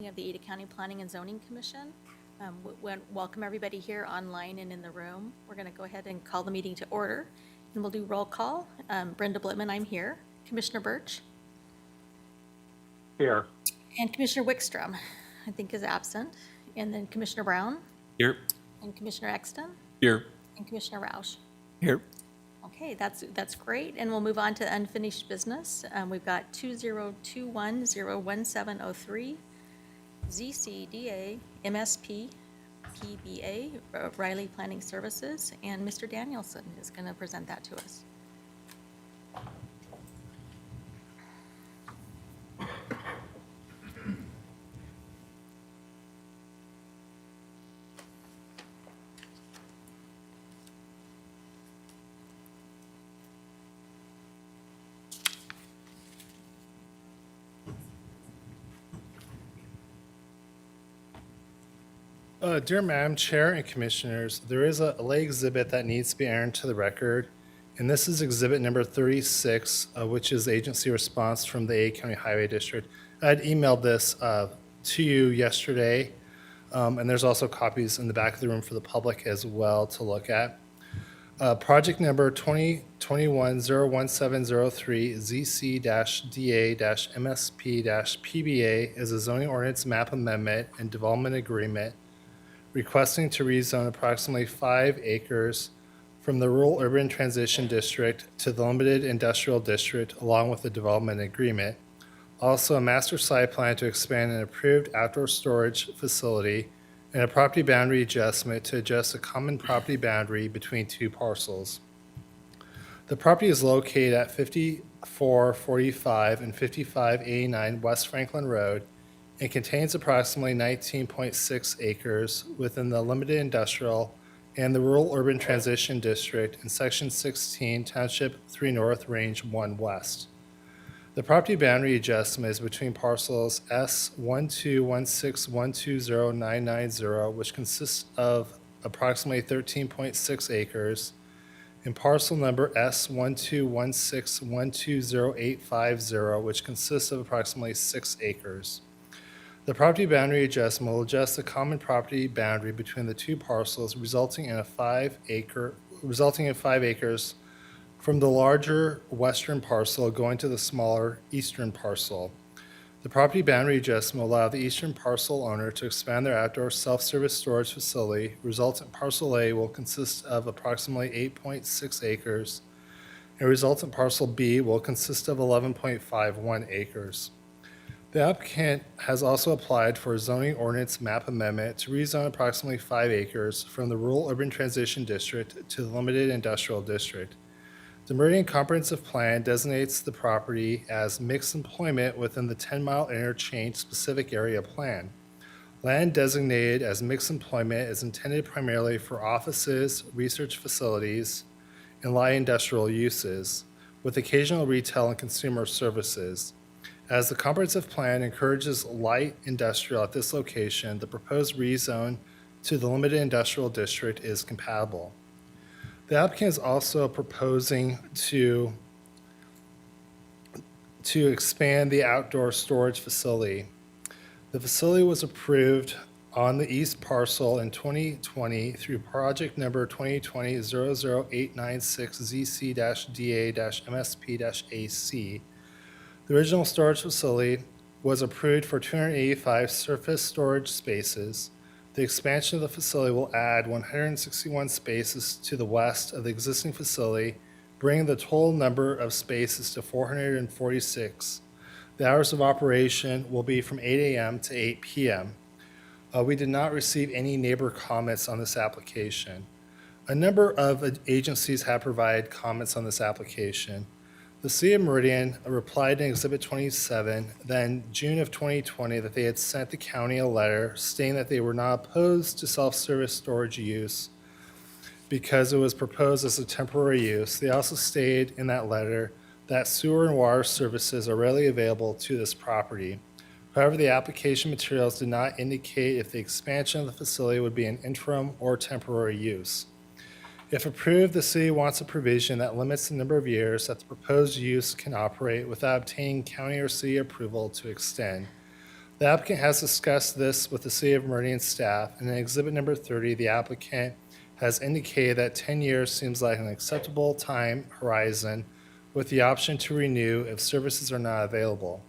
Of the Ada County Planning and Zoning Commission. Welcome everybody here online and in the room. We're going to go ahead and call the meeting to order, and we'll do roll call. Brenda Blitman, I'm here. Commissioner Birch. Here. And Commissioner Wickstrom, I think, is absent. And then Commissioner Brown. Here. And Commissioner Exton. Here. And Commissioner Roush. Here. Okay, that's great. And we'll move on to unfinished business. We've got 2021-01703. ZCDA, MSP, PBA, Riley Planning Services, and Mr. Danielson is going to present that to us. Dear Madam Chair and Commissioners, there is a lay exhibit that needs to be entered to the record, and this is exhibit number 36, which is the agency response from the Ada County Highway District. I had emailed this to you yesterday, and there's also copies in the back of the room for the public as well to look at. Project number 2021-01703 ZC-DA-MSP-PBA is a zoning ordinance map amendment and development agreement requesting to rezone approximately 5 acres from the Rural Urban Transition District to the Limited Industrial District, along with the development agreement. Also, a master site plan to expand an approved outdoor storage facility and a property boundary adjustment to adjust a common property boundary between 2 parcels. The property is located at 5445 and 5589 West Franklin Road and contains approximately 19.6 acres within the Limited Industrial and the Rural Urban Transition District in Section 16, Township 3 North, Range 1 West. The property boundary adjustment is between parcels S1216120,990, which consists of approximately 13.6 acres, and parcel number S1216120,850, which consists of approximately 6 acres. The property boundary adjustment will adjust the common property boundary between the 2 parcels, resulting in 5 acres from the larger western parcel going to the smaller eastern parcel. The property boundary adjustment will allow the eastern parcel owner to expand their outdoor self-service storage facility. Resultant parcel A will consist of approximately 8.6 acres, and resultant parcel B will consist of 11.51 acres. The applicant has also applied for a zoning ordinance map amendment to rezone approximately 5 acres from the Rural Urban Transition District to the Limited Industrial District. The Meridian Comprehensive Plan designates the property as mixed employment within the 10-mile interchange specific area plan. Land designated as mixed employment is intended primarily for offices, research facilities, and light industrial uses, with occasional retail and consumer services. As the comprehensive plan encourages light industrial at this location, the proposed rezone to the Limited Industrial District is compatible. The applicant is also proposing to expand the outdoor storage facility. The facility was approved on the east parcel in 2020 through project number 2020-00896 ZC-DA-MSP-AC. The original storage facility was approved for 285 surface storage spaces. The expansion of the facility will add 161 spaces to the west of the existing facility, bringing the total number of spaces to 446. The hours of operation will be from 8 a.m. to 8 p.m. We did not receive any neighbor comments on this application. A number of agencies have provided comments on this application. The City of Meridian replied in Exhibit 27, then June of 2020, that they had sent the county a letter stating that they were not opposed to self-service storage use because it was proposed as a temporary use. They also stated in that letter that sewer and water services are readily available to this property. However, the application materials did not indicate if the expansion of the facility would be an interim or temporary use. If approved, the city wants a provision that limits the number of years that the proposed use can operate without obtaining county or city approval to extend. The applicant has discussed this with the City of Meridian staff, and in Exhibit Number 30, the applicant has indicated that 10 years seems like an acceptable time horizon with the option to renew if services are not available.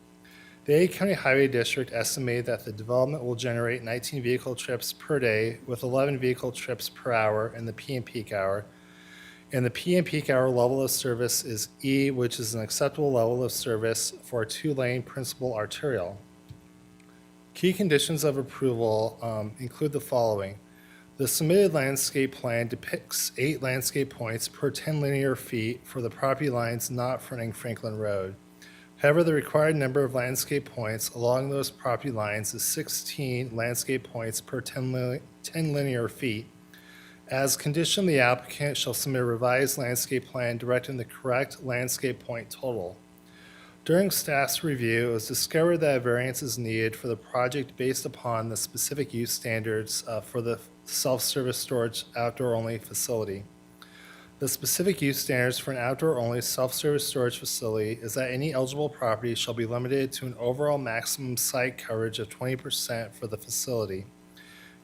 The A County Highway District estimated that the development will generate 19 vehicle trips per day with 11 vehicle trips per hour in the PM peak hour. And the PM peak hour level of service is E, which is an acceptable level of service for a two-lane principal arterial. Key conditions of approval include the following. The submitted landscape plan depicts 8 landscape points per 10 linear feet for the property lines not fronting Franklin Road. However, the required number of landscape points along those property lines is 16 landscape points per 10 linear feet. As condition, the applicant shall submit a revised landscape plan directing the correct landscape point total. During staff's review, it was discovered that a variance is needed for the project based upon the specific use standards for the self-service storage outdoor-only facility. The specific use standards for an outdoor-only self-service storage facility is that any eligible property shall be limited to an overall maximum site coverage of 20% for the facility.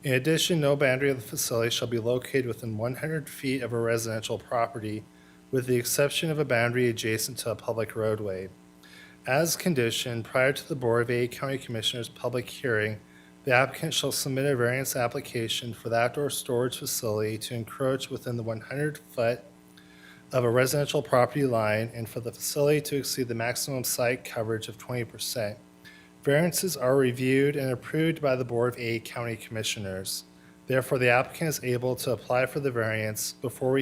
In addition, no boundary of the facility shall be located within 100 feet of a residential property, with the exception of a boundary adjacent to a public roadway. As conditioned, prior to the Board of A County Commissioners' public hearing, the applicant shall submit a variance application for the outdoor storage facility to encroach within the 100-foot of a residential property line and for the facility to exceed the maximum site coverage of 20%. Variances are reviewed and approved by the Board of A County Commissioners. Therefore, the applicant is able to apply for the variance before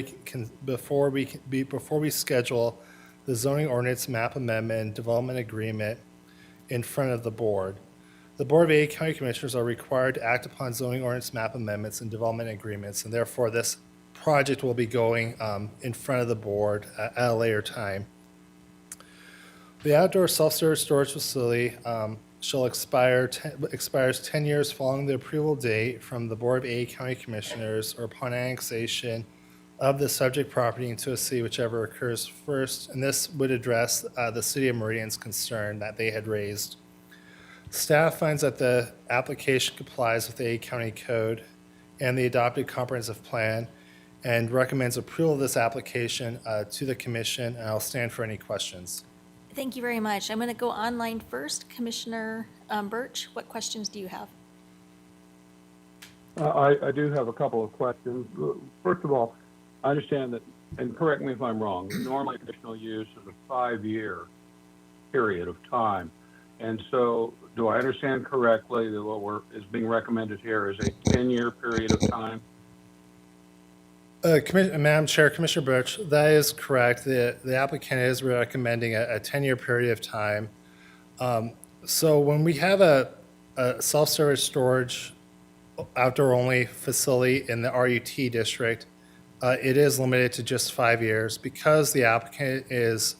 we schedule the zoning ordinance map amendment and development agreement in front of the board. The Board of A County Commissioners are required to act upon zoning ordinance map amendments and development agreements, and therefore this project will be going in front of the board at a later time. The outdoor self-storage storage facility shall expires 10 years following the approval date from the Board of A County Commissioners or upon annexation of the subject property into a city, whichever occurs first, and this would address the City of Meridian's concern that they had raised. Staff finds that the application complies with the A County Code and the adopted comprehensive plan and recommends approval of this application to the commission, and I'll stand for any questions. Thank you very much. I'm going to go online first. Commissioner Birch, what questions do you have? I do have a couple of questions. First of all, I understand that, and correct me if I'm wrong, normally conditional use is a 5-year period of time. And so do I understand correctly that what is being recommended here is a 10-year period of time? Madam Chair, Commissioner Birch, that is correct. The applicant is recommending a 10-year period of time. So when we have a self-service storage outdoor-only facility in the RUT district, it is limited to just 5 years. Because the applicant is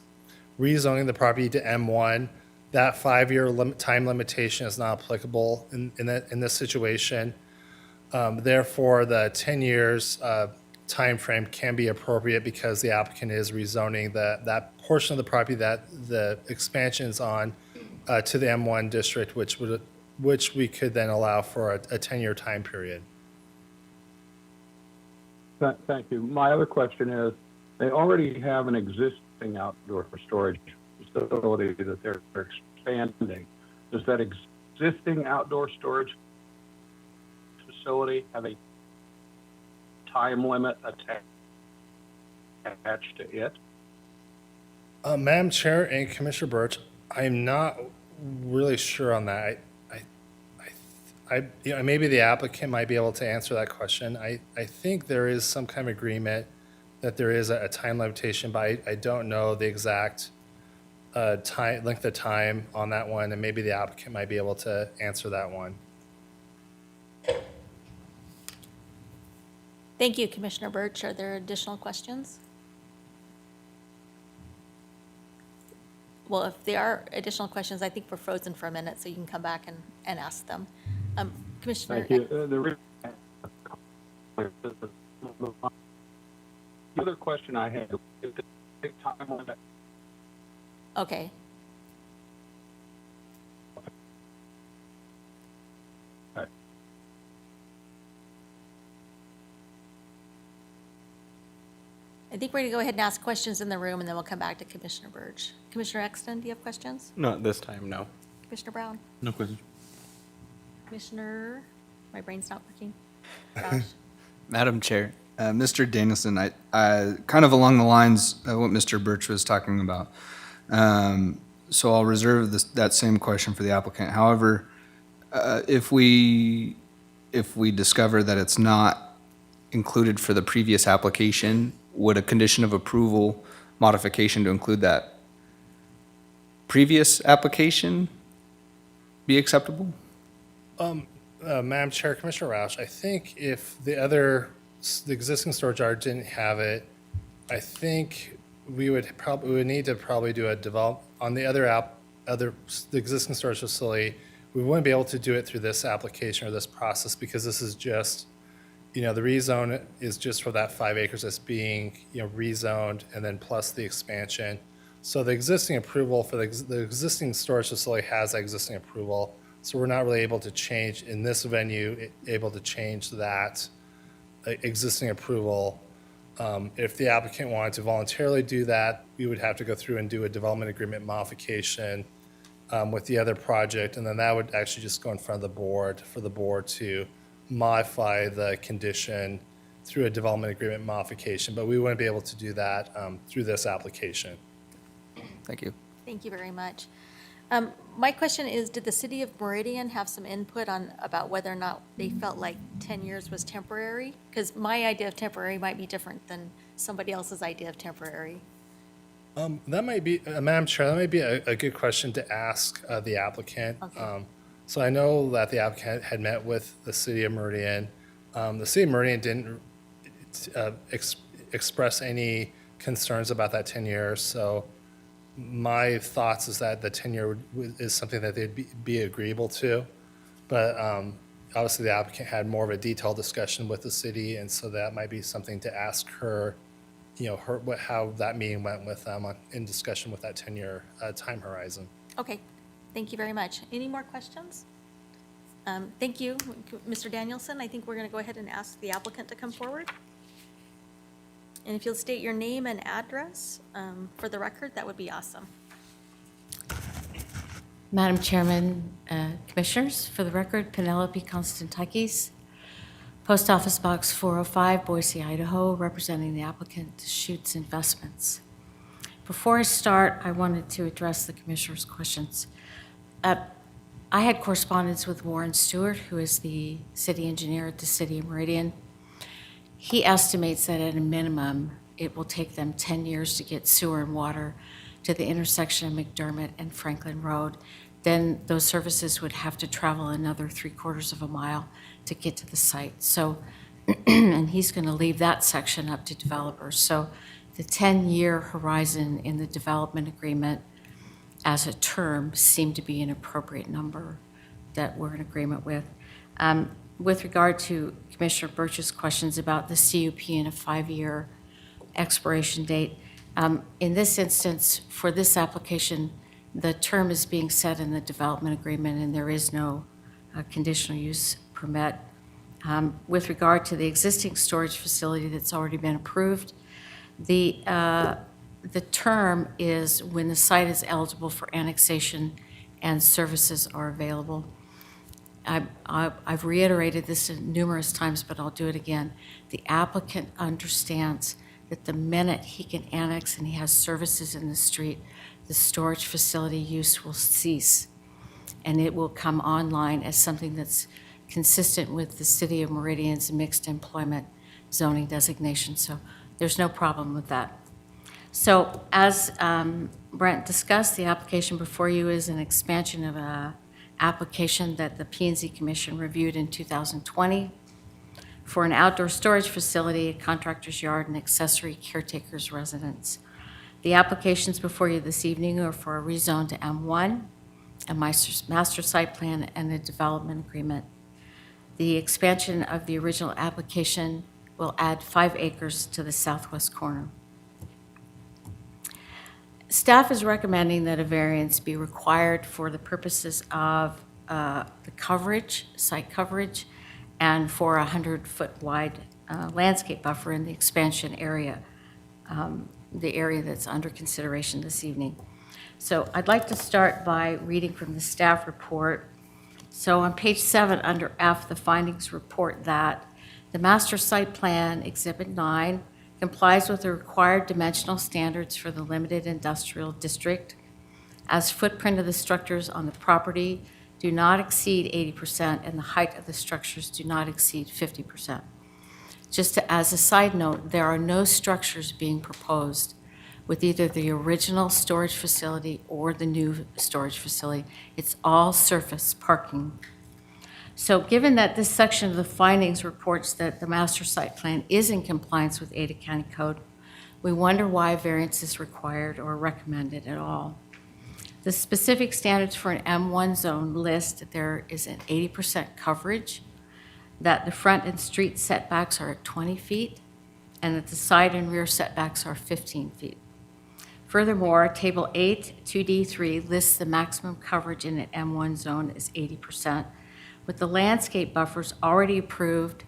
rezoning the property to M1, that 5-year time limitation is not applicable in this situation. Therefore, the 10 years time frame can be appropriate because the applicant is rezoning that portion of the property that the expansion is on to the M1 district, which we could then allow for a 10-year time period. Thank you. My other question is, they already have an existing outdoor storage facility that they're expanding. Does that existing outdoor storage facility have a time limit attached to it? Madam Chair and Commissioner Birch, I'm not really sure on that. Maybe the applicant might be able to answer that question. I think there is some kind of agreement that there is a time limitation, but I don't know the exact length of time on that one, and maybe the applicant might be able to answer that one. Thank you, Commissioner Birch. Are there additional questions? Well, if there are additional questions, I think we're frozen for a minute, so you can come back and ask them. Commissioner. Thank you. The other question I had is the time limit. Okay. I think we're going to go ahead and ask questions in the room, and then we'll come back to Commissioner Burge. Commissioner Exton, do you have questions? Not this time, no. Commissioner Brown? No question. Commissioner, my brain's not working. Gosh. Madam Chair, Mr. Danielson, I kind of along the lines of what Mr. Birch was talking about. So I'll reserve that same question for the applicant. However, if we discover that it's not included for the previous application, would a condition of approval modification to include that previous application be acceptable? Madam Chair, Commissioner Roush, I think if the existing storage yard didn't have it, I think we would need to probably do a on the the existing storage facility. We wouldn't be able to do it through this application or this process because this is just, the rezone is just for that 5 acres that's being, rezoned, and then plus the expansion. So the existing approval for the existing storage facility has that existing approval. So we're not really able to change in this venue, able to change that existing approval. If the applicant wanted to voluntarily do that, we would have to go through and do a development agreement modification with the other project, and then that would actually just go in front of the board for the board to modify the condition through a development agreement modification, but we wouldn't be able to do that through this application. Thank you. Thank you very much. My question is, did the city of Meridian have some input on about whether or not they felt like 10 years was temporary? Because my idea of temporary might be different than somebody else's idea of temporary. That might be, Madam Chair, that might be a good question to ask the applicant. Okay. So I know that the applicant had met with the city of Meridian. The city of Meridian didn't express any concerns about that 10 years, so my thoughts is that the 10-year is something that they'd be agreeable to. But obviously, the applicant had more of a detailed discussion with the city, and so that might be something to ask her, how that meeting went with them in discussion with that 10-year time horizon. Okay, thank you very much. Any more questions? Thank you, Mr. Danielson. I think we're going to go ahead and ask the applicant to come forward. And if you'll state your name and address for the record, that would be awesome. Madam Chairman, Commissioners, for the record, Penelope Konstantakis, Post Office Box 405, Boise, Idaho, representing the applicant Schutz Investments. Before I start, I wanted to address the Commissioners' questions. I had correspondence with Warren Stewart, who is the city engineer at the City of Meridian. He estimates that at a minimum, it will take them 10 years to get sewer and water to the intersection of McDermott and Franklin Road. Then those services would have to travel another 3/4 of a mile to get to the site. So, and he's going to leave that section up to developers. So the 10-year horizon in the development agreement as a term seemed to be an appropriate number that we're in agreement with. With regard to Commissioner Birch's questions about the CUP and a 5-year expiration date, in this instance, for this application, the term is being set in the development agreement, and there is no conditional use permit. With regard to the existing storage facility that's already been approved, the term is when the site is eligible for annexation and services are available. I've reiterated this numerous times, but I'll do it again. The applicant understands that the minute he can annex and he has services in the street, the storage facility use will cease, and it will come online as something that's consistent with the City of Meridian's mixed employment zoning designation. So there's no problem with that. So as Brent discussed, the application before you is an expansion of a application that the P&Z Commission reviewed in 2020 for an outdoor storage facility, a contractor's yard, and accessory caretaker's residence. The applications before you this evening are for a rezone to M1, a master site plan, and a development agreement. The expansion of the original application will add 5 acres to the southwest corner. Staff is recommending that a variance be required for the purposes of the coverage, site coverage, and for a 100-foot wide landscape buffer in the expansion area. the area that's under consideration this evening. So I'd like to start by reading from the staff report. So on page 7, under F, the findings report that the master site plan, Exhibit 9, complies with the required dimensional standards for the limited industrial district, as footprint of the structures on the property do not exceed 80% and the height of the structures do not exceed 50%. As a side note, there are no structures being proposed with either the original storage facility or the new storage facility. It's all surface parking. So given that this section of the findings reports that the master site plan is in compliance with Ada County Code, we wonder why variance is required or recommended at all. The specific standards for an M1 zone list that there is an 80% coverage, that the front and street setbacks are at 20 feet, and that the side and rear setbacks are 15 feet. Furthermore, Table 8, 2D3 lists the maximum coverage in an M1 zone as 80%, with the landscape buffers already approved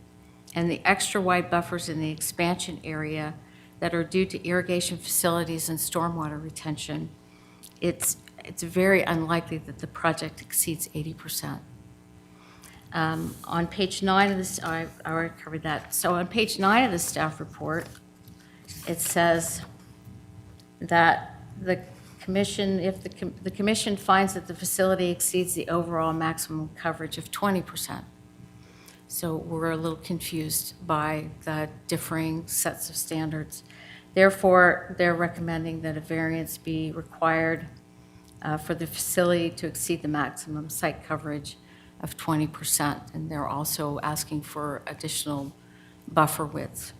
and the extra wide buffers in the expansion area that are due to irrigation facilities and stormwater retention. It's very unlikely that the project exceeds 80%. On page 9 of this, I already covered that. So on page 9 of the staff report, it says that the commission, if the commission finds that the facility exceeds the overall maximum coverage of 20%. So we're a little confused by the differing sets of standards. Therefore, they're recommending that a variance be required for the facility to exceed the maximum site coverage of 20%, and they're also asking for additional buffer widths.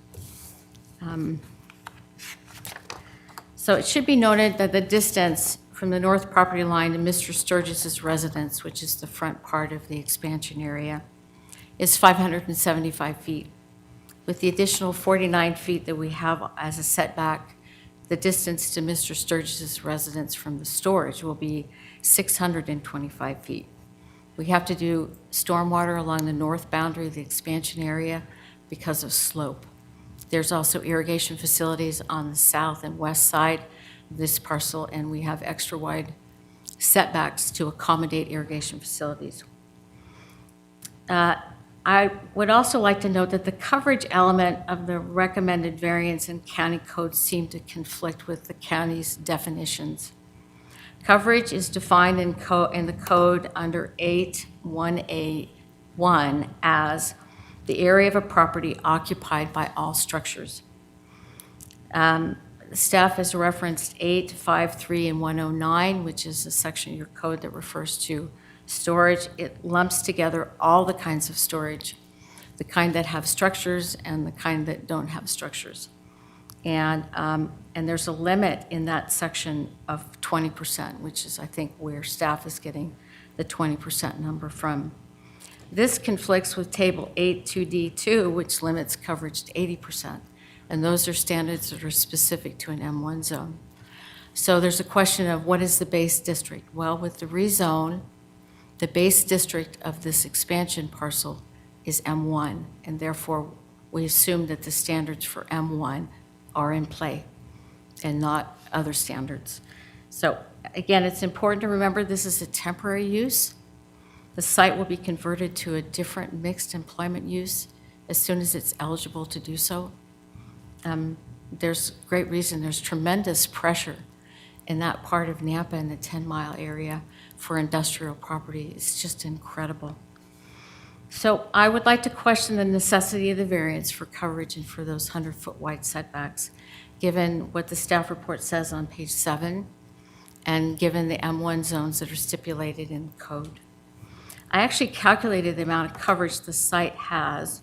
So it should be noted that the distance from the north property line to Mr. Sturgis's residence, which is the front part of the expansion area, is 575 feet. With the additional 49 feet that we have as a setback, the distance to Mr. Sturgis's residence from the storage will be 625 feet. We have to do stormwater along the north boundary of the expansion area because of slope. There's also irrigation facilities on the south and west side of this parcel, and we have extra wide setbacks to accommodate irrigation facilities. I would also like to note that the coverage element of the recommended variance in county code seem to conflict with the county's definitions. Coverage is defined in the code under 8(1)(a)(1) as the area of a property occupied by all structures. Staff has referenced 8, 5, 3, and 109, which is a section of your code that refers to storage. It lumps together all the kinds of storage, the kind that have structures and the kind that don't have structures. And there's a limit in that section of 20%, which is, I think, where staff is getting the 20% number from. This conflicts with Table 8, 2D2, which limits coverage to 80%. And those are standards that are specific to an M1 zone. So there's a question of what is the base district? Well, with the rezone, the base district of this expansion parcel is M1, and therefore we assume that the standards for M1 are in play and not other standards. So again, it's important to remember this is a temporary use. The site will be converted to a different mixed employment use as soon as it's eligible to do so. There's great reason, there's tremendous pressure in that part of Nampa and the 10-mile area for industrial property. It's just incredible. So I would like to question the necessity of the variance for coverage and for those 100-foot wide setbacks, given what the staff report says on page 7, and given the M1 zones that are stipulated in the code. I actually calculated the amount of coverage the site has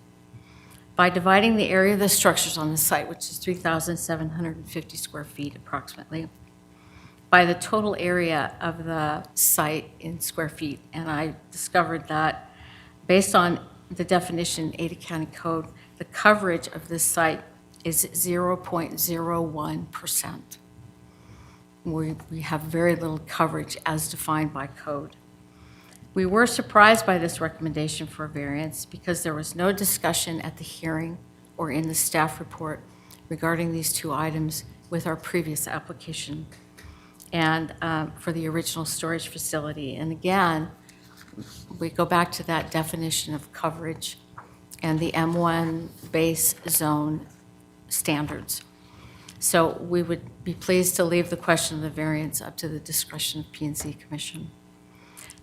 by dividing the area of the structures on the site, which is 3,750 square feet approximately, by the total area of the site in square feet. And I discovered that based on the definition in Ada County Code, the coverage of this site is 0.01%. We have very little coverage as defined by code. We were surprised by this recommendation for a variance because there was no discussion at the hearing or in the staff report regarding these two items with our previous application and for the original storage facility. And again, we go back to that definition of coverage and the M1 base zone standards. So we would be pleased to leave the question of the variance up to the discretion of P&Z Commission.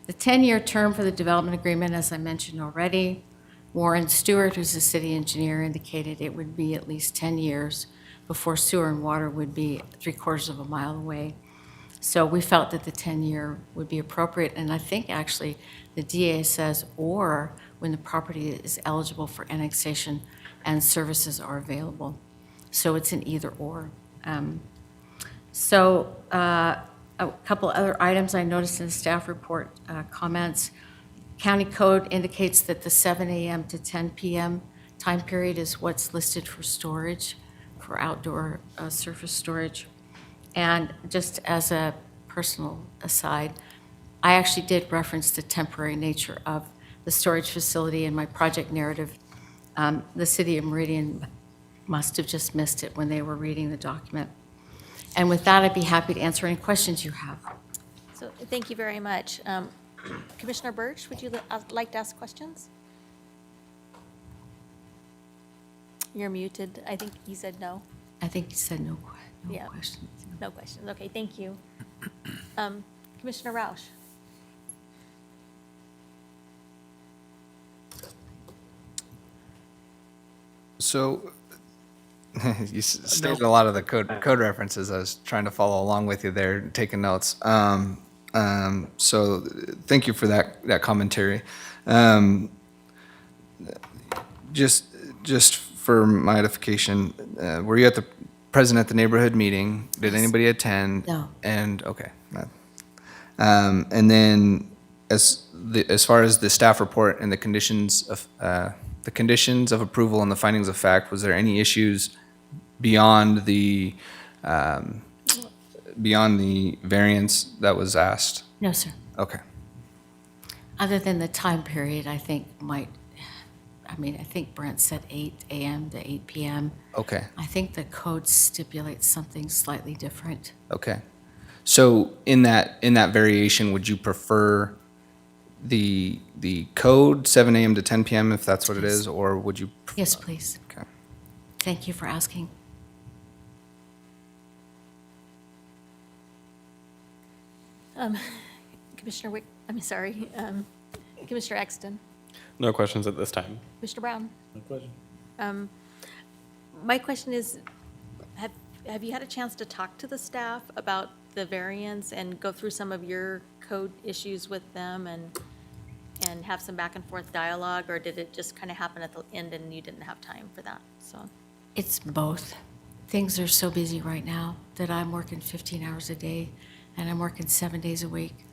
The 10-year term for the development agreement, as I mentioned already, Warren Stewart, who's the city engineer, indicated it would be at least 10 years before sewer and water would be 3/4 of a mile away. So we felt that the 10-year would be appropriate, and I think actually the DA says, or when the property is eligible for annexation and services are available. So it's an either or. A couple other items I noticed in the staff report comments. County code indicates that the 7 a.m. to 10 p.m. time period is what's listed for storage, for outdoor surface storage. And just as a personal aside, I actually did reference the temporary nature of the storage facility in my project narrative. The city of Meridian must have just missed it when they were reading the document. And with that, I'd be happy to answer any questions you have. So thank you very much. Commissioner Birch, would you like to ask questions? You're muted. I think he said no. I think you said no Yeah. questions. No questions. Okay, thank you. Commissioner Roush? So you stated a lot of the code references. I was trying to follow along with you there, taking notes. So thank you for that commentary. Just for my edification, were you present at the neighborhood meeting? Did anybody attend? No. And okay. And then as far as the staff report and the conditions of approval and the findings of fact, was there any issues beyond the variance that was asked? No, sir. Okay. Other than the time period, I think I think Brent said 8 a.m. to 8 p.m. Okay. I think the code stipulates something slightly different. Okay. So in that variation, would you prefer the code 7 a.m. to 10 p.m. if that's what it is, or would you? Yes, please. Okay. Thank you for asking. Commissioner Commissioner Exton? No questions at this time. Commissioner Brown? No question. My question is, have you had a chance to talk to the staff about the variance and go through some of your code issues with them and have some back and forth dialogue, or did it just kind of happen at the end and you didn't have time for that? So, It's both. Things are so busy right now that I'm working 15 hours a day and I'm working 7 days a week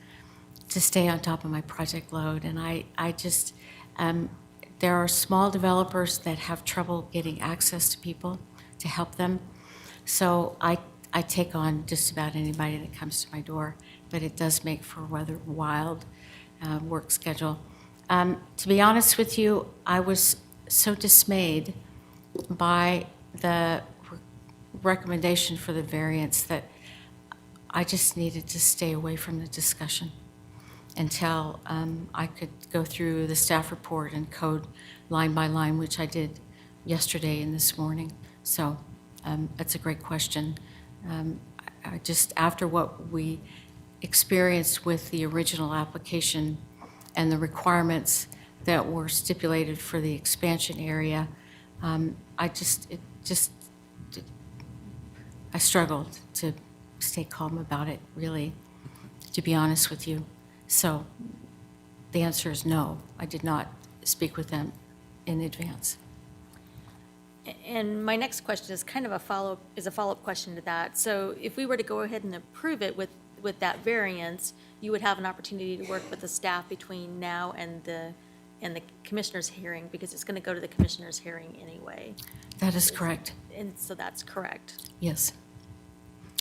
to stay on top of my project load. And I just, there are small developers that have trouble getting access to people to help them. So I take on just about anybody that comes to my door, but it does make for a rather wild work schedule. To be honest with you, I was so dismayed by the recommendation for the variance that I just needed to stay away from the discussion until I could go through the staff report and code line by line, which I did yesterday and this morning. So that's a great question. I just, after what we experienced with the original application and the requirements that were stipulated for the expansion area, I struggled to stay calm about it, really, to be honest with you. So the answer is no. I did not speak with them in advance. and my next question is kind of a follow-up question to that. So if we were to go ahead and approve it with that variance, you would have an opportunity to work with the staff between now and the commissioner's hearing, because it's going to go to the commissioner's hearing anyway. That is correct. And so that's correct. Yes.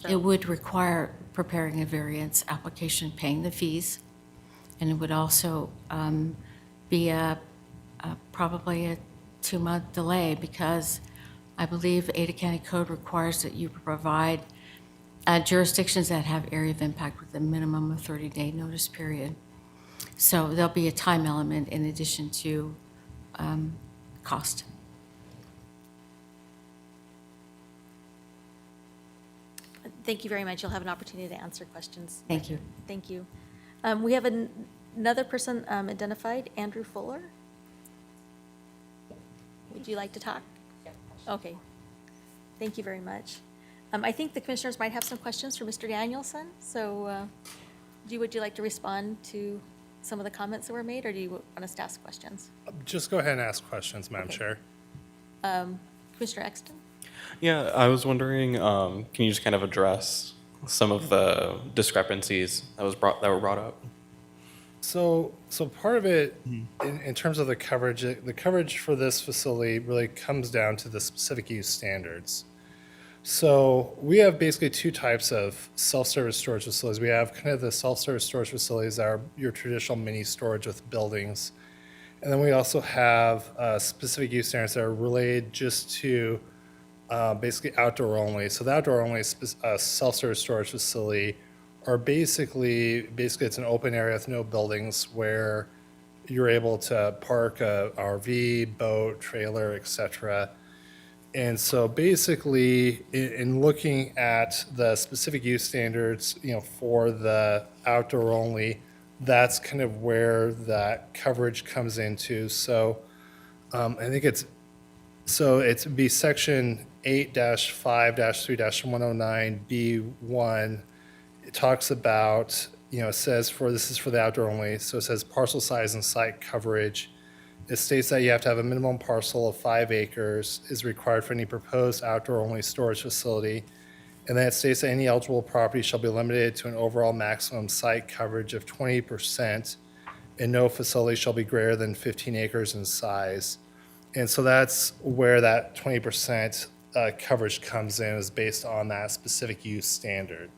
So- It would require preparing a variance application, paying the fees, and it would also be probably a 2-month delay, because I believe Ada County Code requires that you provide jurisdictions that have area of impact with a minimum of 30-day notice period. So there'll be a time element in addition to cost. Thank you very much. You'll have an opportunity to answer questions. Thank you. Thank you. We have another person identified, Andrew Fuller. Would you like to talk? Okay. Thank you very much. I think the commissioners might have some questions for Mr. Danielson. So would you like to respond to some of the comments that were made, or do you want us to ask questions? Just go ahead and ask questions, Madam Okay. Chair. Commissioner Exton? Yeah, I was wondering, can you just kind of address some of the discrepancies that were brought up? So part of it, in terms of the coverage for this facility really comes down to the specific use standards. So we have basically two types of self-service storage facilities. We have kind of the self-service storage facilities that are your traditional mini storage with buildings. And then we also have specific use standards that are related just to basically outdoor only. So the outdoor only self-service storage facility are basically it's an open area with no buildings where you're able to park a RV, boat, trailer, etc. And so basically, in looking at the specific use standards, for the outdoor only, that's kind of where that coverage comes into. So I think it's be section 8-5-3-109B1. It talks about, it says this is for the outdoor only. So it says parcel size and site coverage. It states that you have to have a minimum parcel of 5 acres is required for any proposed outdoor-only storage facility. And then it states that any eligible property shall be limited to an overall maximum site coverage of 20%, and no facility shall be greater than 15 acres in size. And so that's where that 20% coverage comes in, is based on that specific use standard.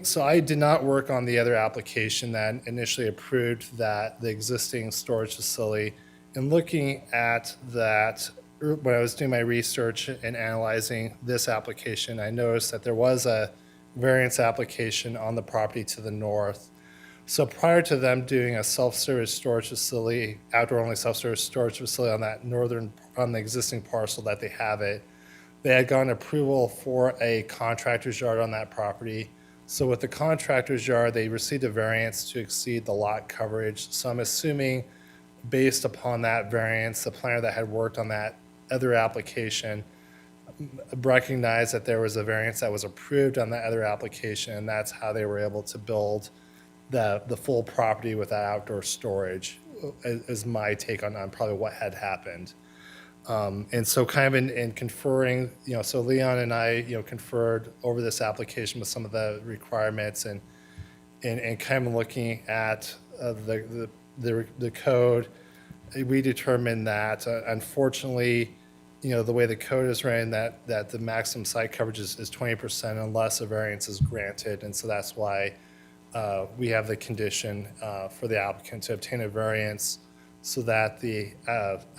So I did not work on the other application that initially approved the existing storage facility. And looking at that, when I was doing my research and analyzing this application, I noticed that there was a variance application on the property to the north. So prior to them doing a self-service storage facility, outdoor-only self-service storage facility on the existing parcel that they have it, they had gotten approval for a contractor's yard on that property. So with the contractor's yard, they received a variance to exceed the lot coverage. So I'm assuming, based upon that variance, the planner that had worked on that other application recognized that there was a variance that was approved on that other application, and that's how they were able to build the full property without outdoor storage, is my take on probably what had happened. And so kind of in conferring, so Leon and I, conferred over this application with some of the requirements and kind of looking at the code, we determined that unfortunately, the way the code is written, that the maximum site coverage is 20% unless a variance is granted. And so that's why we have the condition for the applicant to obtain a variance so that the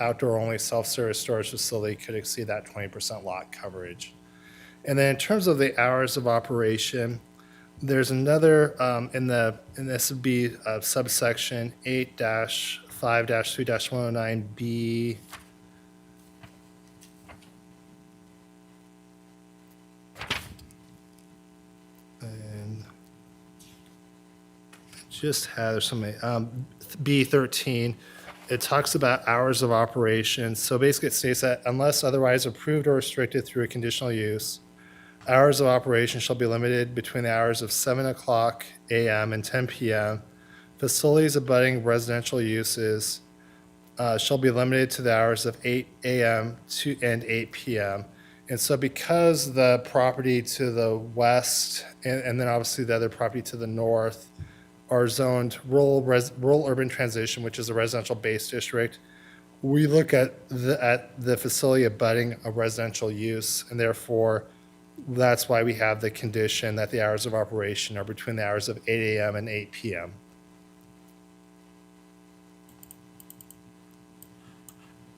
outdoor-only self-service storage facility could exceed that 20% lot coverage. And then in terms of the hours of operation, there's another, and this would be subsection 8-5-3-109B. And just had somebody, B13. It talks about hours of operation. So basically it states that unless otherwise approved or restricted through a conditional use, hours of operation shall be limited between the hours of 7 o'clock a.m. and 10 p.m. Facilities abutting residential uses shall be limited to the hours of 8 a.m. and 8 p.m. And so because the property to the west and then obviously the other property to the north are zoned rural urban transition, which is a residential base district, we look at the facility abutting a residential use, and therefore that's why we have the condition that the hours of operation are between the hours of 8 a.m. and 8 p.m.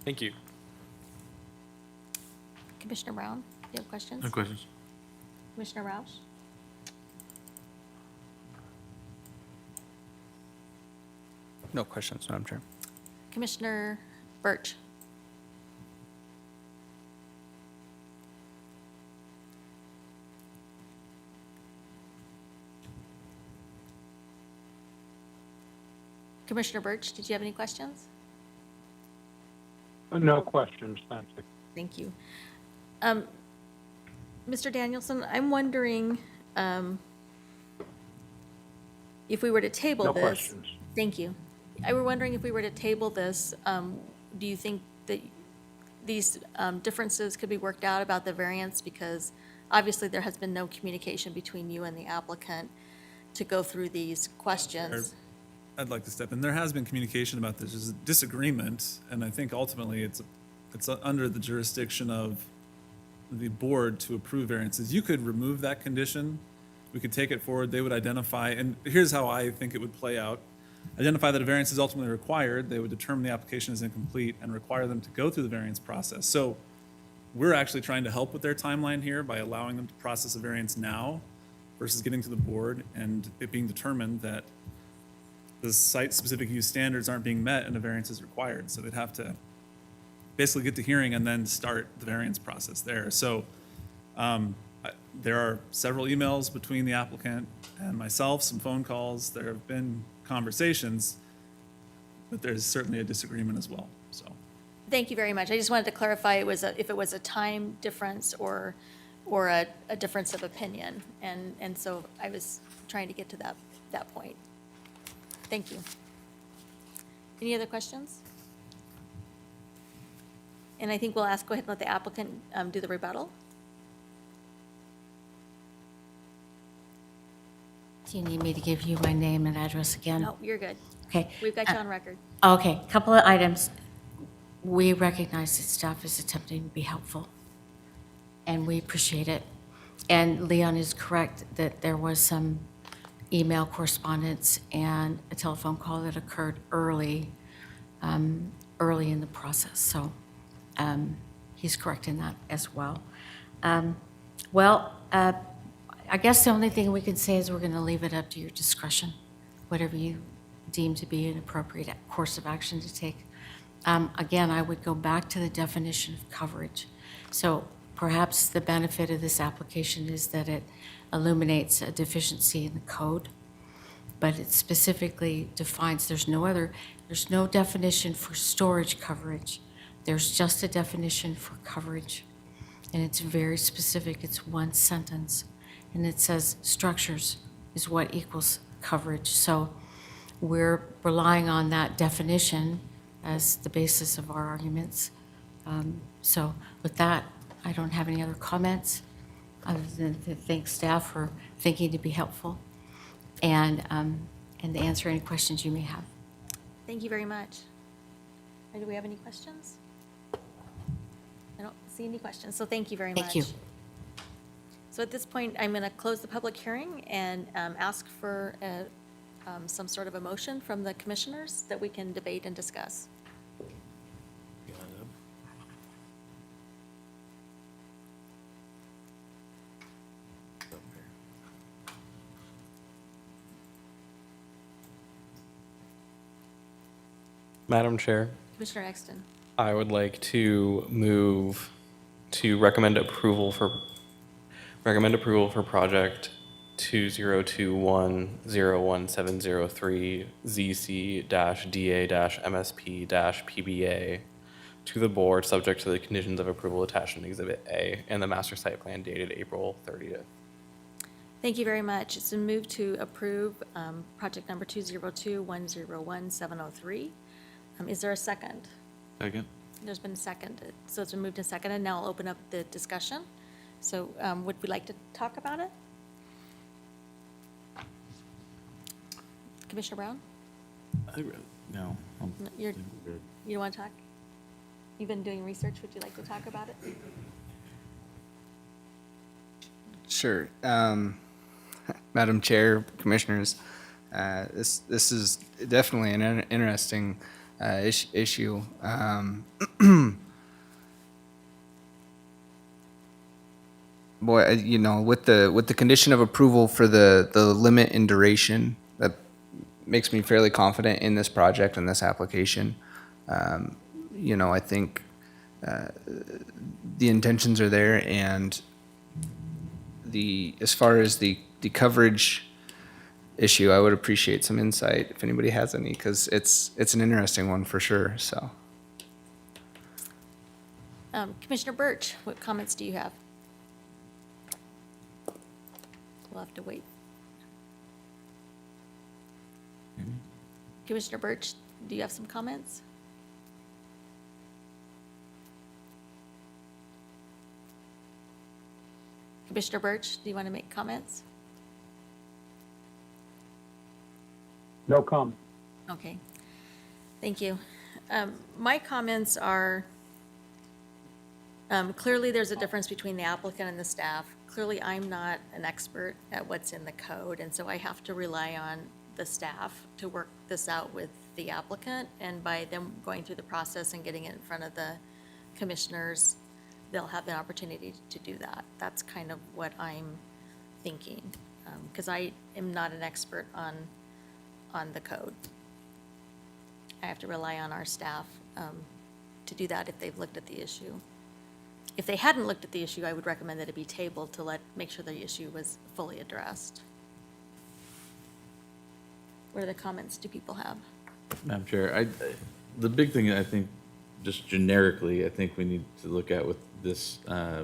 Thank you. Commissioner Brown, do you have questions? No questions. Commissioner Roush? No questions, Madam Chair. Commissioner Birch? Commissioner Birch, did you have any questions? No questions, thank you. Thank you. Mr. Danielson, I'm wondering if we were to table No this. questions. Thank you. I were wondering if we were to table this, do you think that these differences could be worked out about the variance? Because obviously there has been no communication between you and the applicant to go through these questions. I'd like to step in. There has been communication about this. There's a disagreement, and I think ultimately it's under the jurisdiction of the board to approve variances. You could remove that condition. We could take it forward. They would identify, and here's how I think it would play out. Identify that a variance is ultimately required. They would determine the application is incomplete and require them to go through the variance process. So we're actually trying to help with their timeline here by allowing them to process a variance now versus getting to the board and it being determined that the site-specific use standards aren't being met and a variance is required. So they'd have to basically get to hearing and then start the variance process there. So there are several emails between the applicant and myself, some phone calls. There have been conversations, but there's certainly a disagreement as well, so. Thank you very much. I just wanted to clarify if it was a time difference or a difference of opinion. And so I was trying to get to that point. Thank you. Any other questions? And I think we'll go ahead and let the applicant do the rebuttal. Do you need me to give you my name and address again? No, you're good. Okay. We've got you on record. Okay, couple of items. We recognize that staff is attempting to be helpful, and we appreciate it. And Leon is correct that there was some email correspondence and a telephone call that occurred early in the process. So he's correct in that as well. I guess the only thing we can say is we're going to leave it up to your discretion, whatever you deem to be an appropriate course of action to take. Again, I would go back to the definition of coverage. So perhaps the benefit of this application is that it illuminates a deficiency in the code, but it specifically defines, there's no definition for storage coverage. There's just a definition for coverage, and it's very specific. It's one sentence, and it says structures is what equals coverage. So we're relying on that definition as the basis of our arguments. So with that, I don't have any other comments other than to thank staff for thinking to be helpful and to answer any questions you may have. Thank you very much. Do we have any questions? I don't see any questions, so thank you very much. Thank you. So at this point, I'm going to close the public hearing and ask for some sort of a motion from the commissioners that we can debate and discuss. Madam Chair, Commissioner Exton. I would like to move to recommend approval for project 2021-01703 ZC-DA-MSP-PBA to the board, subject to the conditions of approval attached in Exhibit A and the master site plan dated April 30th. Thank you very much. It's been moved to approve project number 202-101-703. Is there a second? Second. There's been a second. So it's been moved and seconded. Now I'll open up the discussion. So would we like to talk about it? Commissioner Brown? No. No, You don't want to talk? You've been doing research. Would you like to talk about it? Sure. Madam Chair, Commissioners, this is definitely an interesting issue. boy, you know, with the condition of approval for the limit in duration, that makes me fairly confident in this project and this application. You know, I think the intentions are there, and as far as the coverage issue, I would appreciate some insight if anybody has any, because it's an interesting one for sure. So. Commissioner Birch, what comments do you have? We'll have to wait. Commissioner Birch, do you have some comments? Commissioner Birch, do you want to make comments? No comment. Okay, thank you. My comments are, clearly there's a difference between the applicant and the staff. Clearly, I'm not an expert at what's in the code, and so I have to rely on the staff to work this out with the applicant, and by them going through the process and getting it in front of the commissioners, they'll have the opportunity to do that. That's kind of what I'm thinking, because I am not an expert on the code. I have to rely on our staff to do that if they've looked at the issue. If they hadn't looked at the issue, I would recommend that it be tabled to make sure the issue was fully addressed. What other comments do people have? Madam Chair, the big thing I think, just generically, I think we need to look at with this,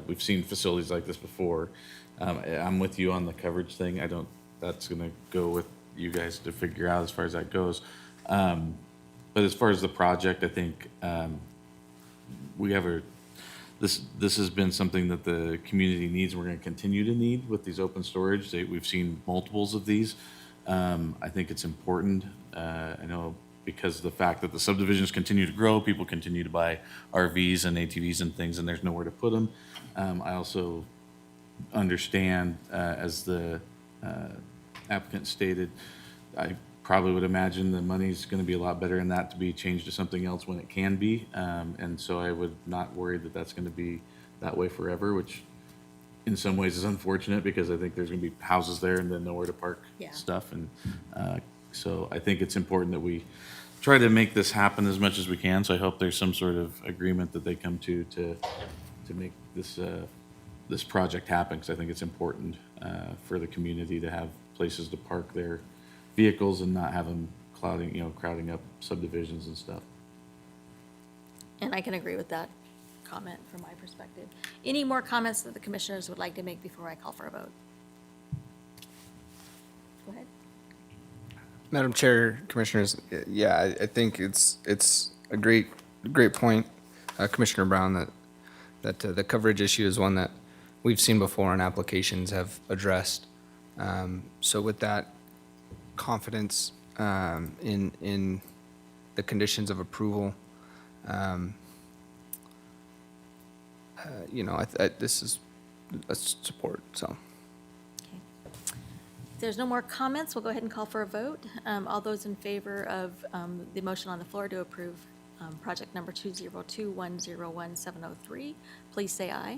we've seen facilities like this before. I'm with you on the coverage thing. That's gonna go with you guys to figure out as far as that goes. But as far as the project, I think, this has been something that the community needs, and we're gonna continue to need with these open storage. We've seen multiples of these. I think it's important, I know because of the fact that the subdivisions continue to grow, people continue to buy RVs and ATVs and things, and there's nowhere to put them. I also understand, as the applicant stated, I probably would imagine the money's gonna be a lot better in that to be changed to something else when it can be. And so I would not worry that that's gonna be that way forever, which in some ways is unfortunate because I think there's gonna be houses there and then nowhere to park Yeah. stuff. And so I think it's important that we try to make this happen as much as we can. So I hope there's some sort of agreement that they come to make this project happen, because I think it's important for the community to have places to park their vehicles and not have them crowding up subdivisions and stuff. And I can agree with that comment from my perspective. Any more comments that the commissioners would like to make before I call for a vote? Go ahead. Madam Chair, Commissioners, yeah, I think it's a great point, Commissioner Brown, that the coverage issue is one that we've seen before and applications have addressed. So with that confidence in the conditions of approval, this is a support, so. If there's no more comments, we'll go ahead and call for a vote. All those in favor of the motion on the floor to approve project number 202101703, please say aye.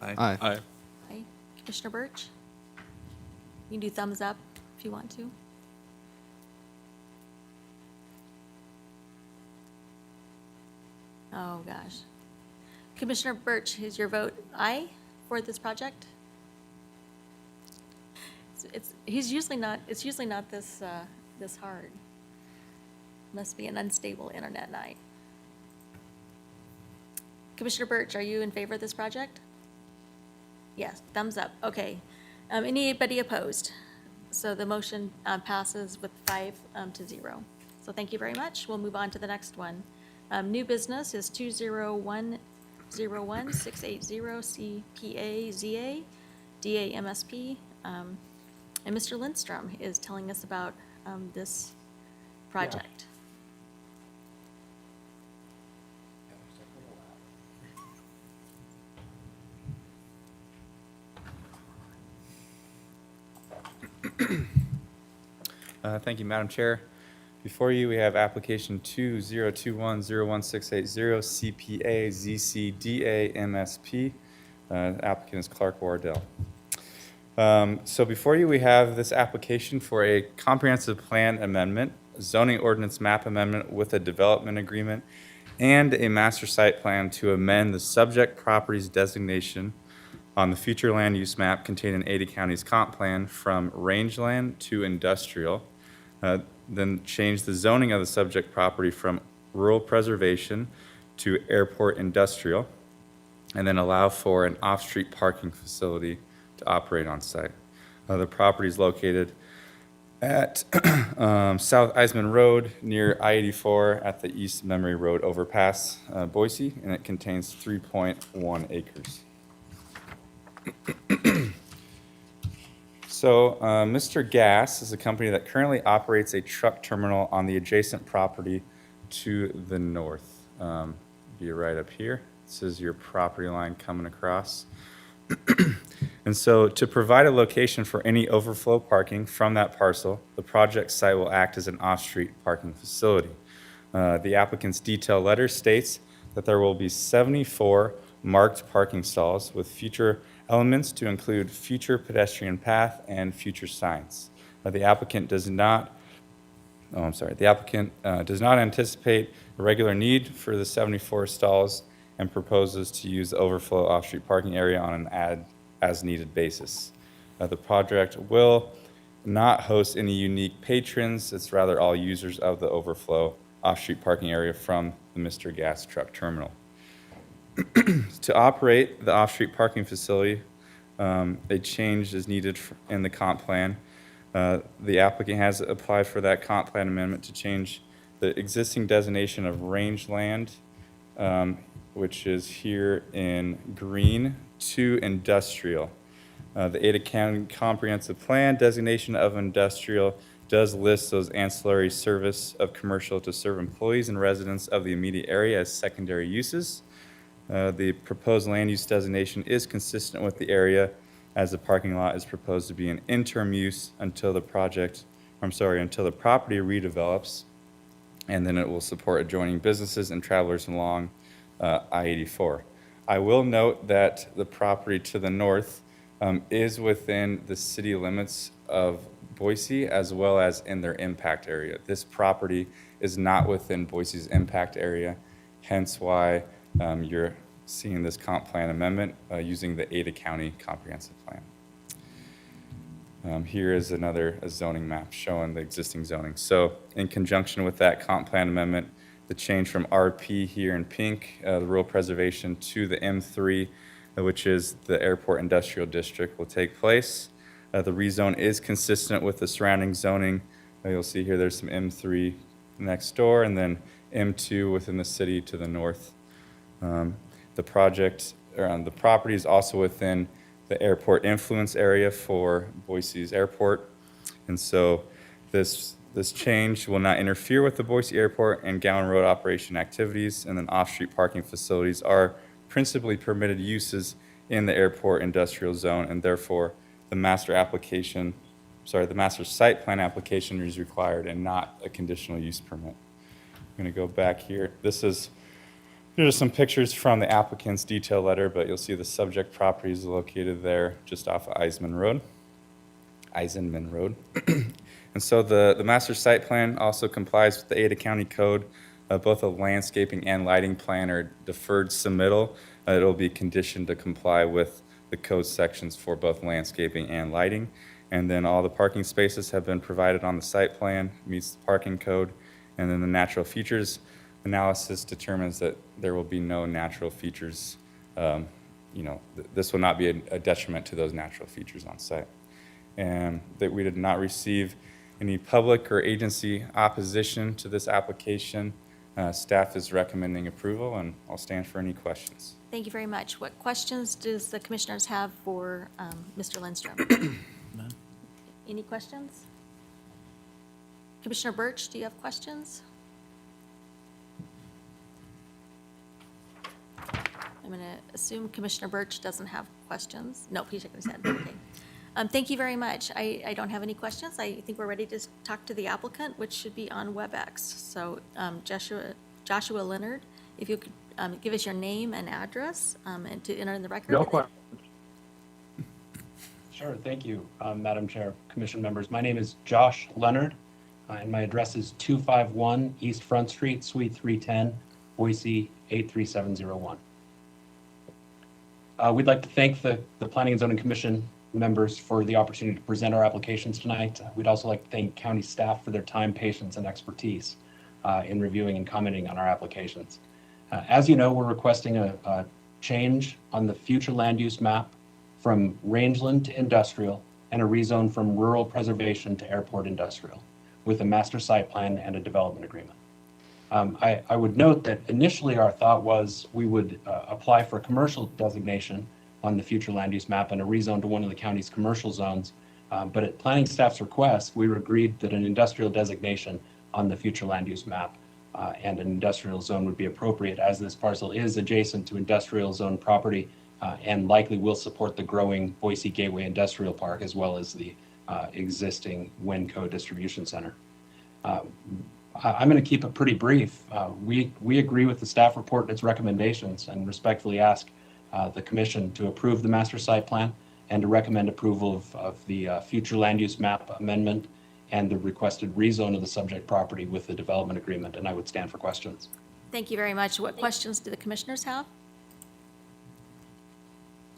Aye. Aye. Commissioner Birch? You can do thumbs up if you want to. Oh, gosh. Commissioner Birch, is your vote aye for this project? It's usually not this hard. Must be an unstable internet night. Commissioner Birch, are you in favor of this project? Yes, thumbs up, okay. Anybody opposed? So the motion passes with 5-0. So thank you very much. We'll move on to the next one. New business is 201-01680 CPA-ZA, DA-MSP. And Mr. Lindstrom is telling us about this project. Thank you, Madam Chair. Before you, we have application 2021-01680 CPA ZCDA MSP. Applicant is Clark Wardell. So before you, we have this application for a comprehensive plan amendment, zoning ordinance map amendment with a development agreement, and a master site plan to amend the subject properties designation on the future land use map contained in Ada County's comp plan from rangeland to industrial. Then change the zoning of the subject property from rural preservation to airport industrial, and then allow for an off-street parking facility to operate on site. The property is located at South Eisman Road near I-84 at the East Memory Road overpass, Boise, and it contains 3.1 acres. So, Mr. Gas is a company that currently operates a truck terminal on the adjacent property to the north. Be right up here. This is your property line coming across. And so to provide a location for any overflow parking from that parcel, the project site will act as an off-street parking facility. The applicant's detail letter states that there will be 74 marked parking stalls with future elements to include future pedestrian path and future signs. The applicant does not anticipate a regular need for the 74 stalls and proposes to use the overflow off-street parking area on an as-needed basis. The project will not host any unique patrons. It's rather all users of the overflow off-street parking area from the Mr. Gas truck terminal. To operate the off-street parking facility, a change is needed in the comp plan. The applicant has applied for that comp plan amendment to change the existing designation of rangeland, which is here in green, to industrial. The Ada County Comprehensive Plan designation of industrial does list those ancillary service of commercial to serve employees and residents of the immediate area as secondary uses. The proposed land use designation is consistent with the area as the parking lot is proposed to be an interim use until the property redevelops, and then it will support adjoining businesses and travelers along I-84. I will note that the property to the north is within the city limits of Boise as well as in their impact area. This property is not within Boise's impact area, hence why you're seeing this comp plan amendment using the Ada County Comprehensive Plan. Here is a zoning map showing the existing zoning. So in conjunction with that comp plan amendment, the change from RP here in pink, the rural preservation, to the M3, which is the airport industrial district, will take place. The rezone is consistent with the surrounding zoning. You'll see here there's some M3 next door and then M2 within the city to the north. The property is also within the airport influence area for Boise's airport. And so this change will not interfere with the Boise Airport and Gowan Road operation activities, and then off-street parking facilities are principally permitted uses in the airport industrial zone, and therefore the master site plan application is required and not a conditional use permit. I'm going to go back here. These are some pictures from the applicant's detail letter, but you'll see the subject property is located there just off of Eisenman Road. And so the master site plan also complies with the Ada County Code. Both a landscaping and lighting plan are deferred submittal. It'll be conditioned to comply with the code sections for both landscaping and lighting. And then all the parking spaces have been provided on the site plan, meets the parking code. And then the natural features analysis determines that there will be no natural features. This will not be a detriment to those natural features on site. And that we did not receive any public or agency opposition to this application. Staff is recommending approval, and I'll stand for any questions. Thank you very much. What questions does the commissioners have for Mr. Lindstrom? Any questions? Commissioner Birch, do you have questions? I'm going to assume Commissioner Birch doesn't have questions. Nope, he's shaking his head. Okay. Thank you very much. I don't have any questions. I think we're ready to talk to the applicant, which should be on WebEx. So Joshua Leonard, if you could give us your name and address and to enter in the record? No and then- question. Sure, thank you, Madam Chair, Commission members. My name is Josh Leonard, and my address is 251 East Front Street, Suite 310, Boise 83701. We'd like to thank the Planning and Zoning Commission members for the opportunity to present our applications tonight. We'd also like to thank county staff for their time, patience, and expertise in reviewing and commenting on our applications. As you know, we're requesting a change on the future land use map from rangeland to industrial and a rezone from rural preservation to airport industrial with a master site plan and a development agreement. I would note that initially our thought was we would apply for a commercial designation on the future land use map and a rezone to one of the county's commercial zones. But at planning staff's request, we agreed that an industrial designation on the future land use map and an industrial zone would be appropriate, as this parcel is adjacent to industrial zone property and likely will support the growing Boise Gateway Industrial Park as well as the existing Winco Distribution Center. I'm going to keep it pretty brief. We agree with the staff report and its recommendations and respectfully ask the commission to approve the master site plan and to recommend approval of the future land use map amendment and the requested rezone of the subject property with the development agreement. And I would stand for questions. Thank you very much. What questions do the commissioners have?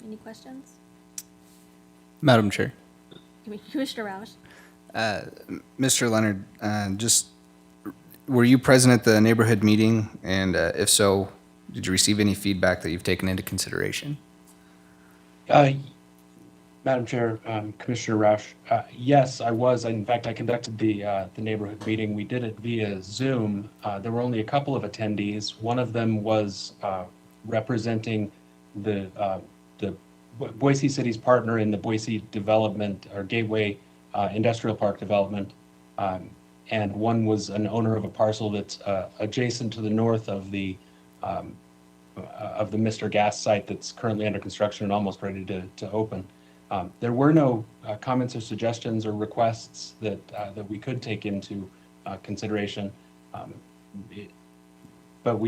Any questions? Madam Chair. Commissioner Roush? Mr. Leonard, just, were you present at the neighborhood meeting? And if so, did you receive any feedback that you've taken into consideration? Madam Chair, Commissioner Roush, yes, I was. In fact, I conducted the neighborhood meeting. We did it via Zoom. There were only a couple of attendees. One of them was representing the Boise City's partner in the Boise development or Gateway Industrial Park development. And one was an owner of a parcel that's adjacent to the north of the Mr. Gas site that's currently under construction and almost ready to open. There were no comments or suggestions or requests that we could take into consideration, but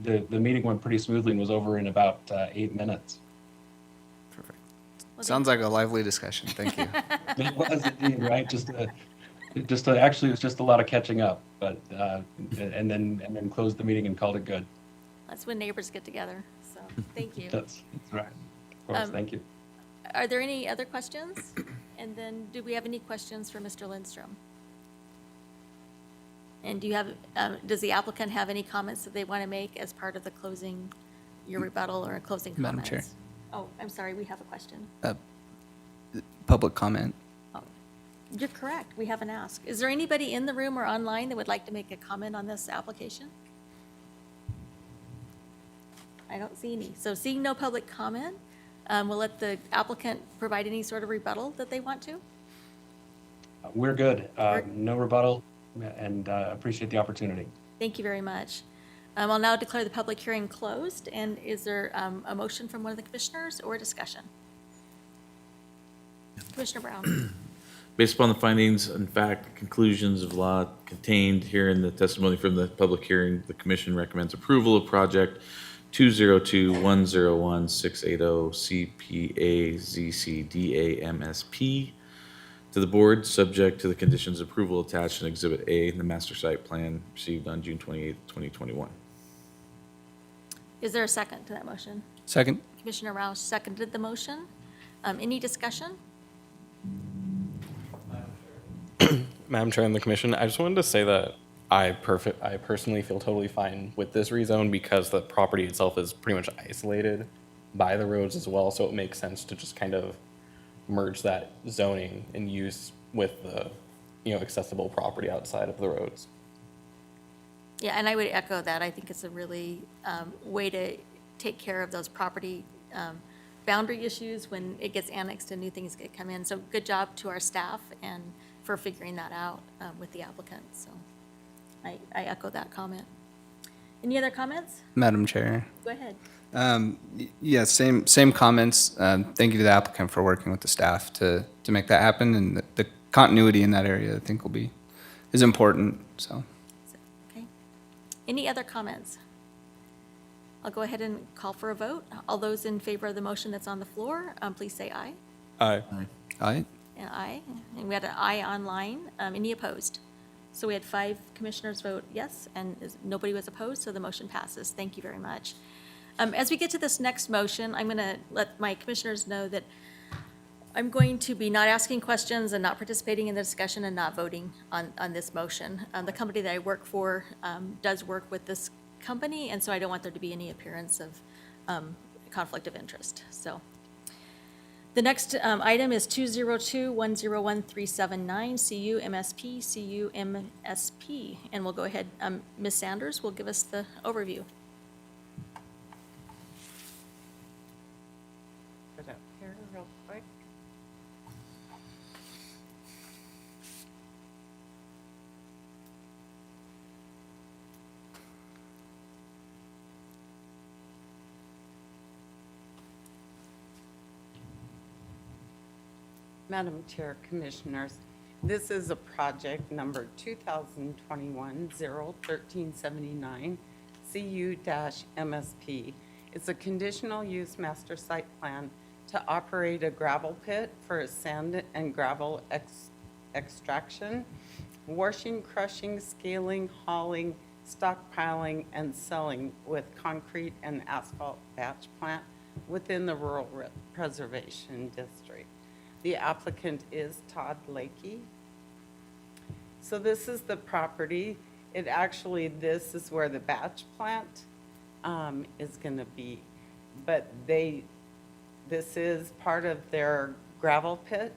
the meeting went pretty smoothly and was over in about 8 minutes. Perfect. Well, Sounds like a lively discussion. Thank you. It was indeed, right? Actually, it was just a lot of catching up, but and then closed the meeting and called it good. That's when neighbors get together, so thank you. That's right. Of course, thank you. Are there any other questions? And then do we have any questions for Mr. Lindstrom? And do you have, does the applicant have any comments that they want to make as part of the closing, your rebuttal or closing comments? Madam Chair. Oh, I'm sorry, we have a question. Public comment. Oh, you're correct, we haven't asked. Is there anybody in the room or online that would like to make a comment on this application? I don't see any. So seeing no public comment, we'll let the applicant provide any sort of rebuttal that they want to. We're good. No rebuttal, and appreciate the opportunity. Thank you very much. I'll now declare the public hearing closed. And is there a motion from one of the commissioners or a discussion? Commissioner Brown. Based upon the findings and fact conclusions of law contained here in the testimony from the public hearing, the commission recommends approval of project 202-101-680 CPA-ZCDA-MSP to the board, subject to the conditions of approval attached in Exhibit A in the master site plan received on June 28, 2021. Is there a second to that motion? Second. Commissioner Roush seconded the motion. Any discussion? Madam Chair and the Commission, I just wanted to say that I personally feel totally fine with this rezone because the property itself is pretty much isolated by the roads as well, so it makes sense to just kind of merge that zoning and use with the, accessible property outside of the roads. Yeah, and I would echo that. I think it's a really way to take care of those property boundary issues when it gets annexed and new things get come in. So good job to our staff and for figuring that out with the applicant. So I echo that comment. Any other comments? Madam Chair. Go ahead. Yeah, same comments. Thank you to the applicant for working with the staff to make that happen, and the continuity in that area I think is important. So, Okay. Any other comments? I'll go ahead and call for a vote. All those in favor of the motion that's on the floor, please say aye. Aye. Aye. And aye. And we had an aye online. Any opposed? So we had 5 commissioners vote yes, and nobody was opposed, so the motion passes. Thank you very much. As we get to this next motion, I'm going to let my commissioners know that I'm going to be not asking questions and not participating in the discussion and not voting on this motion. The company that I work for does work with this company, and so I don't want there to be any appearance of conflict of interest. So the next item is 202-101379, CU MSP, CU MSP. And we'll go ahead, Ms. Sanders will give us the overview. Put up here real quick. Madam Chair, Commissioners, this is a project number 2021-01379, CU-MSP. It's a conditional use master site plan to operate a gravel pit for sand and gravel extraction, washing, crushing, scaling, hauling, stockpiling, and selling with concrete and asphalt batch plant within the Rural Preservation District. The applicant is Todd Lakey. So this is the property. This is where the batch plant is going to be. But this is part of their gravel pit.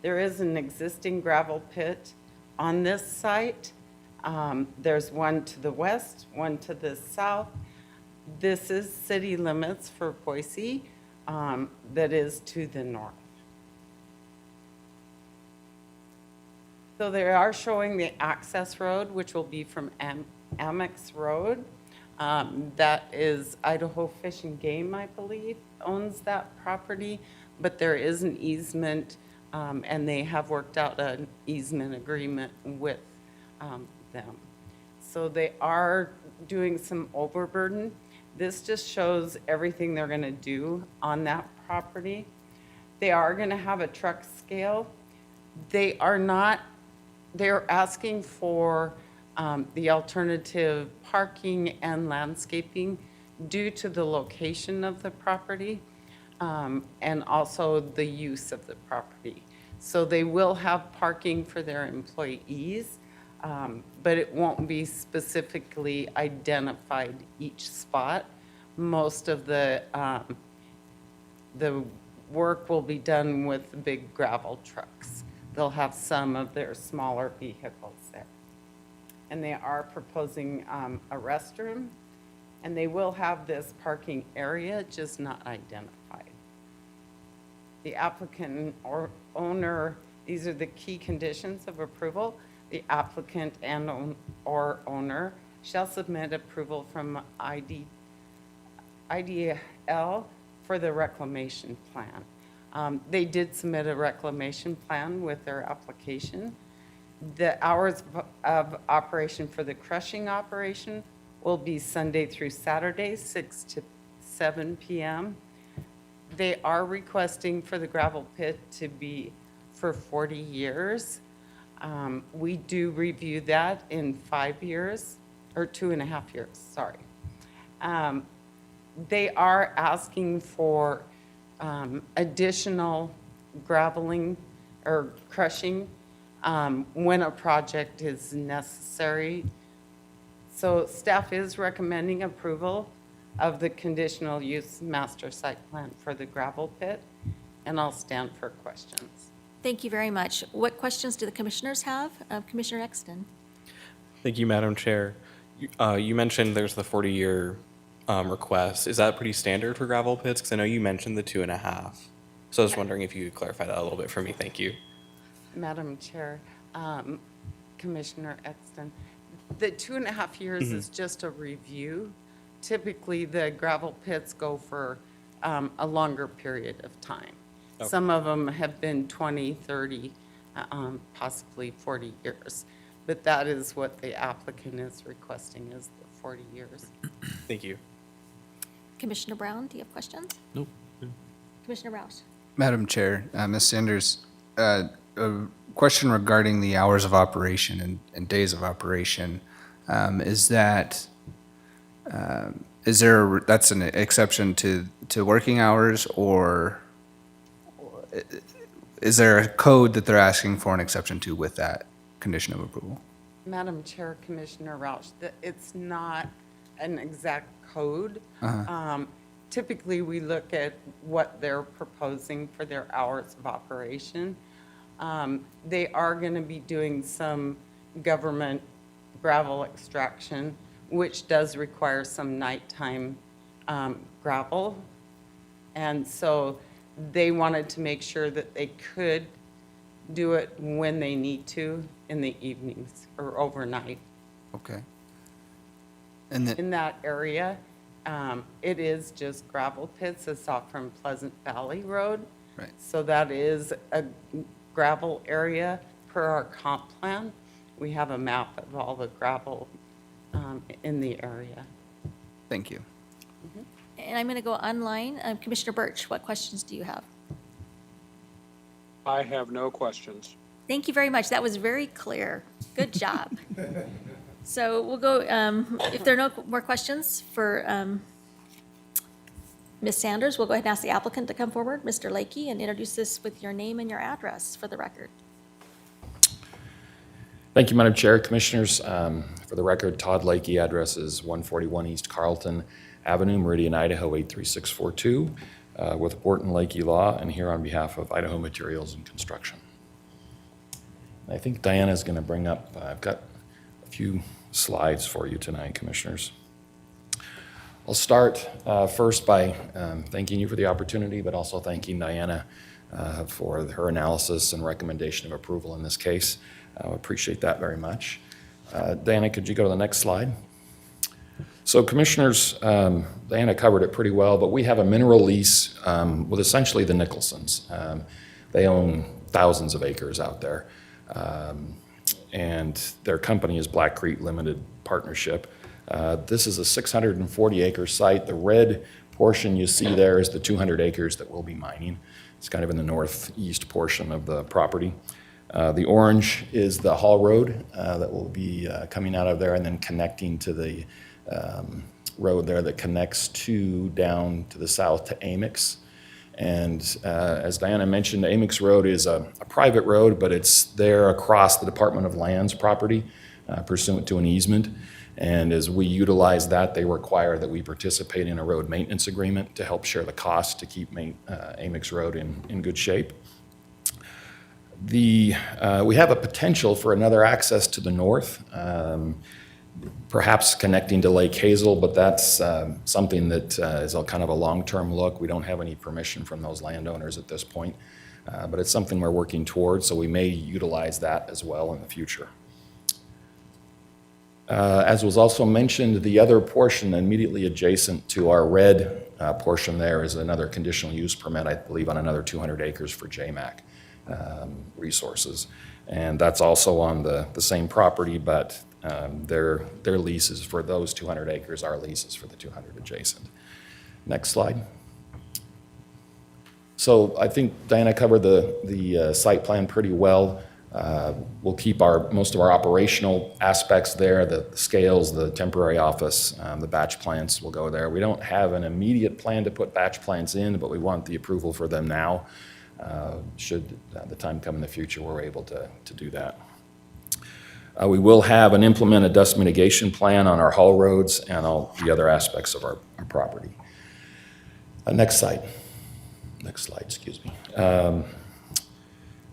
There is an existing gravel pit on this site. There's one to the west, one to the south. This is city limits for Boise, that is to the north. So they are showing the access road, which will be from Amex Road. That is Idaho Fish and Game, I believe, owns that property, but there is an easement, and they have worked out an easement agreement with them. So they are doing some overburden. This just shows everything they're going to do on that property. They are going to have a truck scale. They're asking for the alternative parking and landscaping due to the location of the property and also the use of the property. So they will have parking for their employees, but it won't be specifically identified each spot. Most of the work will be done with the big gravel trucks. They'll have some of their smaller vehicles there. And they are proposing a restroom, and they will have this parking area, just not identified. The applicant or owner, these are the key conditions of approval. The applicant and or owner shall submit approval from IDL for the reclamation plan. They did submit a reclamation plan with their application. The hours of operation for the crushing operation will be Sunday through Saturday, 6 to 7 p.m. They are requesting for the gravel pit to be for 40 years. We do review that in 5 years, or 2.5 years, sorry. They are asking for additional graveling or crushing when a project is necessary. So staff is recommending approval of the conditional use master site plan for the gravel pit, and I'll stand for questions. Thank you very much. What questions do the commissioners have? Commissioner Exton? Thank you, Madam Chair. You mentioned there's the 40-year request. Is that pretty standard for gravel pits? Because I know you mentioned the 2.5. So I was wondering if you could clarify that a little bit for me. Thank you. Madam Chair, Commissioner Exton, the 2.5 years is just a review. Typically, the gravel pits go for a longer period of time. Okay. Some of them have been 20, 30, possibly 40 years. But that is what the applicant is requesting, is the 40 years. Thank you. Commissioner Brown, do you have questions? Nope. Commissioner Roush? Madam Chair, Ms. Sanders, a question regarding the hours of operation and days of operation. Is that, that's an exception to working hours, or is there a code that they're asking for an exception to with that condition of approval? Madam Chair, Commissioner Roush, it's not an exact code. Typically, we look at what they're proposing for their hours of operation. They are going to be doing some government gravel extraction, which does require some nighttime gravel. And so they wanted to make sure that they could do it when they need to in the evenings or overnight. Okay. And then, In that area, it is just gravel pits. It's off from Pleasant Valley Road. right, So that is a gravel area per our comp plan. We have a map of all the gravel in the area. thank you. And I'm going to go online. Commissioner Birch, what questions do you have? I have no questions. Thank you very much. That was very clear. Good job. So we'll go, if there are no more questions for Ms. Sanders, we'll go ahead and ask the applicant to come forward, Mr. Lakey, and introduce this with your name and your address for the record. Thank you, Madam Chair, Commissioners. For the record, Todd Lakey, address is 141 East Carlton Avenue, Meridian, Idaho 83642, with Borton Lakey Law, and here on behalf of Idaho Materials and Construction. I think Diana's going to bring up, I've got a few slides for you tonight, Commissioners. I'll start first by thanking you for the opportunity, but also thanking Diana for her analysis and recommendation of approval in this case. I appreciate that very much. Diana, could you go to the next slide? So Commissioners, Diana covered it pretty well, but we have a mineral lease with essentially the Nicholsons. They own thousands of acres out there. And their company is Black Creek Limited Partnership. This is a 640-acre site. The red portion you see there is the 200 acres that we'll be mining. It's kind of in the northeast portion of the property. The orange is the haul road that will be coming out of there and then connecting to the road there that connects down to the south to Amix. And as Diana mentioned, Amix Road is a private road, but it's there across the Department of Land's property pursuant to an easement. And as we utilize that, they require that we participate in a road maintenance agreement to help share the cost to keep Amix Road in good shape. We have a potential for another access to the north, perhaps connecting to Lake Hazel, but that's something that is kind of a long-term look. We don't have any permission from those landowners at this point, but it's something we're working towards, so we may utilize that as well in the future. As was also mentioned, the other portion immediately adjacent to our red portion there is another conditional use permit, I believe, on another 200 acres for JMAC Resources. And that's also on the same property, but their lease is for those 200 acres. Our lease is for the 200 adjacent. Next slide. So I think Diana covered the site plan pretty well. We'll keep most of our operational aspects there, the scales, the temporary office, the batch plants will go there. We don't have an immediate plan to put batch plants in, but we want the approval for them now. Should the time come in the future, we're able to do that. We will have and implement a dust mitigation plan on our haul roads and all the other aspects of our property. Next slide. Next slide, excuse me.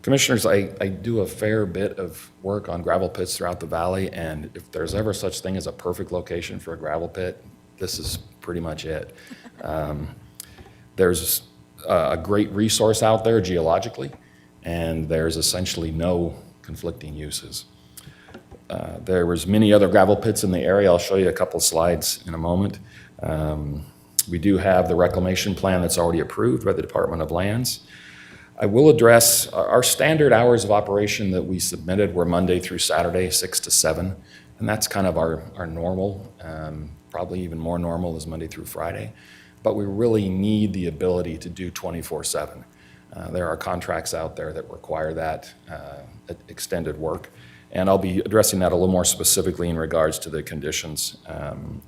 Commissioners, I do a fair bit of work on gravel pits throughout the valley, and if there's ever such thing as a perfect location for a gravel pit, this is pretty much it. There's a great resource out there geologically, and there's essentially no conflicting uses. There was many other gravel pits in the area. I'll show you a couple slides in a moment. We do have the reclamation plan that's already approved by the Department of Lands. I will address our standard hours of operation that we submitted were Monday through Saturday, 6 to 7. And that's kind of our normal, probably even more normal is Monday through Friday. But we really need the ability to do 24/7. There are contracts out there that require that extended work. And I'll be addressing that a little more specifically in regards to the conditions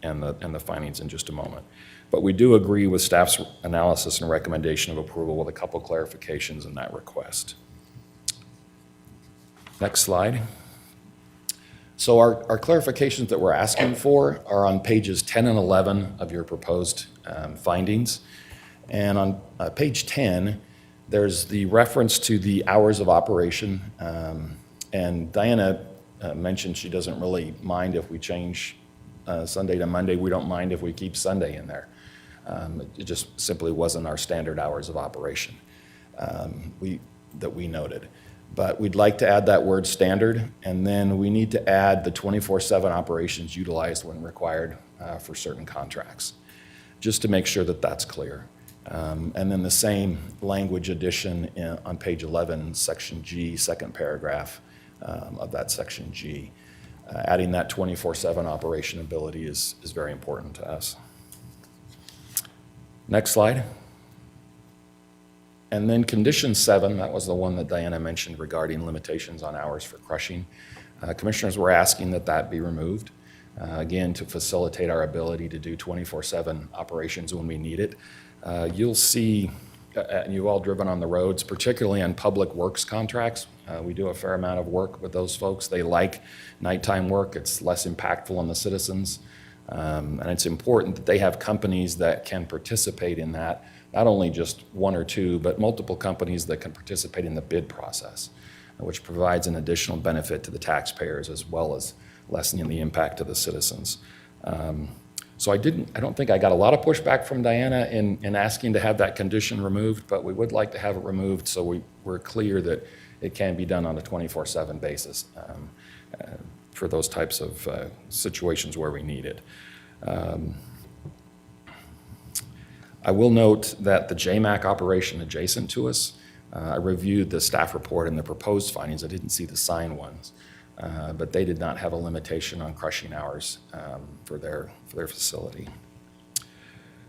and the findings in just a moment. But we do agree with staff's analysis and recommendation of approval with a couple clarifications in that request. Next slide. So our clarifications that we're asking for are on pages 10 and 11 of your proposed findings. And on page 10, there's the reference to the hours of operation. And Diana mentioned she doesn't really mind if we change Sunday to Monday. We don't mind if we keep Sunday in there. It just simply wasn't our standard hours of operation that we noted. But we'd like to add that word standard, and then we need to add the 24/7 operations utilized when required for certain contracts, just to make sure that that's clear. And then the same language addition on page 11, section G, second paragraph of that section G. Adding that 24/7 operation ability is very important to us. Next slide. And then condition 7, that was the one that Diana mentioned regarding limitations on hours for crushing. Commissioners were asking that that be removed, again, to facilitate our ability to do 24/7 operations when we need it. You'll see, and you've all driven on the roads, particularly on public works contracts. We do a fair amount of work with those folks. They like nighttime work. It's less impactful on the citizens. And it's important that they have companies that can participate in that, not only just one or two, but multiple companies that can participate in the bid process, which provides an additional benefit to the taxpayers as well as lessening the impact to the citizens. So I don't think I got a lot of pushback from Diana in asking to have that condition removed, but we would like to have it removed so we're clear that it can be done on a 24/7 basis for those types of situations where we need it. I will note that the JMAC operation adjacent to us, I reviewed the staff report and the proposed findings. I didn't see the signed ones, but they did not have a limitation on crushing hours for their facility.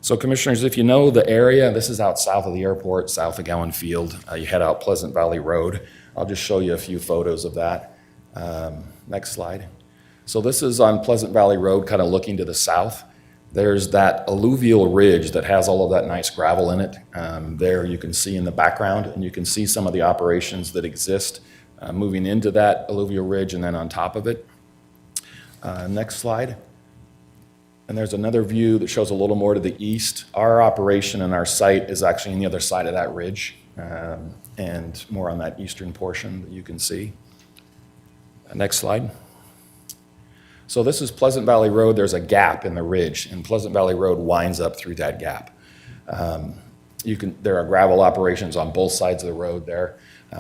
So commissioners, if you know the area, this is out south of the airport, south of Gowan Field. You head out Pleasant Valley Road. I'll just show you a few photos of that. Next slide. So this is on Pleasant Valley Road, kind of looking to the south. There's that alluvial ridge that has all of that nice gravel in it. There you can see in the background, and you can see some of the operations that exist moving into that alluvial ridge and then on top of it. Next slide. And there's another view that shows a little more to the east. Our operation and our site is actually on the other side of that ridge and more on that eastern portion that you can see. Next slide. So this is Pleasant Valley Road. There's a gap in the ridge, and Pleasant Valley Road winds up through that gap. There are gravel operations on both sides of the road there.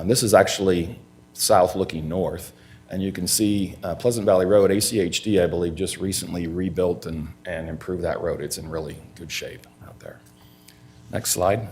This is actually south looking north, and you can see Pleasant Valley Road, ACHD, I believe, just recently rebuilt and improved that road. It's in really good shape out there. Next slide.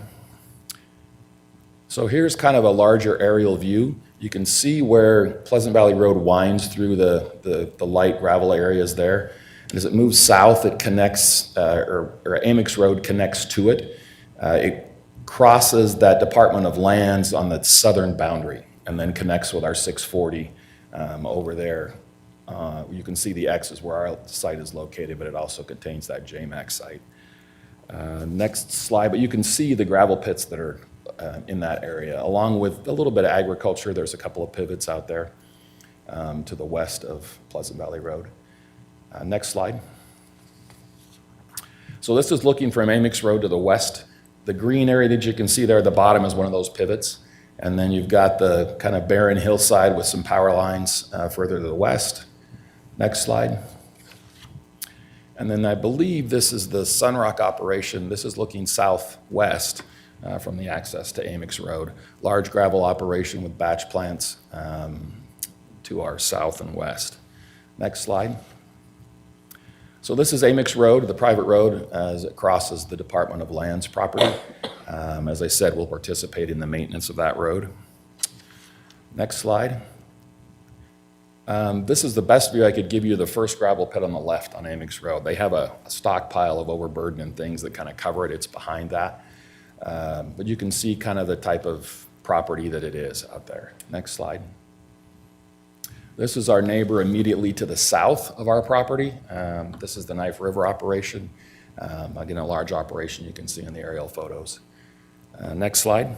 So here's kind of a larger aerial view. You can see where Pleasant Valley Road winds through the light gravel areas there. And as it moves south, it connects, or Amex Road connects to it. It crosses that Department of Lands on the southern boundary and then connects with our 640 over there. You can see the X is where our site is located, but it also contains that JMAC site. Next slide, but you can see the gravel pits that are in that area, along with a little bit of agriculture. There's a couple of pivots out there to the west of Pleasant Valley Road. Next slide. So this is looking from Amex Road to the west. The green area that you can see there at the bottom is one of those pivots. And then you've got the kind of barren hillside with some power lines further to the west. Next slide. And then I believe this is the Sunrock operation. This is looking southwest from the access to Amex Road. Large gravel operation with batch plants to our south and west. Next slide. So this is Amex Road, the private road, as it crosses the Department of Lands property. As I said, we'll participate in the maintenance of that road. Next slide. This is the best view I could give you, the first gravel pit on the left on Amix Road. They have a stockpile of overburden and things that kind of cover it. It's behind that. But you can see kind of the type of property that it is out there. Next slide. This is our neighbor immediately to the south of our property. This is the Knife River operation. Again, a large operation you can see in the aerial photos. Next slide.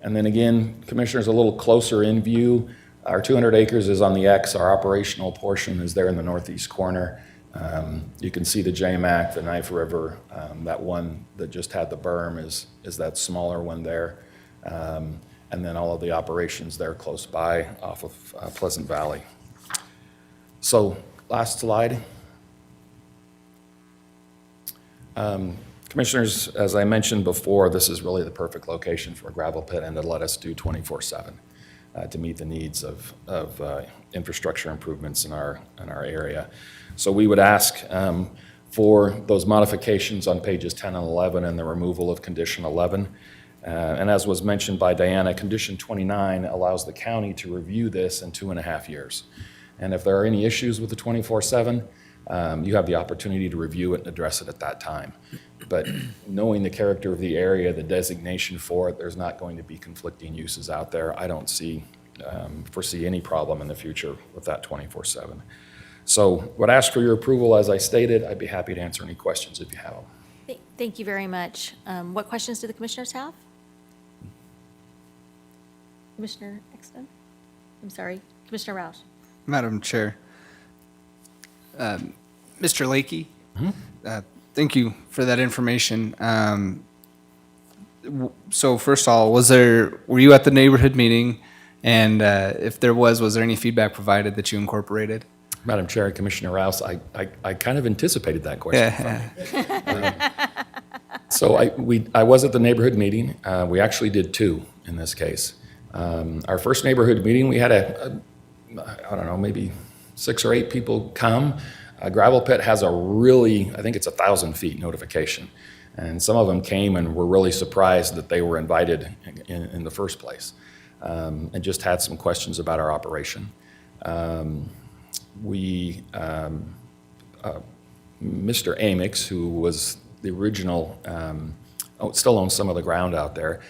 And then again, Commissioners, a little closer in view. Our 200 acres is on the X. Our operational portion is there in the northeast corner. You can see the JMAC, the Knife River. That one that just had the berm is that smaller one there. And then all of the operations there close by off of Pleasant Valley. So last slide. Commissioners, as I mentioned before, this is really the perfect location for a gravel pit and to let us do 24/7 to meet the needs of infrastructure improvements in our area. So we would ask for those modifications on pages 10 and 11 and the removal of condition 11. And as was mentioned by Diana, condition 29 allows the county to review this in 2.5 years. And if there are any issues with the 24/7, you have the opportunity to review it and address it at that time. But knowing the character of the area, the designation for it, there's not going to be conflicting uses out there. I don't foresee any problem in the future with that 24/7. So would ask for your approval, as I stated. I'd be happy to answer any questions if you have them. Thank you very much. What questions do the commissioners have? Commissioner Exton? I'm sorry, Commissioner Roush. Madam Chair. Mr. Lakey, thank you for that information. So first of all, were you at the neighborhood meeting? And if there was there any feedback provided that you incorporated? Madam Chair, Commissioner Rouse, I kind of anticipated that question from you. So I was at the neighborhood meeting. We actually did two in this case. Our first neighborhood meeting, we had I don't know, maybe 6 or 8 people come. A gravel pit has I think it's 1,000 feet notification. And some of them came and were really surprised that they were invited in the first place, and just had some questions about our operation. Mr. Amix, who was the original, still owns some of the ground out there,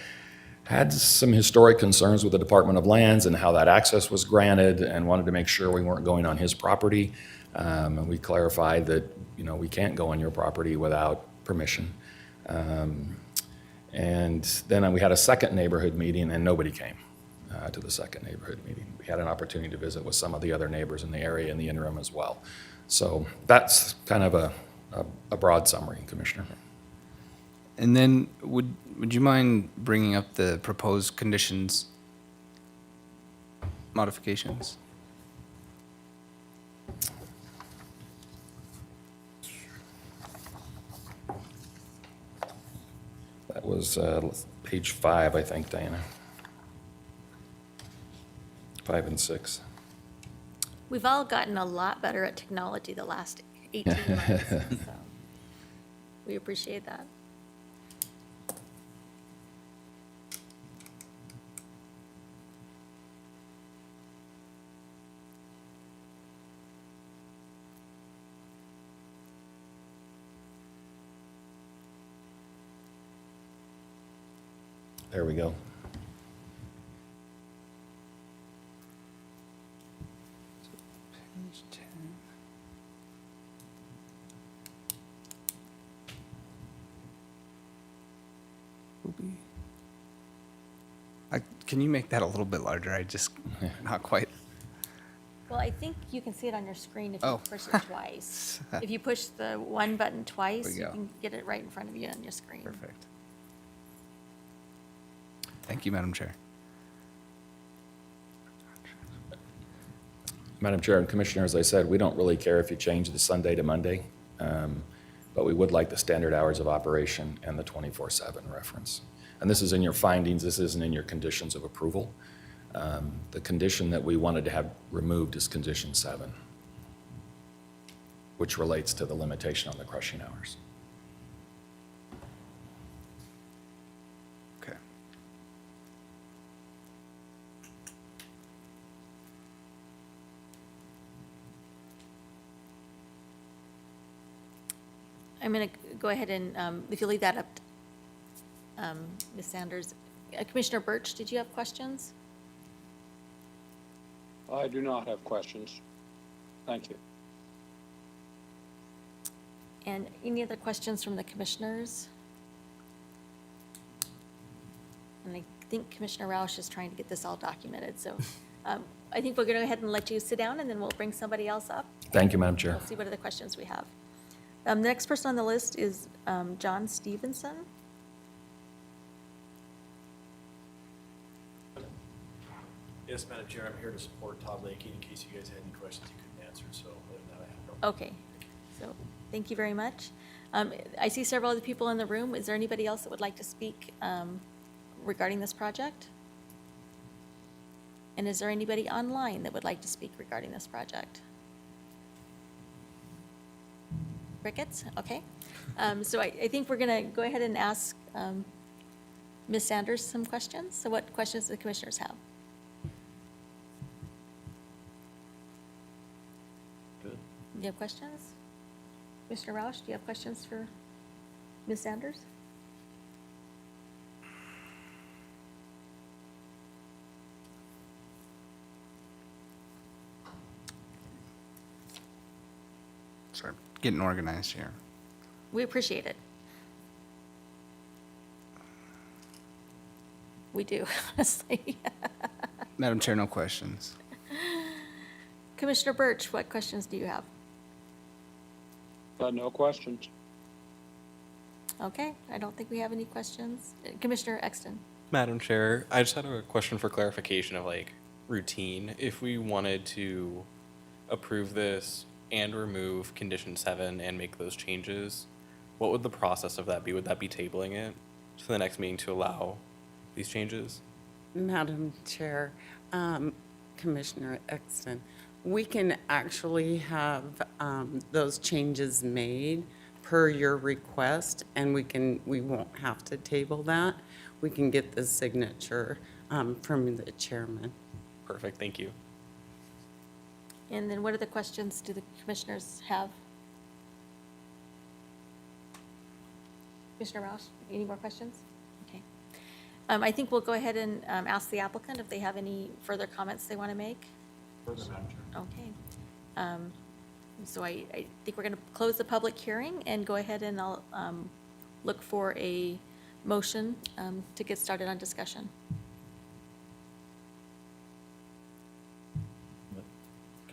had some historic concerns with the Department of Lands and how that access was granted, and wanted to make sure we weren't going on his property. And we clarified that, we can't go on your property without permission. And then we had a second neighborhood meeting, and nobody came to the second neighborhood meeting. We had an opportunity to visit with some of the other neighbors in the area in the interim as well. So that's kind of a broad summary, Commissioner. And then would you mind bringing up the proposed conditions modifications? That was page 5, I think, Diana. 5 and 6. We've all gotten a lot better at technology the last 18 months, so we appreciate that. There we go. Page 10. Can you make that a little bit larger? I just, not quite. Well, I think you can see it on your screen if you Oh. push it twice. If you push the one button twice, There we you go. can get it right in front of you on your screen. Perfect. Thank you, Madam Chair. Madam Chair and Commissioner, as I said, we don't really care if you change the Sunday to Monday, but we would like the standard hours of operation and the 24/7 reference. And this is in your findings. This isn't in your conditions of approval. The condition that we wanted to have removed is condition 7, which relates to the limitation on the crushing hours. Okay. I'm going to go ahead and, if you leave that up, Ms. Sanders. Commissioner Birch, did you have questions? I do not have questions. Thank you. And any other questions from the commissioners? And I think Commissioner Roush is trying to get this all documented, so I think we're going to go ahead and let you sit down, and then we'll bring somebody else up. Thank you, Madam Chair. We'll see what other questions we have. The next person on the list is John Stevenson. Yes, Madam Chair, I'm here to support Todd Lakey in case you guys had any questions you couldn't answer, so other than that, I have no. Okay, so thank you very much. I see several other people in the room. Is there anybody else that would like to speak regarding this project? And is there anybody online that would like to speak regarding this project? Crickets, okay. So I think we're going to go ahead and ask Ms. Sanders some questions. So what questions do the commissioners have? Good. Do you have questions? Mr. Roush, do you have questions for Ms. Sanders? Sorry, getting organized here. We appreciate it. We do, honestly. Madam Chair, no questions. Commissioner Birch, what questions do you have? No questions. Okay, I don't think we have any questions. Commissioner Exton? Madam Chair, I just had a question for clarification of like routine. If we wanted to approve this and remove condition 7 and make those changes, what would the process of that be? Would that be tabling it to the next meeting to allow these changes? Madam Chair, Commissioner Exton, we can actually have those changes made per your request, and we won't have to table that. We can get the signature from the chairman. Perfect, thank you. And then what other questions do the commissioners have? Commissioner Roush, any more questions? Okay. I think we'll go ahead and ask the applicant if they have any further comments they want to make. Further, Madam Chair. Okay. So I think we're going to close the public hearing and go ahead and I'll look for a motion to get started on discussion.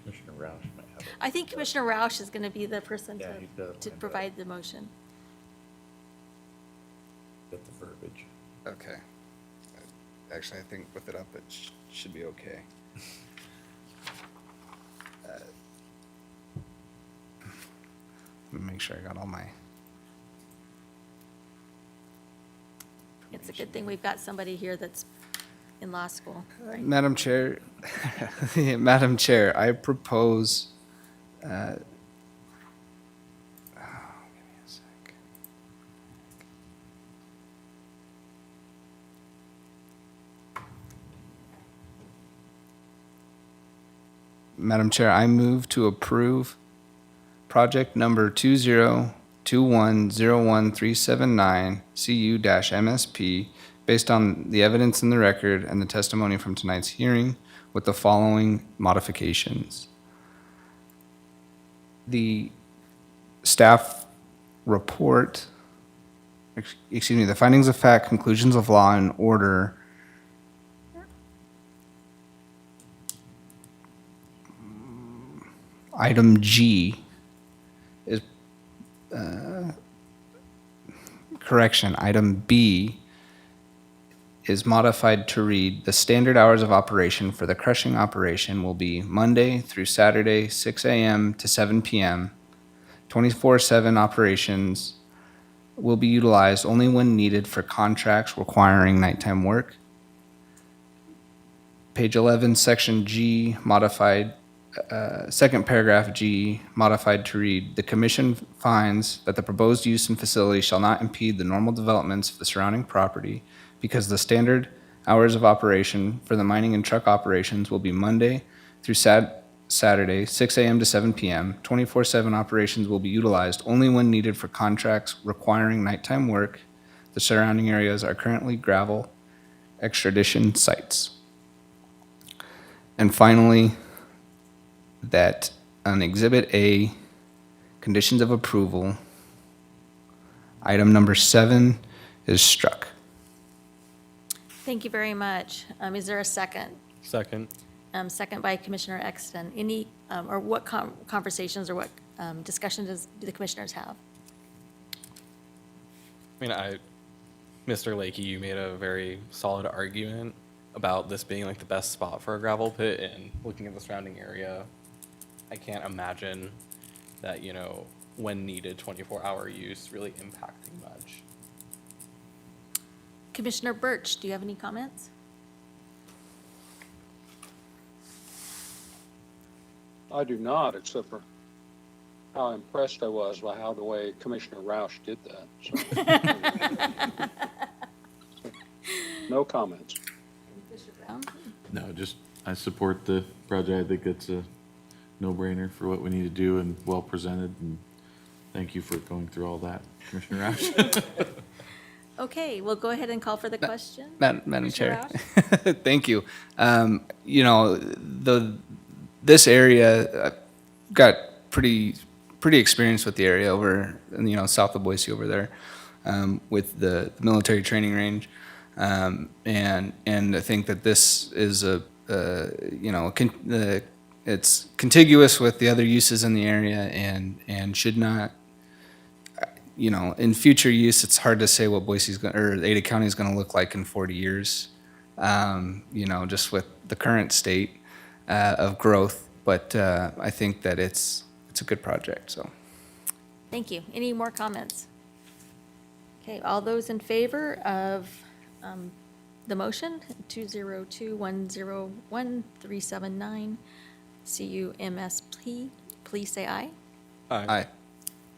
Commissioner Roush might have it. I think Commissioner Roush is going to be the person Yeah, he does. to provide the motion. Get the verbiage. Okay. Actually, I think with it up, it should be okay. Let me make sure I got all my. It's a good thing we've got somebody here that's in law school. Right? Madam Chair, Madam Chair, I propose, give me a sec. Madam Chair, I move to approve project number 2021011379 CU-MSP based on the evidence in the record and the testimony from tonight's hearing with the following modifications. The staff report, excuse me, the findings of fact, conclusions of law, and order item G is, correction, item B is modified to read, the standard hours of operation for the crushing operation will be Monday through Saturday, 6 a.m. to 7 p.m. 24/7 operations will be utilized only when needed for contracts requiring nighttime work. Page 11, section G, modified, second paragraph G, modified to read, the commission finds that the proposed use and facility shall not impede the normal developments of the surrounding property because the standard hours of operation for the mining and truck operations will be Monday through Saturday, 6 a.m. to 7 p.m. 24/7 operations will be utilized only when needed for contracts requiring nighttime work. The surrounding areas are currently gravel extradition sites. And finally, that on Exhibit A, conditions of approval, item number 7 is struck. Thank you very much. Is there a second? Second. Second by Commissioner Exton. Any, or what conversations or what discussions do the commissioners have? I mean, Mr. Lakey, you made a very solid argument about this being like the best spot for a gravel pit, and looking at the surrounding area, I can't imagine that, you know, when needed, 24-hour use really impacting much. Commissioner Birch, do you have any comments? I do not, except for how impressed I was by how the way Commissioner Roush did that. So. No comments. No, just, I support the project. I think it's a no-brainer for what we need to do and well presented, and thank you for going through all that, Commissioner Roush. Okay, we'll go ahead and call for the question. Madam Chair. Commissioner Thank you. You know, this area, I've got pretty experienced with the area over, you know, south of Boise over there, with the military training range. And I think that this is you know, it's contiguous with the other uses in the area, and should not, you know, in future use, it's hard to say what Boise's going, or Ada County is going to look like in 40 years, you know, just with the current state of growth. But I think that it's a good project, so. Thank you. Any more comments? Okay, all those in favor of the motion, 202-101-379, CUMSP, please say aye. Aye.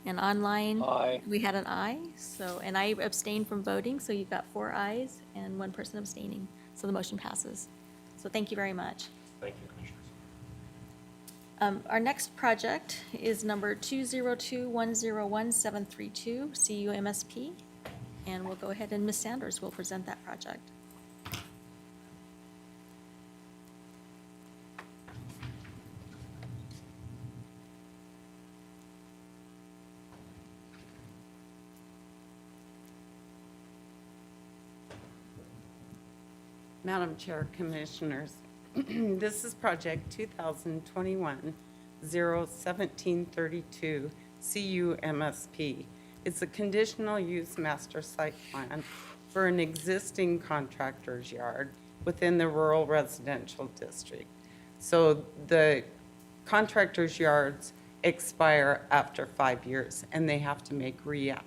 And online? Aye. We had an aye, so, and I abstained from voting, so you've got 4 ayes and 1 person abstaining. So the motion passes. So thank you very much. Thank you, Commissioners. Our next project is number 202-101-732, CUMSP. And we'll go ahead and Ms. Sanders will present that project. Madam Chair, Commissioners, this is project 2021-01732 CUMSP. It's a conditional use master site plan for an existing contractor's yard within the rural residential district. So the contractor's yards expire after 5 years, and they have to reapply.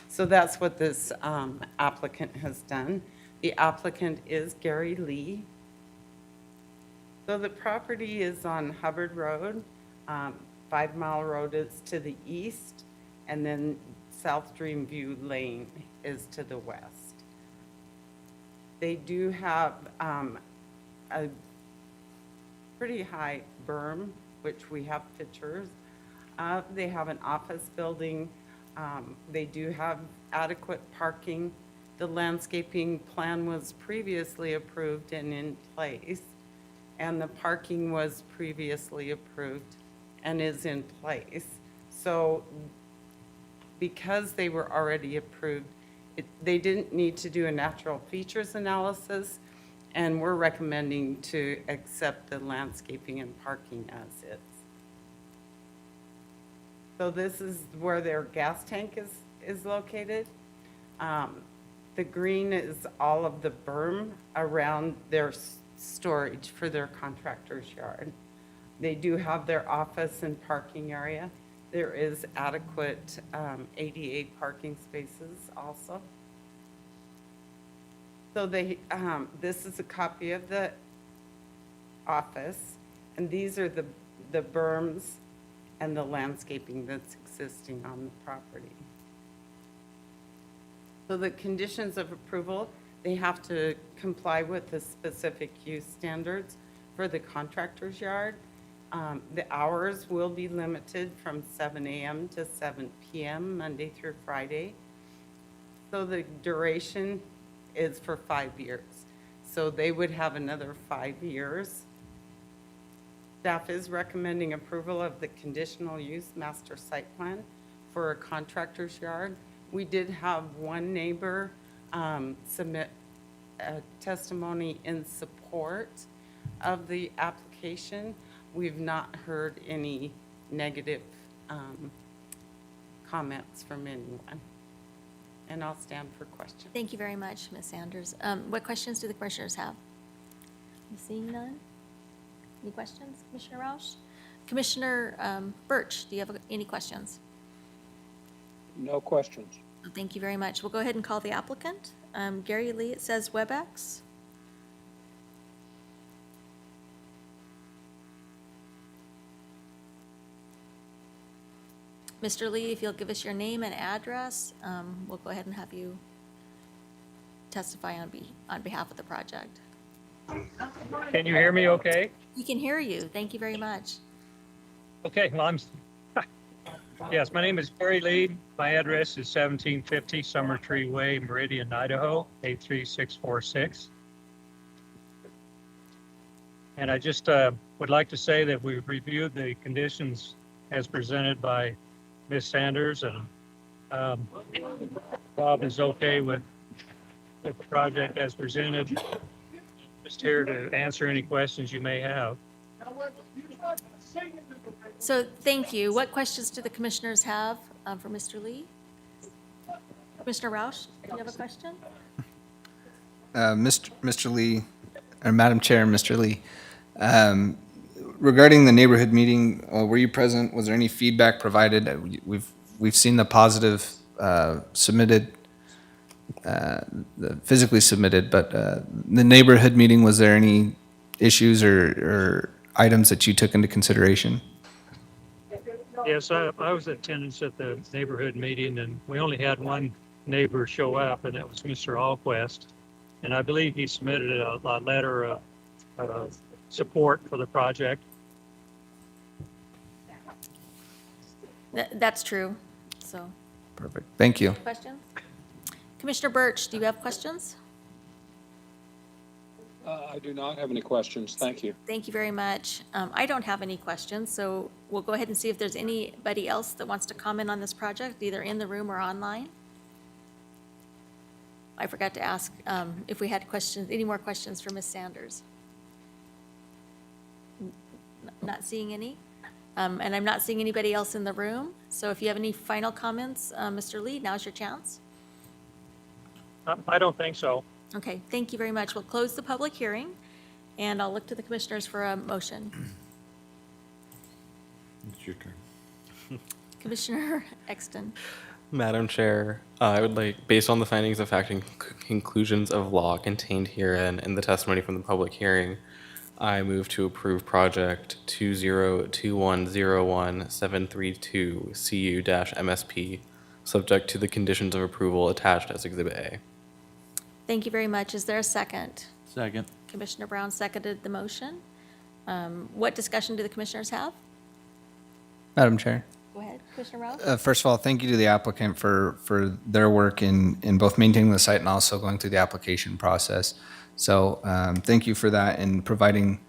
So that's what this applicant has done. The applicant is Gary Lee. So the property is on Hubbard Road. 5 Mile Road is to the east, and then South Dreamview Lane is to the west. They do have a pretty high berm, which we have pictures of. They have an office building. They do have adequate parking. The landscaping plan was previously approved and in place, and the parking was previously approved and is in place. So because they were already approved, they didn't need to do a natural features analysis, and we're recommending to accept the landscaping and parking as is. So this is where their gas tank is located. The green is all of the berm around their storage for their contractor's yard. They do have their office and parking area. There is adequate ADA parking spaces also. So this is a copy of the office, and these are the berms and the landscaping that's existing on the property. So the conditions of approval, they have to comply with the specific use standards for the contractor's yard. The hours will be limited from 7 a.m. to 7 p.m., Monday through Friday. So the duration is for 5 years. So they would have another 5 years. Staff is recommending approval of the conditional use master site plan for a contractor's yard. We did have one neighbor submit a testimony in support of the application. We've not heard any negative comments from anyone. And I'll stand for questions. Thank you very much, Ms. Sanders. What questions do the commissioners have? You seeing none? Any questions, Commissioner Roush? Commissioner Birch, do you have any questions? No questions. Thank you very much. We'll go ahead and call the applicant. Gary Lee, it says WebEx. Mr. Lee, if you'll give us your name and address, we'll go ahead and have you testify on behalf of the project. Can you hear me okay? We can hear you. Thank you very much. Okay, well, yes, my name is Gary Lee. My address is 1750 Summer Tree Way, Meridian, Idaho, 83646. And I just would like to say that we've reviewed the conditions as presented by Ms. Sanders, and Bob is okay with the project as presented. Just here to answer any questions you may have. So thank you. What questions do the commissioners have for Mr. Lee? Commissioner Roush, do you have a question? Mr. Lee, or Madam Chair, Mr. Lee, regarding the neighborhood meeting, were you present? Was there any feedback provided? We've seen the positive submitted, the physically submitted, but the neighborhood meeting, was there any issues or items that you took into consideration? Yes, I was in attendance at the neighborhood meeting, and we only had one neighbor show up, and that was Mr. Alquist. And I believe he submitted a letter of support for the project. That's true, so. Perfect. Thank you. Questions? Commissioner Birch, do you have questions? I do not have any questions. Thank you. Thank you very much. I don't have any questions, so we'll go ahead and see if there's anybody else that wants to comment on this project, either in the room or online. I forgot to ask if we had questions, any more questions for Ms. Sanders. Not seeing any. And I'm not seeing anybody else in the room. So if you have any final comments, Mr. Lee, now's your chance. I don't think so. Okay, thank you very much. We'll close the public hearing, and I'll look to the commissioners for a motion. It's your turn. Commissioner Exton. Madam Chair, I would like, based on the findings of fact and conclusions of law contained herein and the testimony from the public hearing, I move to approve project 202101732 CU-MSP, subject to the conditions of approval attached as Exhibit A. Thank you very much. Is there a second? Second. Commissioner Brown seconded the motion. What discussion do the commissioners have? Madam Chair. Go ahead, Commissioner Rouse. First of all, thank you to the applicant for their work in both maintaining the site and also going through the application process. So thank you for that and providing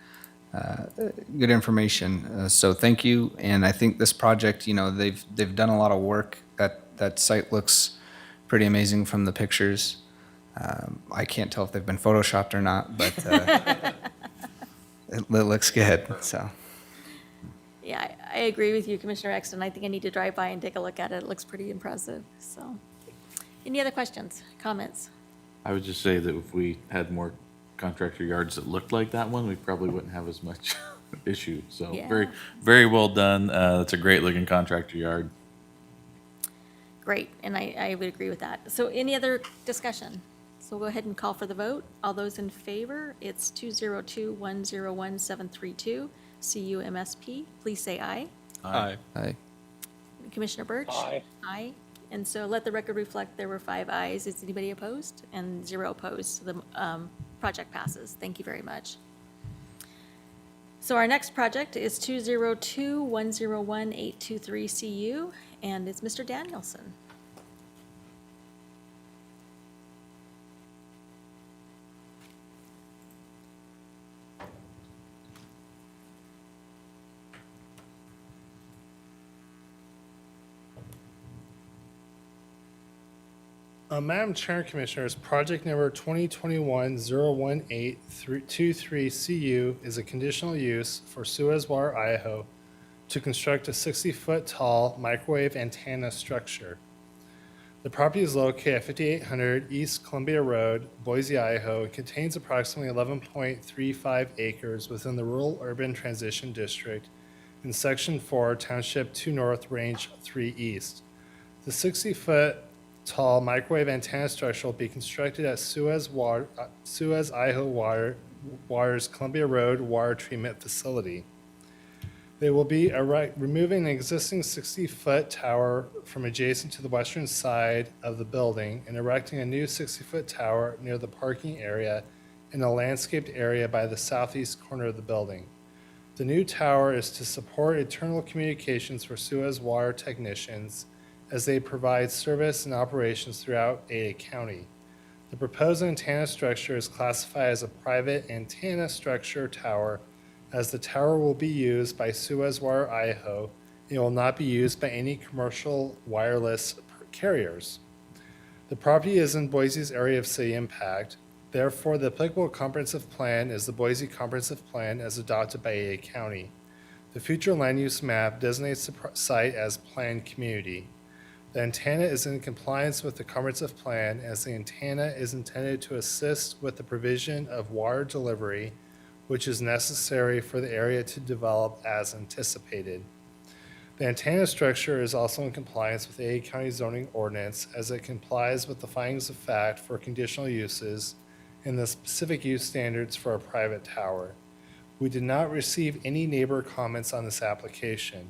good information. So thank you. And I think this project, you know, they've done a lot of work. That site looks pretty amazing from the pictures. I can't tell if they've been photoshopped or not, but it looks good. So. Yeah, I agree with you, Commissioner Exton. I think I need to drive by and take a look at it. It looks pretty impressive, so. Any other questions, comments? I would just say that if we had more contractor yards that looked like that one, we probably wouldn't have as much issue. So Yeah. very, very well done. That's a great looking contractor yard. Great, and I would agree with that. So any other discussion? So we'll go ahead and call for the vote. All those in favor, it's 202-101-732, CUMSP. Please say aye. Aye. Aye. Commissioner Birch? Aye. Aye. And so let the record reflect there were 5 ayes. Is anybody opposed? And 0 opposed. So the project passes. Thank you very much. So our next project is 202-101-823 CU, and it's Mr. Danielson. Madam Chair and Commissioners, project number 2021-018-23 CU is a conditional use for Suez Water, Idaho to construct a 60-foot tall microwave antenna structure. The property is located at 5800 East Columbia Road, Boise, Idaho, and contains approximately 11.35 acres within the Rural Urban Transition District in Section 4, Township 2 North, Range 3 East. The 60-foot tall microwave antenna structure will be constructed at Suez, Idaho Water's Columbia Road Water Treatment Facility. They will be removing an existing 60-foot tower from adjacent to the western side of the building and erecting a new 60-foot tower near the parking area in a landscaped area by the southeast corner of the building. The new tower is to support internal communications for Suez Water technicians as they provide service and operations throughout Ada County. The proposed antenna structure is classified as a private antenna structure tower, as the tower will be used by Suez Water, Idaho. It will not be used by any commercial wireless carriers. The property is in Boise's area of city impact. Therefore, the applicable comprehensive plan is the Boise Comprehensive Plan as adopted by Ada County. The future land use map designates the site as planned community. The antenna is in compliance with the comprehensive plan, as the antenna is intended to assist with the provision of water delivery, which is necessary for the area to develop as anticipated. The antenna structure is also in compliance with Ada County zoning ordinance, as it complies with the findings of fact for conditional uses and the specific use standards for a private tower. We did not receive any neighbor comments on this application.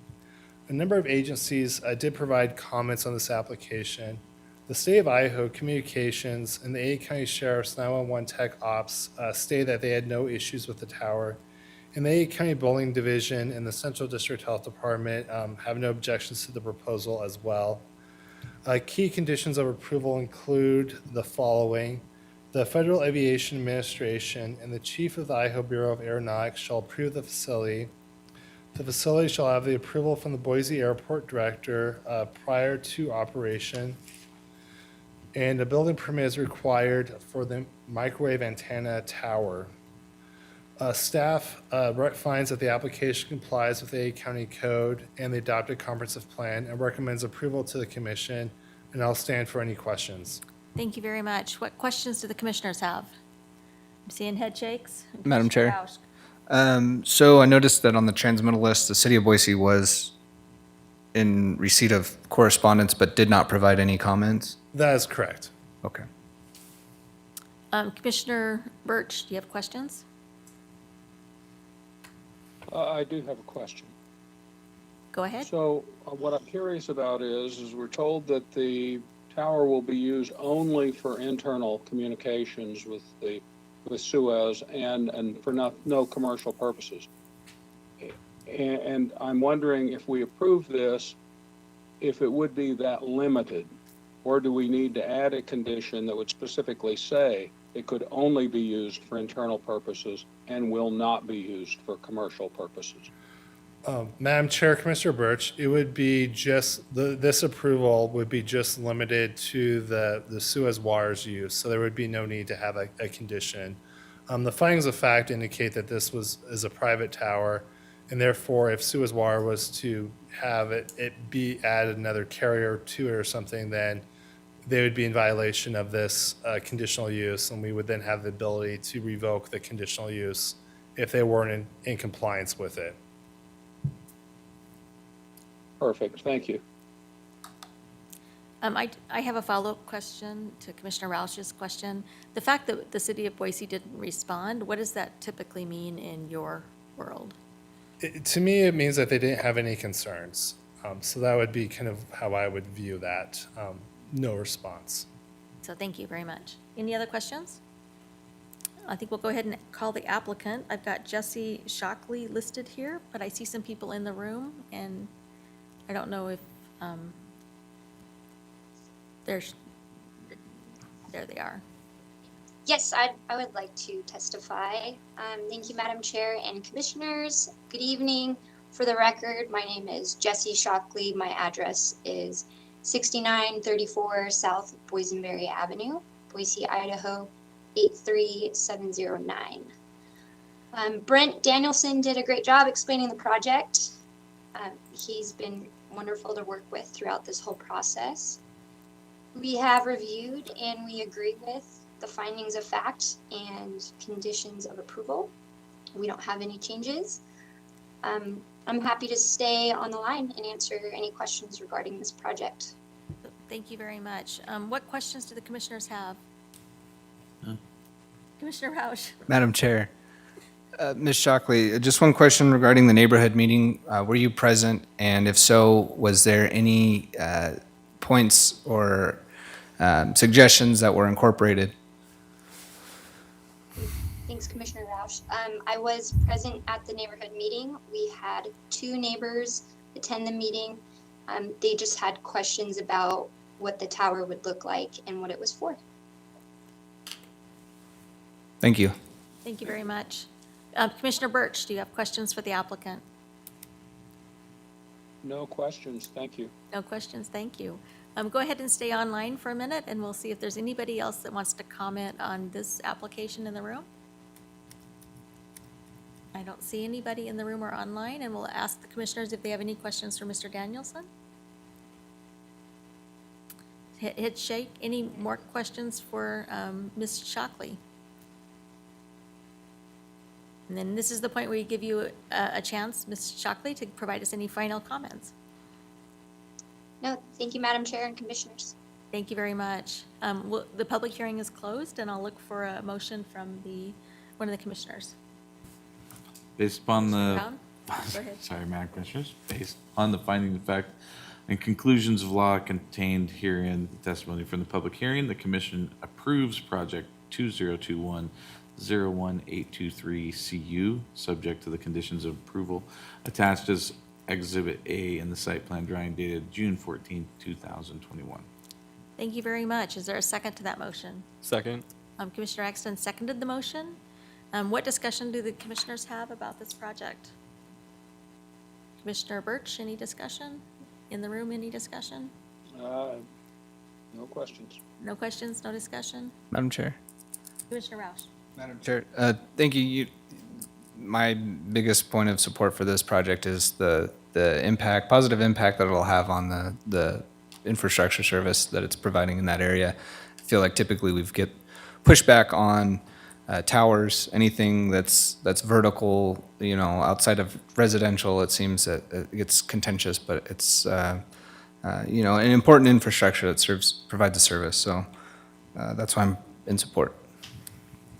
A number of agencies did provide comments on this application. The State of Idaho Communications and the Ada County Sheriff's 911 Tech Ops stated that they had no issues with the tower. And the Ada County Bowling Division and the Central District Health Department have no objections to the proposal as well. Key conditions of approval include the following. The Federal Aviation Administration and the Chief of the Idaho Bureau of Aeronautics shall approve the facility. The facility shall have the approval from the Boise Airport Director prior to operation. And a building permit is required for the microwave antenna tower. Staff finds that the application complies with the Ada County Code and the adopted comprehensive plan and recommends approval to the commission, and I'll stand for any questions. Thank you very much. What questions do the commissioners have? I'm seeing head shakes. Madam Commissioner Chair. Rausch. So I noticed that on the transmittal list, the city of Boise was in receipt of correspondence but did not provide any comments. That is correct. Okay. Commissioner Birch, do you have questions? I do have a question. Go ahead. So what I'm curious about is we're told that the tower will be used only for internal communications with Suez and for no commercial purposes. And I'm wondering if we approve this, if it would be that limited, or do we need to add a condition that would specifically say it could only be used for internal purposes and will not be used for commercial purposes? Madam Chair, Commissioner Birch, it would be just, this approval would be just limited to the Suez Water's use, so there would be no need to have a condition. The findings of fact indicate that this is a private tower, and therefore if Suez Water was to have it be added another carrier to it or something, then they would be in violation of this conditional use, and we would then have the ability to revoke the conditional use if they weren't in compliance with it. Perfect, thank you. I have a follow-up question to Commissioner Rausch's question. The fact that the city of Boise didn't respond, what does that typically mean in your world? To me, it means that they didn't have any concerns. So that would be kind of how I would view that. No response. So thank you very much. Any other questions? I think we'll go ahead and call the applicant. I've got Jesse Shockley listed here, but I see some people in the room, and I don't know if, there's, there they are. Yes, I would like to testify. Thank you, Madam Chair and Commissioners. Good evening. For the record, my name is Jessie Shockley. My address is 6934 South Boysenberry Avenue, Boise, Idaho, 83709. Brent Danielson did a great job explaining the project. He's been wonderful to work with throughout this whole process. We have reviewed and we agree with the findings of fact and conditions of approval. We don't have any changes. I'm happy to stay on the line and answer any questions regarding this project. Thank you very much. What questions do the commissioners have? Commissioner Rausch? Madam Chair, Ms. Shockley, just one question regarding the neighborhood meeting. Were you present? And if so, was there any points or suggestions that were incorporated? Thanks, Commissioner Rausch. I was present at the neighborhood meeting. We had 2 neighbors attend the meeting. They just had questions about what the tower would look like and what it was for. Thank you. Thank you very much. Commissioner Birch, do you have questions for the applicant? No questions, thank you. No questions, thank you. Go ahead and stay online for a minute, and we'll see if there's anybody else that wants to comment on this application in the room. I don't see anybody in the room or online, and we'll ask the commissioners if they have any questions for Mr. Danielson. Hit shake. Any more questions for Ms. Shockley? And then this is the point where we give you a chance, Ms. Shockley, to provide us any final comments. No, thank you, Madam Chair and Commissioners. Thank you very much. The public hearing is closed, and I'll look for a motion from one of the commissioners. Based upon the, Brown? Go ahead. sorry, Madam Commissioners, based on the finding of fact and conclusions of law contained herein, the testimony from the public hearing, the commission approves project 2021-01823 CU, subject to the conditions of approval attached as Exhibit A in the site plan drawing dated June 14, 2021. Thank you very much. Is there a second to that motion? Second. Commissioner Axton seconded the motion. What discussion do the commissioners have about this project? Commissioner Birch, any discussion? In the room, any discussion? No questions. No questions, no discussion? Madam Chair. Commissioner Rausch? Madam Chair, thank you. My biggest point of support for this project is the positive impact that it'll have on the infrastructure service that it's providing in that area. I feel like typically we've get pushback on towers, anything that's vertical, outside of residential. It seems that it gets contentious, but it's an important infrastructure that provides a service. So that's why I'm in support.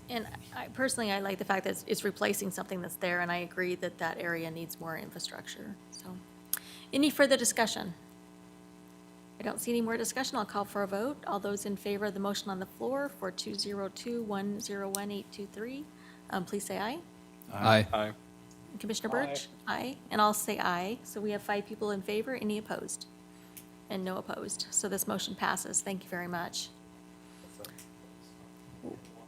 And I like the fact that it's replacing something that's there, and I agree that that area needs more infrastructure. So, any further discussion? I don't see any more discussion. I'll call for a vote. All those in favor of the motion on the floor for 202-101-823, please say aye. Aye. Aye. Commissioner Birch? Aye. And I'll say aye. So we have 5 people in favor. Any opposed? And no opposed. So this motion passes. Thank you very much.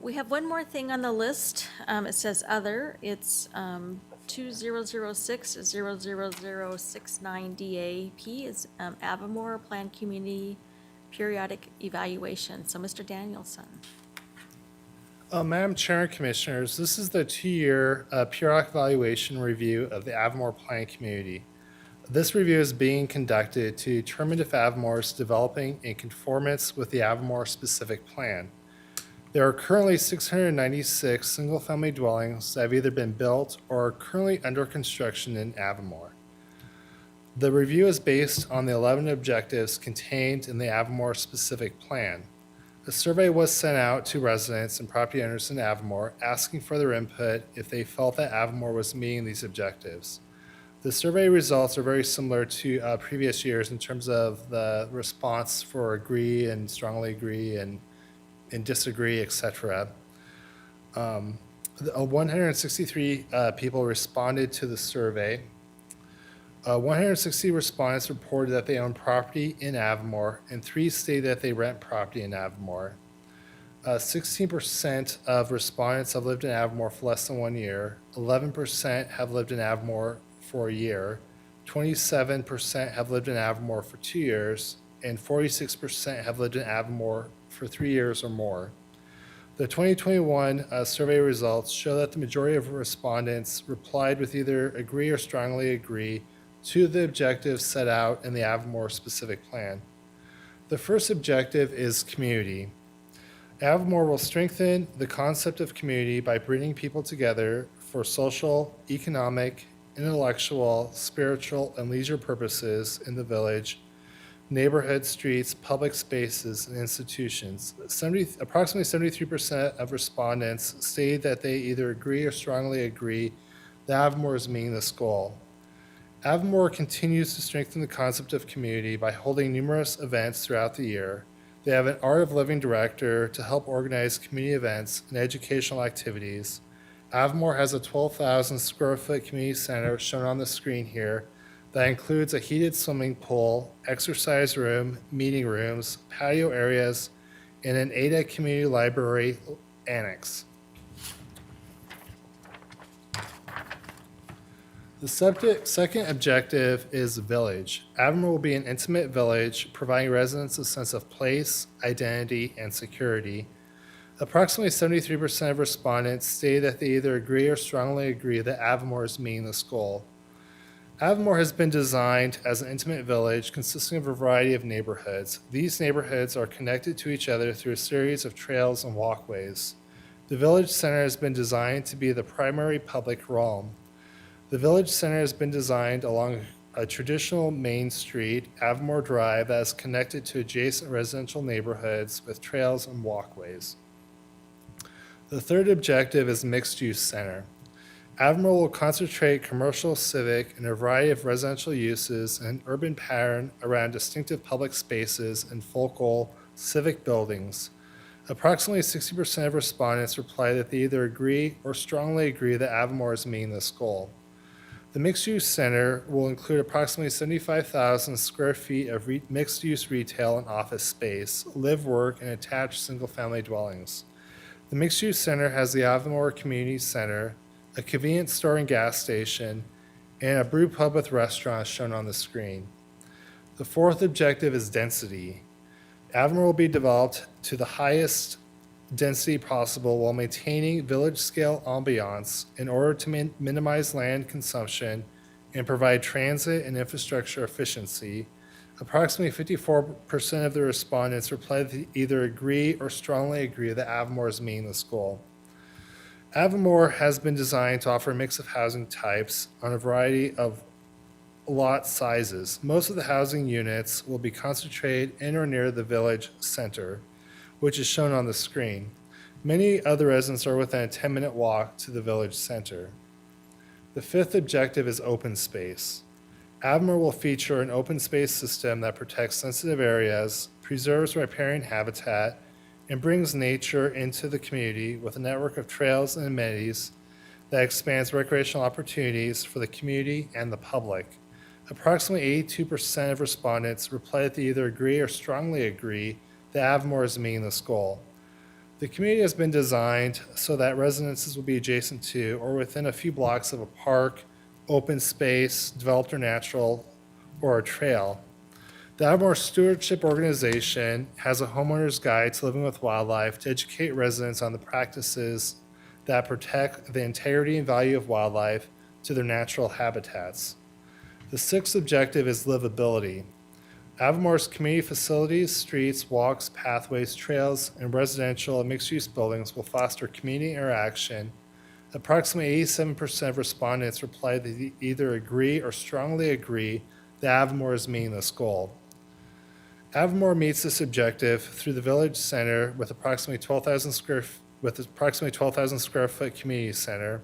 We have one more thing on the list. It says other. It's 2006-00069 DAP is Avamore Planned Community Periodic Evaluation. So Mr. Danielson. Madam Chair and Commissioners, this is the 2-year periodic evaluation review of the Avamore Planned Community. This review is being conducted to determine if Avamore is developing in conformance with the Avamore specific plan. There are currently 696 single-family dwellings that have either been built or are currently under construction in Avamore. The review is based on the 11 objectives contained in the Avamore specific plan. A survey was sent out to residents and property owners in Avamore asking for their input if they felt that Avamore was meeting these objectives. The survey results are very similar to previous years in terms of the response for agree and strongly agree and disagree, etc. 163 people responded to the survey. 160 respondents reported that they own property in Avamore, and 3 stated that they rent property in Avamore. 16% of respondents have lived in Avamore for less than 1 year. 11% have lived in Avamore for a year. 27% have lived in Avamore for 2 years, and 46% have lived in Avamore for 3 years or more. The 2021 survey results show that the majority of respondents replied with either agree or strongly agree to the objectives set out in the Avamore specific plan. The first objective is community. Avamore will strengthen the concept of community by bringing people together for social, economic, intellectual, spiritual, and leisure purposes in the village, neighborhood, streets, public spaces, and institutions. Approximately 73% of respondents stated that they either agree or strongly agree that Avamore is meeting this goal. Avamore continues to strengthen the concept of community by holding numerous events throughout the year. They have an Art of Living director to help organize community events and educational activities. Avamore has a 12,000 square foot community center shown on the screen here that includes a heated swimming pool, exercise room, meeting rooms, patio areas, and an Ada community library annex. The second objective is village. Avamore will be an intimate village, providing residents a sense of place, identity, and security. Approximately 73% of respondents say that they either agree or strongly agree that Avamore is meeting this goal. Avamore has been designed as an intimate village consisting of a variety of neighborhoods. These neighborhoods are connected to each other through a series of trails and walkways. The village center has been designed to be the primary public realm. The village center has been designed along a traditional main street, Avamore Drive, that is connected to adjacent residential neighborhoods with trails and walkways. The third objective is mixed-use center. Avamore will concentrate commercial, civic, and a variety of residential uses in an urban pattern around distinctive public spaces and focal civic buildings. Approximately 60% of respondents reply that they either agree or strongly agree that Avamore is meeting this goal. The mixed-use center will include approximately 75,000 square feet of mixed-use retail and office space, live, work, and attached single-family dwellings. The mixed-use center has the Avamore Community Center, a convenience store and gas station, and a brew pub with restaurants shown on the screen. The fourth objective is density. Avamore will be developed to the highest density possible while maintaining village-scale ambiance in order to minimize land consumption and provide transit and infrastructure efficiency. Approximately 54% of the respondents replied to either agree or strongly agree that Avamore is meeting this goal. Avamore has been designed to offer a mix of housing types on a variety of lot sizes. Most of the housing units will be concentrated in or near the village center, which is shown on the screen. Many other residents are within a 10-minute walk to the village center. The fifth objective is open space. Avamore will feature an open space system that protects sensitive areas, preserves riparian habitat, and brings nature into the community with a network of trails and amenities that expands recreational opportunities for the community and the public. Approximately 82% of respondents replied that they either agree or strongly agree that Avamore is meeting this goal. The community has been designed so that residences will be adjacent to or within a few blocks of a park, open space, developed or natural, or a trail. The Avamore Stewardship Organization has a homeowner's guide to living with wildlife to educate residents on the practices that protect the integrity and value of wildlife to their natural habitats. The sixth objective is livability. Avamore's community facilities, streets, walks, pathways, trails, and residential and mixed-use buildings will foster community interaction. Approximately 87% of respondents replied that they either agree or strongly agree that Avamore is meeting this goal. Avamore meets this objective through the village center with approximately 12,000 square foot community center.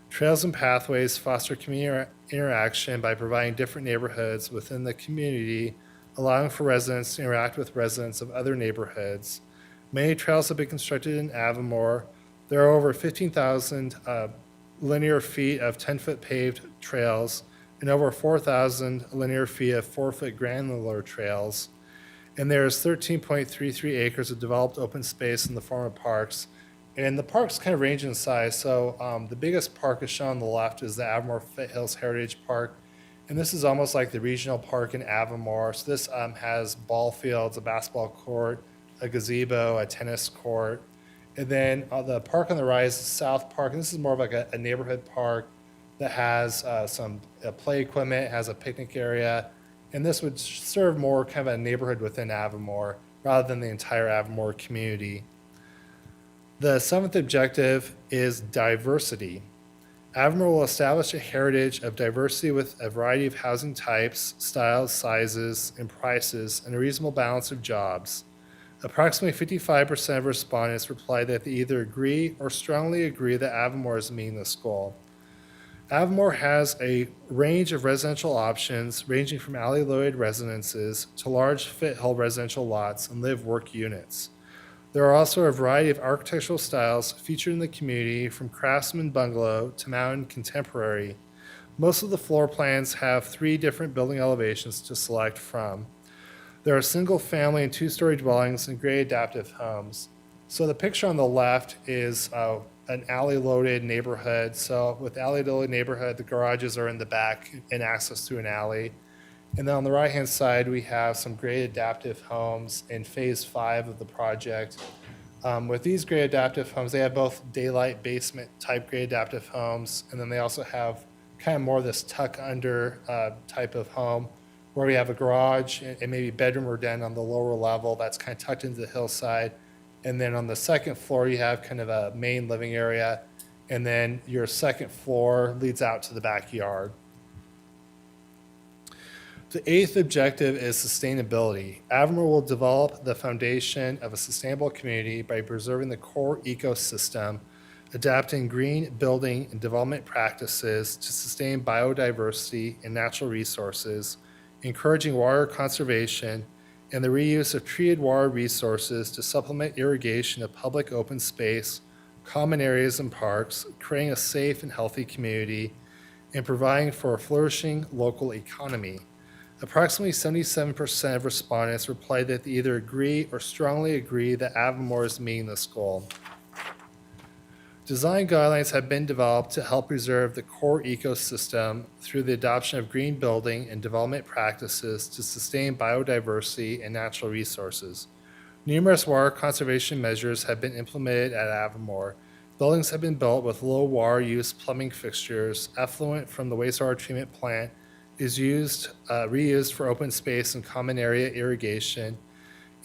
Trails and pathways foster community interaction by providing different neighborhoods within the community, allowing for residents to interact with residents of other neighborhoods. Many trails have been constructed in Avamore. There are over 15,000 linear feet of 10-foot paved trails and over 4,000 linear feet of 4-foot granular trails. And there's 13.33 acres of developed open space in the form of parks. And the parks kind of range in size. So the biggest park is shown on the left is the Avamore Foothills Heritage Park. And this is almost like the regional park in Avamore. So this has ball fields, a basketball court, a gazebo, a tennis court. And then the park on the right is South Park. And this is more of like a neighborhood park that has some play equipment, has a picnic area. And this would serve more kind of a neighborhood within Avamore rather than the entire Avamore community. The seventh objective is diversity. Avamore will establish a heritage of diversity with a variety of housing types, styles, sizes, and prices, and a reasonable balance of jobs. Approximately 55% of respondents replied that they either agree or strongly agree that Avamore is meeting this goal. Avamore has a range of residential options ranging from alley-loaded residences to large foothill residential lots and live-work units. There are also a variety of architectural styles featured in the community, from craftsman bungalow to modern contemporary. Most of the floor plans have 3 different building elevations to select from. There are single-family and 2-story dwellings and grade adaptive homes. So the picture on the left is an alley-loaded neighborhood. So with alley-loaded neighborhood, the garages are in the back and access through an alley. And then on the right-hand side, we have some grade adaptive homes in phase 5 of the project. With these grade adaptive homes, they have both daylight basement type grade adaptive homes, and then they also have kind of more of this tuck under type of home where we have a garage and maybe bedroom or den on the lower level that's kind of tucked into the hillside. And then on the second floor, you have kind of a main living area, and then your second floor leads out to the backyard. The 8th objective is sustainability. Avamore will develop the foundation of a sustainable community by preserving the core ecosystem, adapting green building and development practices to sustain biodiversity and natural resources, encouraging water conservation, and the reuse of treated water resources to supplement irrigation of public open space, common areas and parks, creating a safe and healthy community, and providing for a flourishing local economy. Approximately 77% of respondents replied that they either agree or strongly agree that Avamore is meeting this goal. Design guidelines have been developed to help preserve the core ecosystem through the adoption of green building and development practices to sustain biodiversity and natural resources. Numerous water conservation measures have been implemented at Avamore. Buildings have been built with low water use plumbing fixtures. Effluent from the wastewater treatment plant is reused for open space and common area irrigation,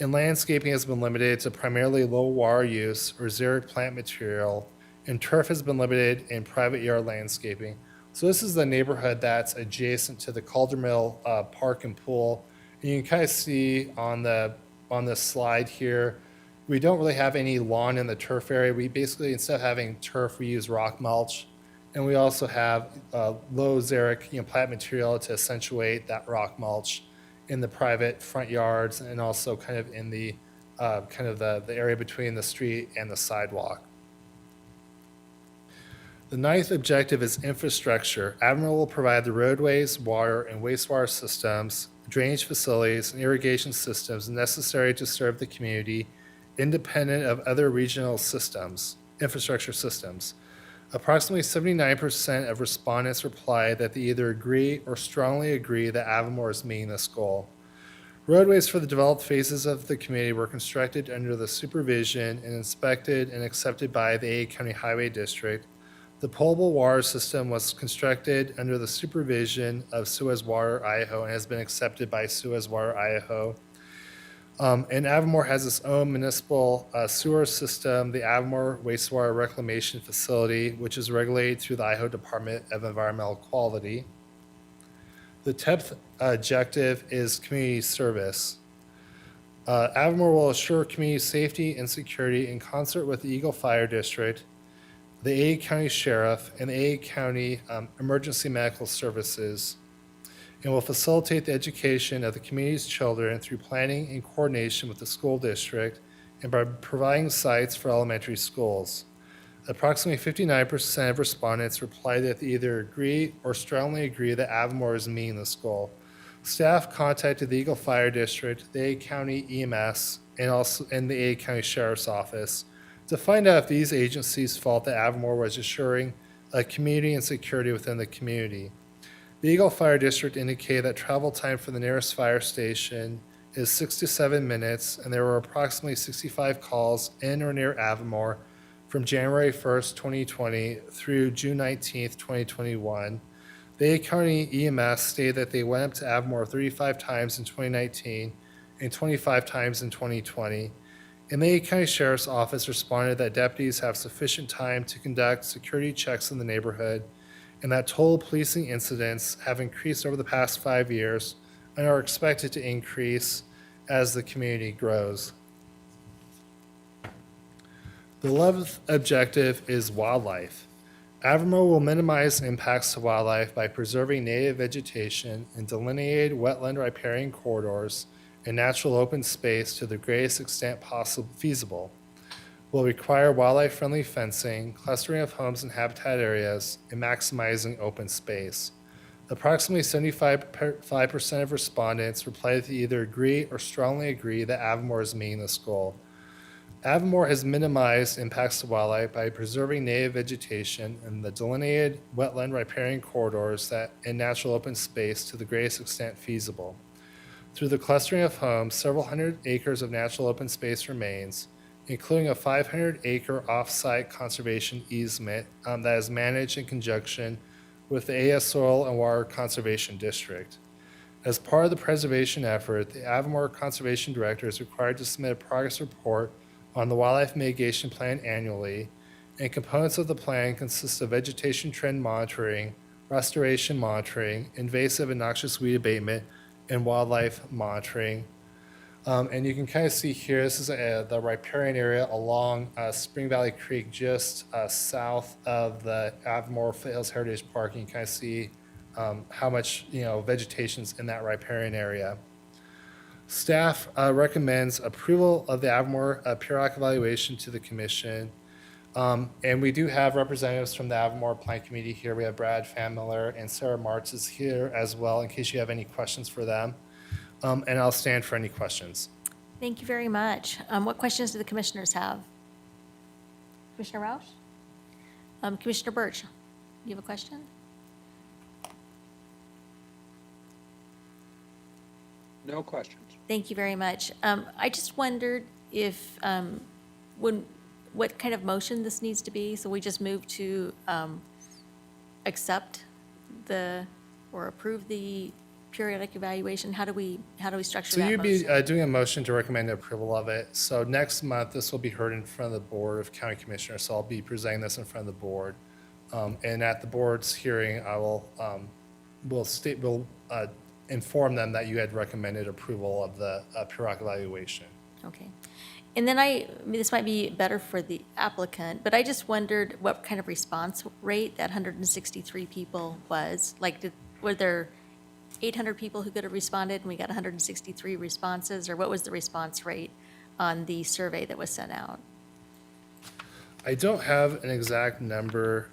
and landscaping has been limited to primarily low water use or xeric plant material, and turf has been limited in private yard landscaping. So this is the neighborhood that's adjacent to the Calder Mill Park and Pool. And you can kind of see on this slide here, we don't really have any lawn in the turf area. We basically, instead of having turf, we use rock mulch. And we also have low xeric plant material to accentuate that rock mulch in the private front yards and also kind of in the the area between the street and the sidewalk. The 9th objective is infrastructure. Avamore will provide the roadways, water, and wastewater systems, drainage facilities, and irrigation systems necessary to serve the community, independent of other regional infrastructure systems. Approximately 79% of respondents replied that they either agree or strongly agree that Avamore is meeting this goal. Roadways for the developed phases of the community were constructed under the supervision and inspected and accepted by the A County Highway District. The potable water system was constructed under the supervision of Suez Water Idaho and has been accepted by Suez Water Idaho. And Avamore has its own municipal sewer system, the Avamore Wastewater Reclamation Facility, which is regulated through the Idaho Department of Environmental Quality. The 10th objective is community service. Avamore will assure community safety and security in concert with the Eagle Fire District, the A County Sheriff, and the A County Emergency Medical Services, and will facilitate the education of the community's children through planning and coordination with the school district and by providing sites for elementary schools. Approximately 59% of respondents replied that they either agree or strongly agree that Avamore is meeting this goal. Staff contacted the Eagle Fire District, the Ada County EMS, and the Ada County Sheriff's Office to find out if these agencies felt that Avamore was assuring community and security within the community. The Eagle Fire District indicated that travel time for the nearest fire station is 6 to 7 minutes, and there were approximately 65 calls in or near Avamore from January 1st, 2020 through June 19th, 2021. The Ada County EMS stated that they went up to Avamore 35 times in 2019 and 25 times in 2020. And the Ada County Sheriff's Office responded that deputies have sufficient time to conduct security checks in the neighborhood and that total policing incidents have increased over the past 5 years and are expected to increase as the community grows. The 11th objective is wildlife. Avamore will minimize impacts to wildlife by preserving native vegetation and delineated wetland riparian corridors and natural open space to the greatest extent possible feasible. Will require wildlife-friendly fencing, clustering of homes and habitat areas, and maximizing open space. Approximately 75% of respondents replied to either agree or strongly agree that Avamore is meeting this goal. Avamore has minimized impacts to wildlife by preserving native vegetation and the delineated wetland riparian corridors and natural open space to the greatest extent feasible. Through the clustering of homes, several hundred acres of natural open space remains, including a 500-acre off-site conservation easement that is managed in conjunction with the AS Soil and Water Conservation District. As part of the preservation effort, the Avamore Conservation Director is required to submit a progress report on the wildlife mitigation plan annually, and components of the plan consist of vegetation trend monitoring, restoration monitoring, invasive and noxious weed abatement, and wildlife monitoring. And you can kind of see here, this is the riparian area along Spring Valley Creek, just south of the Avamore Foothills Heritage Park. And you kind of see how much vegetation's in that riparian area. Staff recommends approval of the Avamore periodic evaluation to the commission. And we do have representatives from the Avamore Plan Committee here. We have Brad Familler and Sarah Martz is here as well, in case you have any questions for them. And I'll stand for any questions. Thank you very much. What questions do the commissioners have? Commissioner Roush? Commissioner Birch, you have a question? No questions. Thank you very much. I just wondered if, what kind of motion this needs to be. So we just move to accept or approve the periodic evaluation. How do we structure So that you'd motion? be doing a motion to recommend approval of it. So next month, this will be heard in front of the Board of County Commissioners. So I'll be presenting this in front of the board. And at the board's hearing, I will inform them that you had recommended approval of the periodic evaluation. Okay. And then this might be better for the applicant, but I just wondered what kind of response rate that 163 people was. Like, were there 800 people who could have responded and we got 163 responses, or what was the response rate on the survey that was sent out? I don't have an exact number.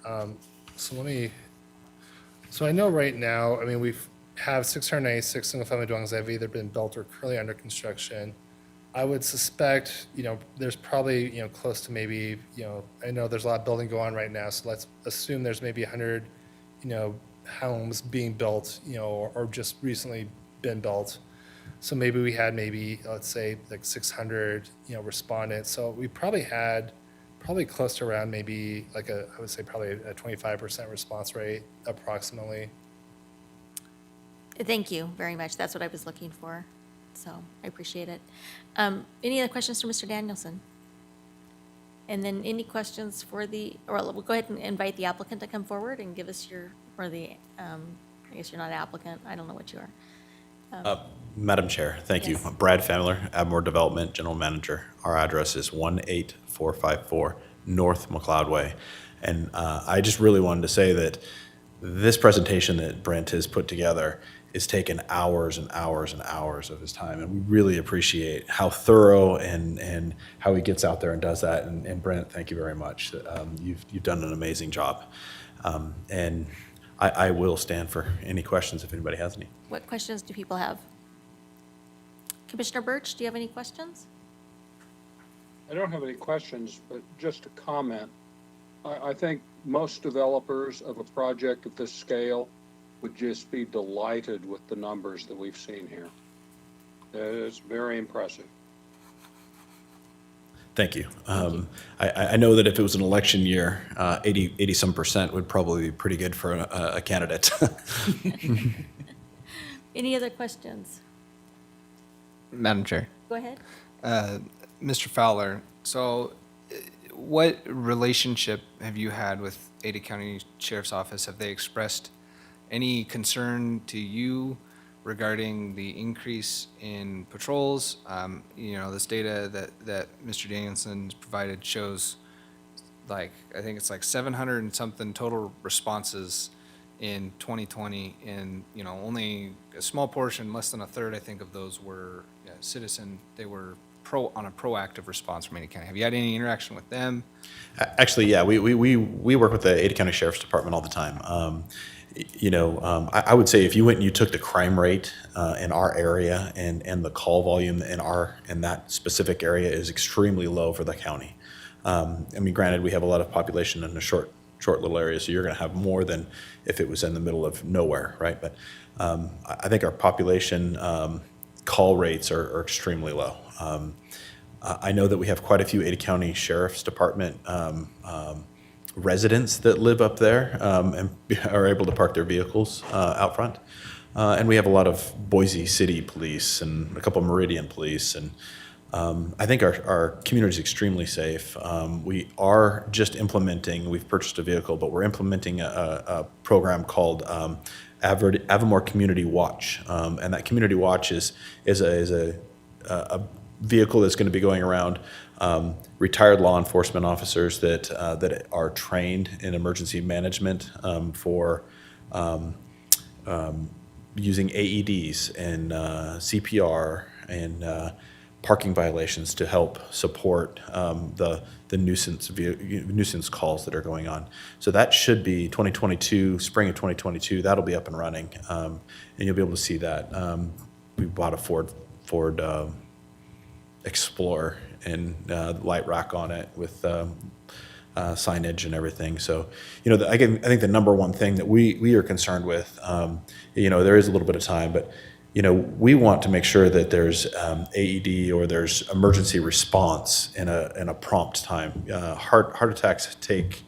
So I know right now, I mean, we have 696 single-family dwellings that have either been built or currently under construction. I would suspect, there's probably, close to maybe, I know there's a lot of building going on right now, so let's assume there's maybe 100, homes being built, or just recently been built. So maybe we had let's say like 600, respondents. So we probably had close to around maybe I would say probably a 25% response rate approximately. Thank you very much. That's what I was looking for. So I appreciate it. Any other questions for Mr. Danielson? And then any questions or we'll go ahead and invite the applicant to come forward and give us I guess you're not an applicant. I don't know what you are. Madam Chair, thank you. Yes. Brad Famler, Avamore Development General Manager. Our address is 18454 North McLeod Way. And I just really wanted to say that this presentation that Brent has put together is taken hours and hours and hours of his time. And we really appreciate how thorough and how he gets out there and does that. And Brent, thank you very much. You've done an amazing job. And I will stand for any questions if anybody has any. What questions do people have? Commissioner Birch, do you have any questions? I don't have any questions, but just a comment. I think most developers of a project of this scale would just be delighted with the numbers that we've seen here. It's very impressive. Thank you. I know that if it was an election year, 80-some% would probably be pretty good for a candidate. Any other questions? Madam Chair. Go ahead. Mr. Fowler, so what relationship have you had with Ada County Sheriff's Office? Have they expressed any concern to you regarding the increase in patrols? This data that Mr. Danielson provided shows I think it's 700 and something total responses in 2020, and only a small portion, less than a third, I think, of those were citizen. They were on a proactive response from Ada County. Have you had any interaction with them? Actually, yeah, we work with the Ada County Sheriff's Department all the time. I would say if you went and you took the crime rate in our area and the call volume in that specific area is extremely low for the county. Granted, we have a lot of population in a short little area, so you're going to have more than if it was in the middle of nowhere, right? But I think our population call rates are extremely low. I know that we have quite a few Ada County Sheriff's Department residents that live up there and are able to park their vehicles out front. And we have a lot of Boise City police and a couple of Meridian police. And I think our community is extremely safe. We are just implementing, we've purchased a vehicle, but we're implementing a program called Avamore Community Watch. And that Community Watch is a vehicle that's going to be going around retired law enforcement officers that are trained in emergency management for using AEDs and CPR and parking violations to help support the nuisance calls that are going on. So that should be 2022, spring of 2022. That'll be up and running, and you'll be able to see that. We bought a Ford Explorer and light rack on it with signage and everything. So, I think the number one thing that we are concerned with, there is a little bit of time, but we want to make sure that there's AED or there's emergency response in a prompt time. Heart attacks take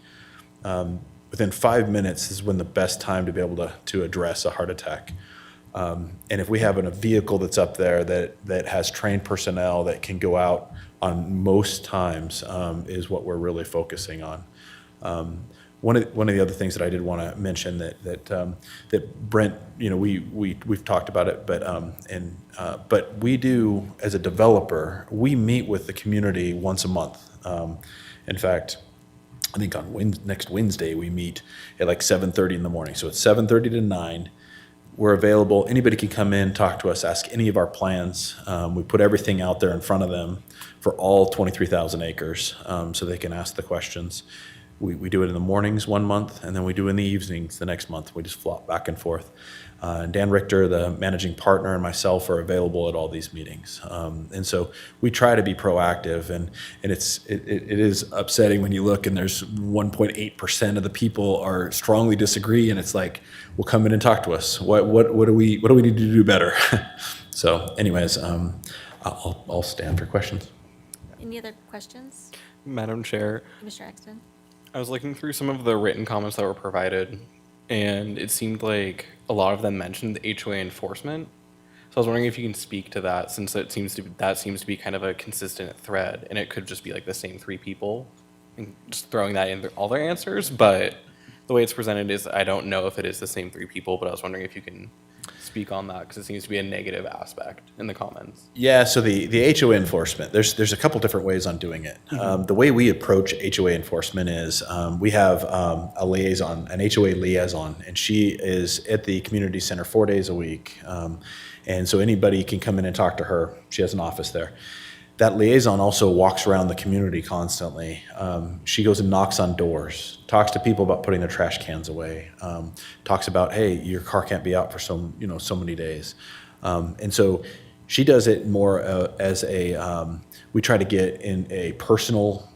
within 5 minutes is when the best time to be able to address a heart attack. And if we have a vehicle that's up there that has trained personnel that can go out on most times, is what we're really focusing on. One of the other things that I did want to mention that Brent, we've talked about it, but we do, as a developer, we meet with the community once a month. In fact, I think on next Wednesday we meet at 7:30 in the morning. So it's 7:30 to 9. We're available. Anybody can come in, talk to us, ask any of our plans. We put everything out there in front of them for all 23,000 acres, so they can ask the questions. We do it in the mornings one month, and then we do it in the evenings the next month. We just flop back and forth. And Dan Richter, the managing partner, and myself are available at all these meetings. And so we try to be proactive, and it is upsetting when you look and there's 1.8% of the people are strongly disagree, and it's like, well, come in and talk to us. What do we need to do better? So anyways, I'll stand for questions. Any other questions? Madam Chair, Commissioner Exton? I was looking through some of the written comments that were provided, and it seemed like a lot of them mentioned the HOA enforcement. So I was wondering if you can speak to that, since that seems to be kind of a consistent thread, and it could just be the same three people, and just throwing that in all their answers. But the way it's presented is, I don't know if it is the same three people, but I was wondering if you can speak on that? Because it seems to be a negative aspect in the comments. Yeah, so the HOA enforcement, there's a couple different ways on doing it. The way we approach HOA enforcement is we have a liaison, an HOA liaison, and she is at the community center 4 days a week. And so anybody can come in and talk to her. She has an office there. That liaison also walks around the community constantly. She goes and knocks on doors, talks to people about putting their trash cans away, talks about, hey, your car can't be out for so many days. And so she does it more as we try to get in a personal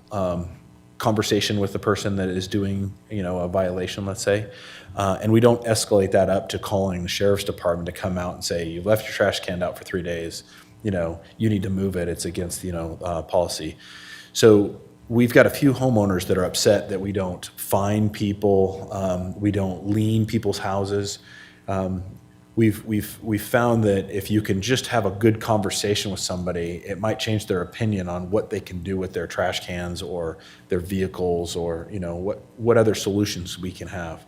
conversation with the person that is doing, a violation, let's say. And we don't escalate that up to calling the sheriff's department to come out and say, you left your trash can out for 3 days. You need to move it. It's against, policy. So we've got a few homeowners that are upset that we don't fine people. We don't lien people's houses. We've found that if you can just have a good conversation with somebody, it might change their opinion on what they can do with their trash cans or their vehicles or, what other solutions we can have.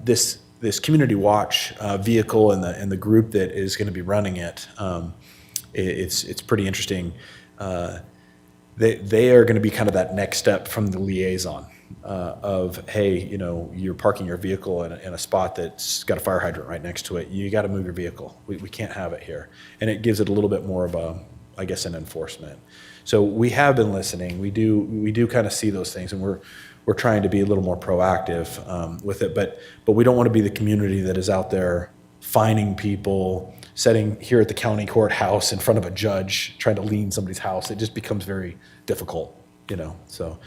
This community watch vehicle and the group that is going to be running it, it's pretty interesting. They are going to be kind of that next step from the liaison of, hey, you're parking your vehicle in a spot that's got a fire hydrant right next to it. You got to move your vehicle. We can't have it here. And it gives it a little bit more of an enforcement. So we have been listening. We do kind of see those things, and we're trying to be a little more proactive with it. But we don't want to be the community that is out there fining people, sitting here at the county courthouse in front of a judge trying to lien somebody's house. It just becomes very difficult, so,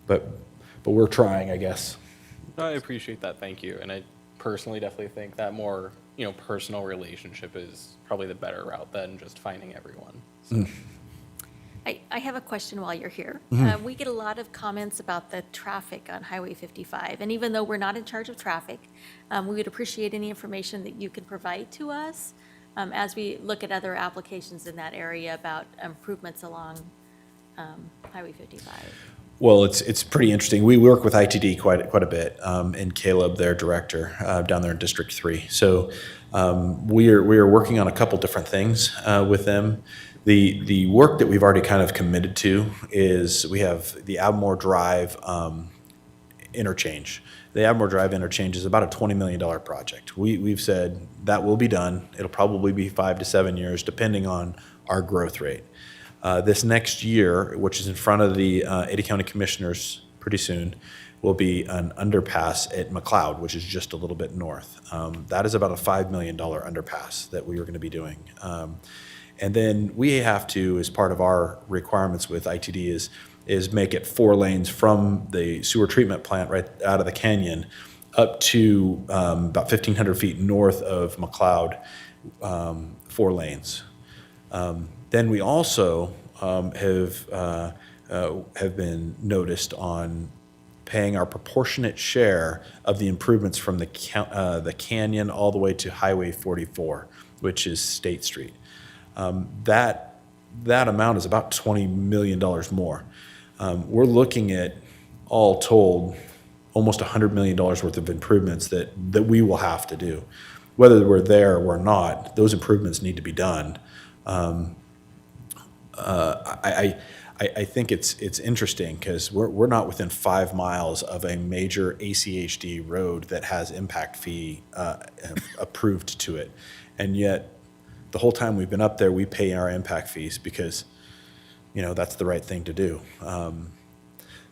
but we're trying, I guess. I appreciate that. Thank you. And I personally definitely think that more, personal relationship is probably the better route than just finding everyone. So. I have a question while you're here. We get a lot of comments about the traffic on Highway 55, and even though we're not in charge of traffic, we would appreciate any information that you can provide to us as we look at other applications in that area about improvements along Highway 55. Well, it's pretty interesting. We work with ITD quite a bit, and Caleb, their director, down there in District 3. So we are working on a couple different things with them. The work that we've already kind of committed to is we have the Avamore Drive interchange. The Avamore Drive interchange is about a $20 million project. We've said that will be done. It'll probably be 5 to 7 years, depending on our growth rate. This next year, which is in front of the Ada County Commissioners pretty soon, will be an underpass at McLeod, which is just a little bit north. That is about a $5 million underpass that we are going to be doing. And then we have to, as part of our requirements with ITD, is make it 4 lanes from the sewer treatment plant right out of the canyon up to about 1,500 feet north of McLeod, 4 lanes. Then we also have been noticed on paying our proportionate share of the improvements from the canyon all the way to Highway 44, which is State Street. That amount is about $20 million more. We're looking at, all told, almost $100 million worth of improvements that we will have to do. Whether we're there or not, those improvements need to be done. I think it's interesting because we're not within 5 miles of a major ACHD road that has impact fee approved to it, and yet the whole time we've been up there, we pay our impact fees because, that's the right thing to do.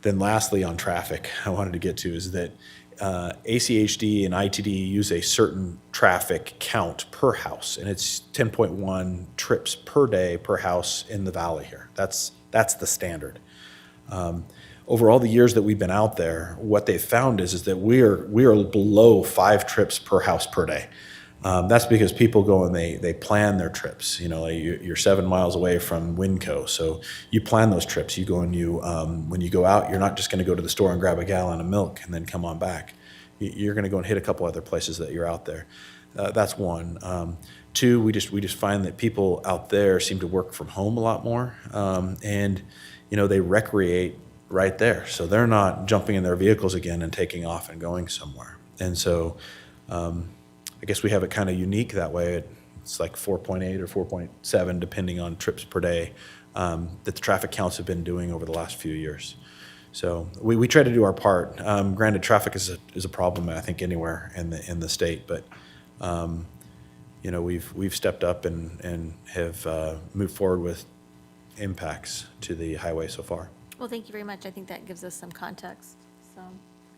Then lastly, on traffic, I wanted to get to is that ACHD and ITD use a certain traffic count per house, and it's 10.1 trips per day per house in the valley here. That's the standard. Over all the years that we've been out there, what they've found is that we are below 5 trips per house per day. That's because people go and they plan their trips. You're 7 miles away from Winco, so you plan those trips. You go and when you go out, you're not just going to go to the store and grab a gallon of milk and then come on back. You're going to go and hit a couple other places that you're out there. That's one. 2, we just find that people out there seem to work from home a lot more, and they recreate right there, so they're not jumping in their vehicles again and taking off and going somewhere. And so I guess we have it kind of unique that way. It's like 4.8 or 4.7, depending on trips per day, that the traffic counts have been doing over the last few years. So we try to do our part. Granted, traffic is a problem, I think, anywhere in the state, but you know, we've stepped up and have moved forward with impacts to the highway so far. Well, thank you very much. I think that gives us some context. So,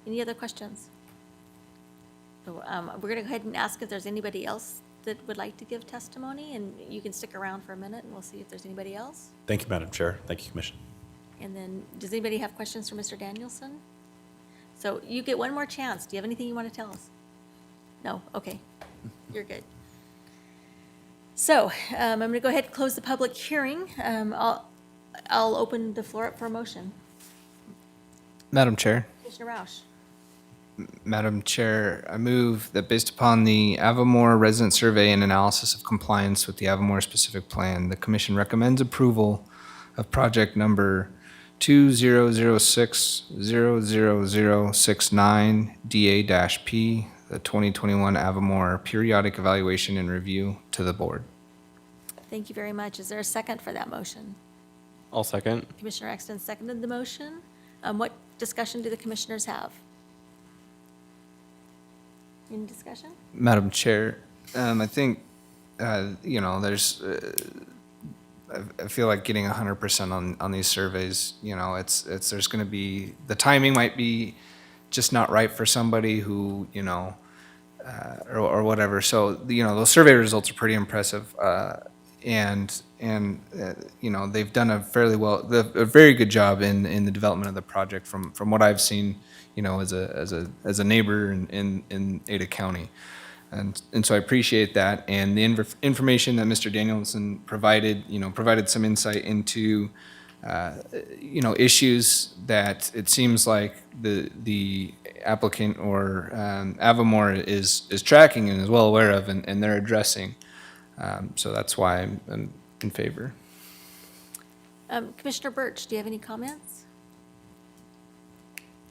any other questions? So, we're going to go ahead and ask if there's anybody else that would like to give testimony, and you can stick around for a minute, and we'll see if there's anybody else. Thank you, Madam Chair. Thank you, Commission. And then, does anybody have questions for Mr. Danielson? So you get one more chance. Do you have anything you want to tell us? No? Okay. You're good. So I'm going to go ahead and close the public hearing. I'll open the floor up for a motion. Madam Chair. Commissioner Roush. Madam Chair, I move that based upon the Avamore resident survey and analysis of compliance with the Avamore specific plan, the commission recommends approval of project number 2006-00069 DA-P, the 2021 Avamore periodic evaluation and review to the board. Thank you very much. Is there a second for that motion? I'll second. Commissioner Exton seconded the motion. What discussion do the commissioners have? Any discussion? Madam Chair, I think, you know, there's, I feel like getting 100% on these surveys, you know, there's going to be, the timing might be just not right for somebody who, you know, or whatever. So, you know, those survey results are pretty impressive. And you know, they've done a very good job in the development of the project from what I've seen, you know, as a neighbor in Ada County. And so I appreciate that. And the information that Mr. Danielson provided, you know, provided some insight into, you know, issues that it seems like the applicant or Avamore is tracking and is well aware of, and they're addressing. So that's why I'm in favor. Commissioner Birch, do you have any comments?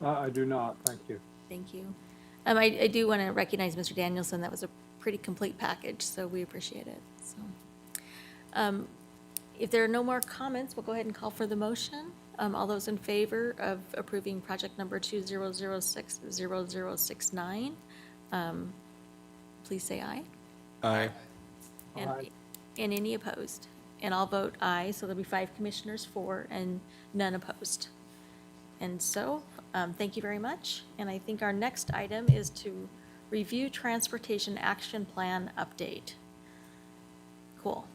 I do not, thank you. Thank you. I do want to recognize Mr. Danielson. That was a pretty complete package, so we appreciate it. So, if there are no more comments, we'll go ahead and call for the motion. All those in favor of approving project number 2006-0069, please say aye. Aye. And, Aye. and any opposed? And I'll vote aye, so there'll be 5 commissioners for and none opposed. And so, thank you very much. And I think our next item is to review transportation action plan update. Cool.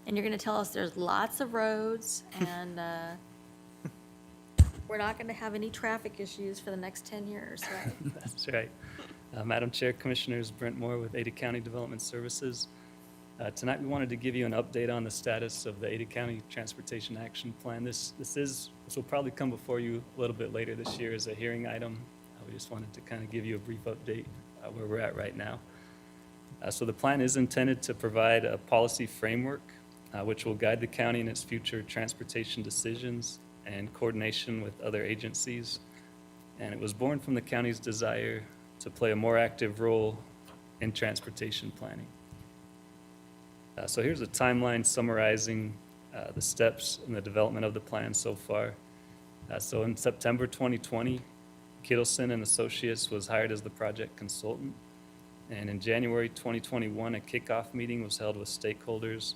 And you're going to tell us there's lots of roads and we're not going to have any traffic issues for the next 10 years, right? That's right. Madam Chair, Commissioners, Brent Moore with Ada County Development Services. Tonight, we wanted to give you an update on the status of the Ada County Transportation Action Plan. This will probably come before you a little bit later this year as a hearing item. We just wanted to kind of give you a brief update where we're at right now. So the plan is intended to provide a policy framework which will guide the county in its future transportation decisions and coordination with other agencies. And it was born from the county's desire to play a more active role in transportation planning. So here's a timeline summarizing the steps in the development of the plan so far. So in September 2020, Kittleson and Associates was hired as the project consultant. And in January 2021, a kickoff meeting was held with stakeholders,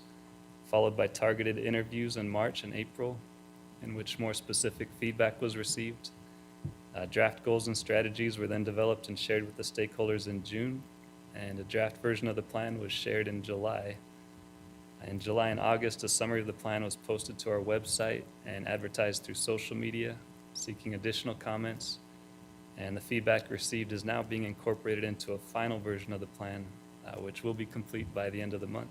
followed by targeted interviews in March and April, in which more specific feedback was received. Draft goals and strategies were then developed and shared with the stakeholders in June, and a draft version of the plan was shared in July. In July and August, a summary of the plan was posted to our website and advertised through social media, seeking additional comments, and the feedback received is now being incorporated into a final version of the plan, which will be complete by the end of the month.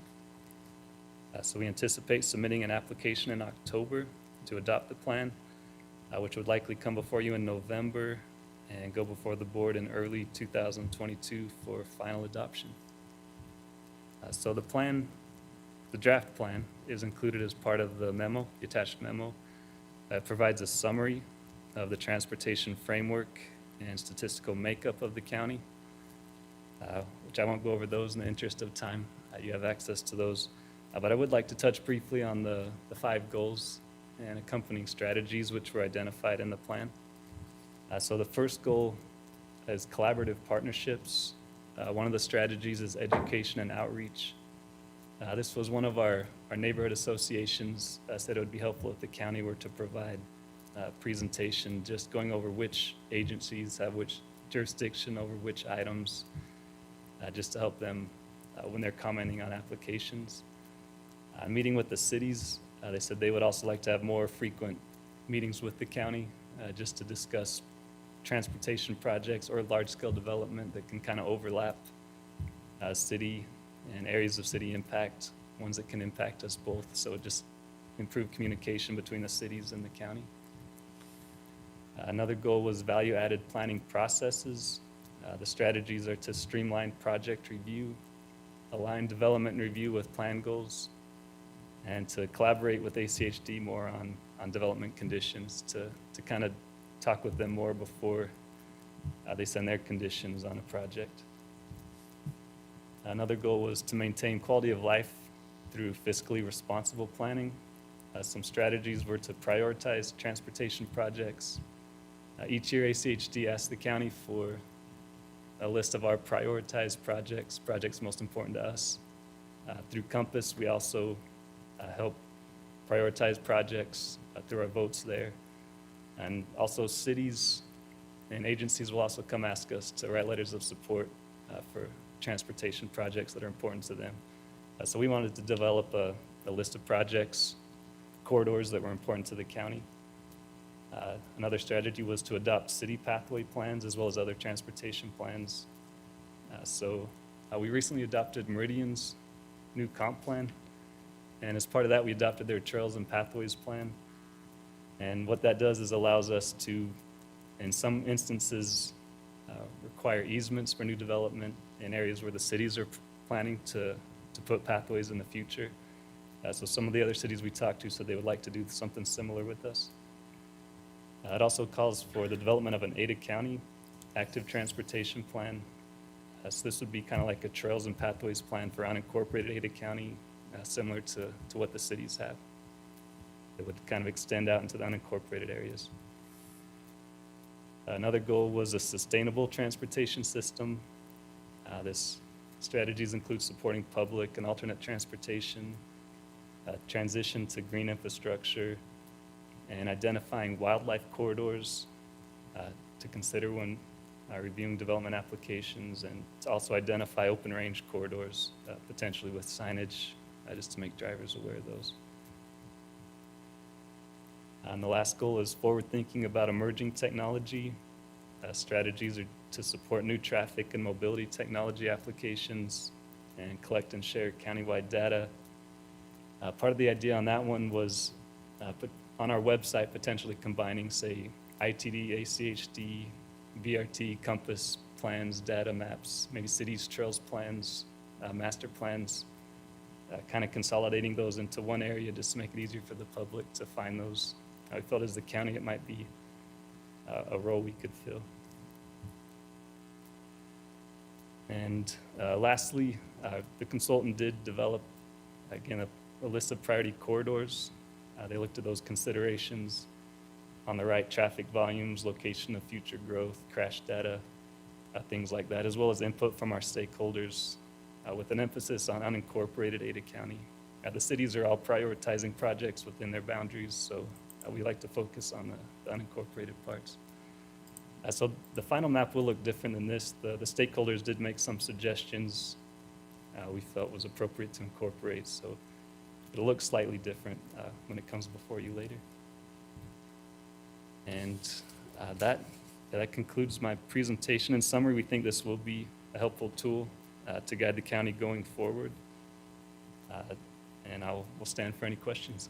So we anticipate submitting an application in October to adopt the plan, which would likely come before you in November and go before the board in early 2022 for final adoption. So the plan, the draft plan is included as part of the memo, the attached memo. It provides a summary of the transportation framework and statistical makeup of the county, which I won't go over those in the interest of time. You have access to those. But I would like to touch briefly on the 5 goals and accompanying strategies which were identified in the plan. So the first goal is collaborative partnerships. One of the strategies is education and outreach. This was one of our neighborhood associations said it would be helpful if the county were to provide a presentation just going over which agencies have which jurisdiction over which items, just to help them when they're commenting on applications. Meeting with the cities, they said they would also like to have more frequent meetings with the county just to discuss transportation projects or large-scale development that can kind of overlap city and areas of city impact, ones that can impact us both. So just improve communication between the cities and the county. Another goal was value-added planning processes. The strategies are to streamline project review, align development and review with plan goals, and to collaborate with ACHD more on development conditions, to kind of talk with them more before they send their conditions on a project. Another goal was to maintain quality of life through fiscally responsible planning. Some strategies were to prioritize transportation projects. Each year, ACHD asks the county for a list of our prioritized projects most important to us. Through Compass, we also help prioritize projects through our votes there. And also cities and agencies will also come ask us to write letters of support for transportation projects that are important to them. So we wanted to develop a list of projects, corridors that were important to the county. Another strategy was to adopt city pathway plans as well as other transportation plans. So we recently adopted Meridian's new comp plan. And as part of that, we adopted their trails and pathways plan. And what that does is allows us to, in some instances, require easements for new development in areas where the cities are planning to put pathways in the future. So some of the other cities we talked to said they would like to do something similar with us. It also calls for the development of an Ada County active transportation plan. So this would be kind of like a trails and pathways plan for unincorporated Ada County, similar to what the cities have. It would kind of extend out into the unincorporated areas. Another goal was a sustainable transportation system. This strategies include supporting public and alternate transportation, transition to green infrastructure, and identifying wildlife corridors to consider when reviewing development applications, and to also identify open range corridors, potentially with signage, just to make drivers aware of those. And the last goal is forward thinking about emerging technology. Strategies are to support new traffic and mobility technology applications and collect and share countywide data. Part of the idea on that one was on our website potentially combining, say, ITD, ACHD, BRT, Compass plans, data maps, maybe cities, trails plans, master plans, kind of consolidating those into one area just to make it easier for the public to find those. I felt as the county it might be a role we could fill. And lastly, the consultant did develop, again, a list of priority corridors. They looked at those considerations on the right: traffic volumes, location of future growth, crash data, things like that, as well as input from our stakeholders with an emphasis on unincorporated Ada County. The cities are all prioritizing projects within their boundaries, so we like to focus on the unincorporated parts. So the final map will look different than this. The stakeholders did make some suggestions we felt was appropriate to incorporate, so it'll look slightly different when it comes before you later. And that concludes my presentation. In summary, we think this will be a helpful tool to guide the county going forward. And we'll stand for any questions.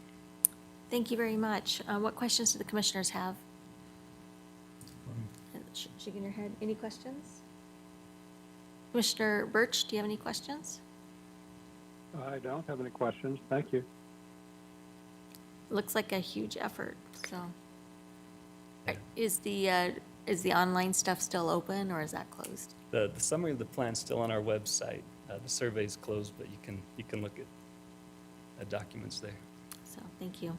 Thank you very much. What questions do the commissioners have? Shaking your head. Any questions? Commissioner Birch, do you have any questions? I don't have any questions. Thank you. Looks like a huge effort, so. Is the online stuff still open, or is that closed? The summary of the plan's still on our website. The survey's closed, but you can look at documents there. So, thank you.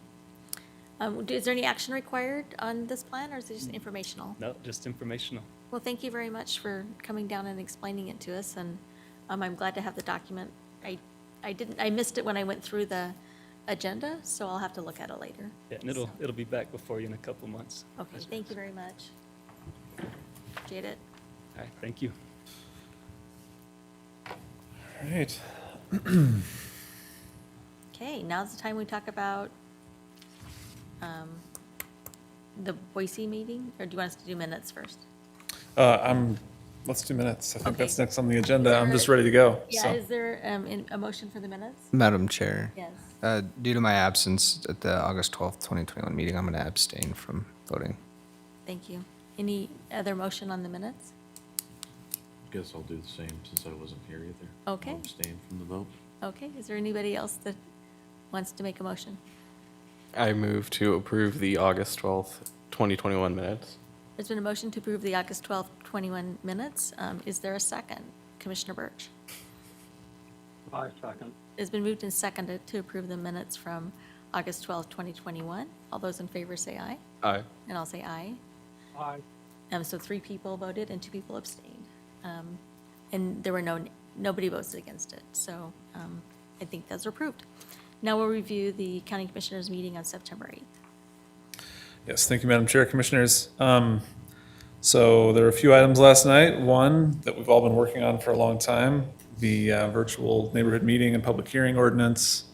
Is there any action required on this plan, or is it just informational? No, just informational. Well, thank you very much for coming down and explaining it to us, and I'm glad to have the document. I missed it when I went through the agenda, so I'll have to look at it later. Yeah, and it'll be back before you in a couple months. Okay, thank you very much. Appreciate it. All right, thank you. All right. Okay, now's the time we talk about the Boise meeting, or do you want us to do minutes first? Let's do minutes. I think Okay. that's next on the agenda. I'm just ready to go. Yeah, so. is there a motion for the minutes? Madam Chair, Yes. due to my absence at the August 12th, 2021 meeting, I'm going to abstain from voting. Thank you. Any other motion on the minutes? Guess I'll do the same since I wasn't here either. Okay. I'll abstain from the vote. Okay, is there anybody else that wants to make a motion? I move to approve the August 12th, 2021 minutes. There's been a motion to approve the August 12th, 21 minutes. Is there a second? Commissioner Birch? I second. It's been moved and seconded to approve the minutes from August 12th, 2021. All those in favor say aye, Aye. and I'll say aye. Aye. So 3 people voted and 2 people abstained. And there were nobody voted against it. So I think those are approved. Now we'll review the County Commissioners meeting on September 8th. Yes, thank you, Madam Chair, Commissioners. So there were a few items last night. One that we've all been working on for a long time, the virtual neighborhood meeting and public hearing ordinance,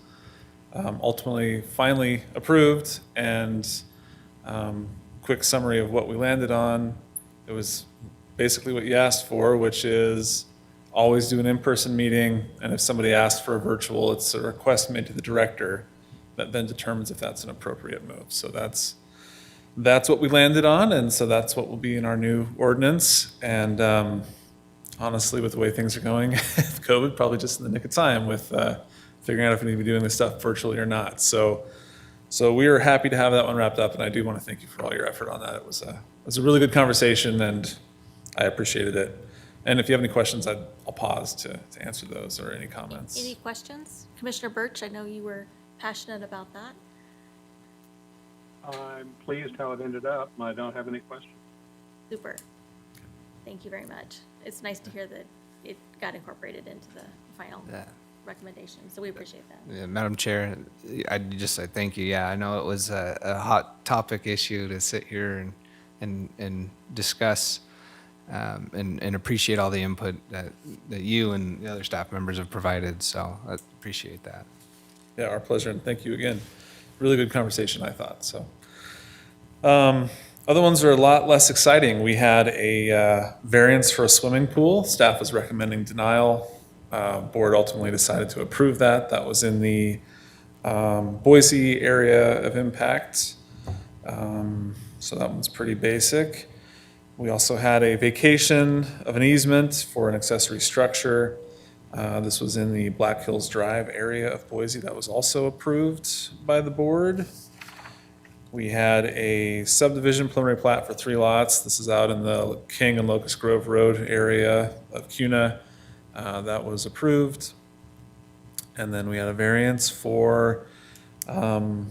ultimately finally approved. And quick summary of what we landed on. It was basically what you asked for, which is always do an in-person meeting. And if somebody asks for a virtual, it's a request made to the director that then determines if that's an appropriate move. So that's what we landed on, and so that's what will be in our new ordinance. And honestly, with the way things are going with COVID, probably just in the nick of time with figuring out if we need to be doing this stuff virtually or not. So we are happy to have that one wrapped up, and I do want to thank you for all your effort on that. It was a really good conversation, and I appreciated it. And if you have any questions, I'll pause to answer those or any comments. Any questions? Commissioner Birch, I know you were passionate about that. I'm pleased how it ended up. I don't have any questions. Super. Thank you very much. It's nice to hear that it got incorporated into the final Yeah. recommendation, so we appreciate that. Yeah, Madam Chair, I just say thank you. Yeah, I know it was a hot topic issue to sit here and discuss, and appreciate all the input that you and the other staff members have provided. So I appreciate that. Yeah, our pleasure, and thank you again. Really good conversation, I thought, so. Other ones are a lot less exciting. We had a variance for a swimming pool. Staff was recommending denial. Board ultimately decided to approve that. That was in the Boise area of impact. So that one's pretty basic. We also had a vacation of an easement for an accessory structure. This was in the Black Hills Drive area of Boise. That was also approved by the board. We had a subdivision preliminary plat for 3 lots. This is out in the King and Locust Grove Road area of CUNA. That was approved. And then we had a variance for, to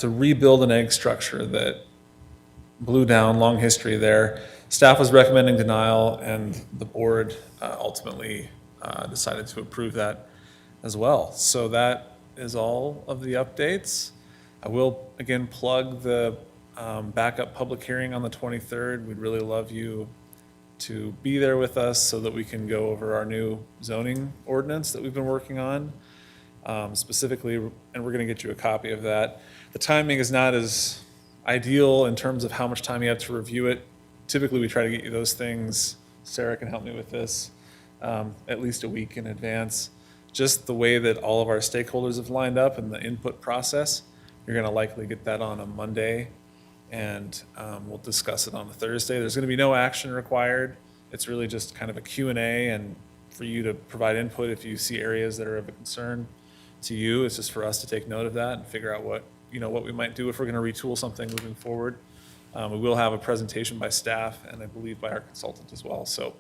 rebuild an egg structure that blew down, long history there. Staff was recommending denial, and the board ultimately decided to approve that as well. So that is all of the updates. I will again plug the backup public hearing on the 23rd. We'd really love you to be there with us so that we can go over our new zoning ordinance that we've been working on. Specifically, and we're going to get you a copy of that. The timing is not as ideal in terms of how much time you have to review it. Typically, we try to get you those things, Sarah can help me with this, at least a week in advance. Just the way that all of our stakeholders have lined up in the input process, you're going to likely get that on a Monday, and we'll discuss it on a Thursday. There's going to be no action required. It's really just kind of a Q&A and for you to provide input if you see areas that are of a concern to you. It's just for us to take note of that and figure out what we might do if we're going to retool something moving forward. We will have a presentation by staff and I believe by our consultant as well. So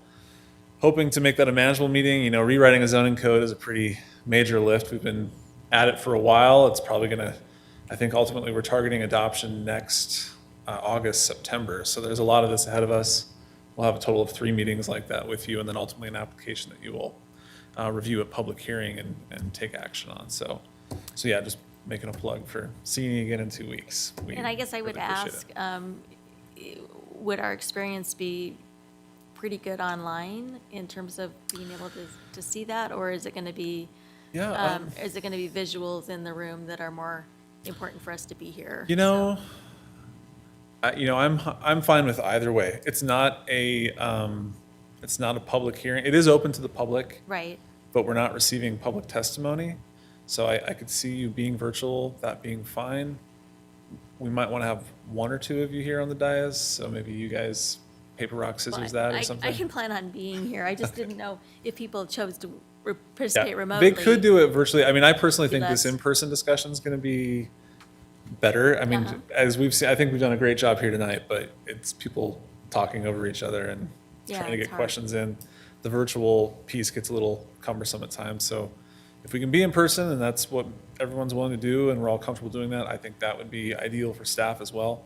hoping to make that a manageable meeting. Rewriting a zoning code is a pretty major lift. We've been at it for a while. It's probably going to, I think ultimately we're targeting adoption next August, September. So there's a lot of this ahead of us. We'll have a total of 3 meetings like that with you, and then ultimately an application that you will review at public hearing and take action on. So yeah, just making a plug for seeing you again in 2 weeks. And I guess I would really appreciate ask, would our experience be pretty good online in terms of being able to see that, or is it going to be is it going to be visuals in the room that are more important for us to be here? I'm fine with either way. It's not a public hearing. It is open to the public, Right. but we're not receiving public testimony. So I could see you being virtual, that being fine. We might want to have 1 or 2 of you here on the dais, so maybe you guys paper, rock, scissors that or something. I can plan on being here. I just didn't know if people chose to participate remotely. They could do it virtually. I mean, I personally think Less. this in-person discussion is going to be better. I mean, as we've seen, I think we've done a great job here tonight, but it's people talking over each other and trying to it's get hard. questions in. The virtual piece gets a little cumbersome at times. So if we can be in person and that's what everyone's willing to do and we're all comfortable doing that, I think that would be ideal for staff as well.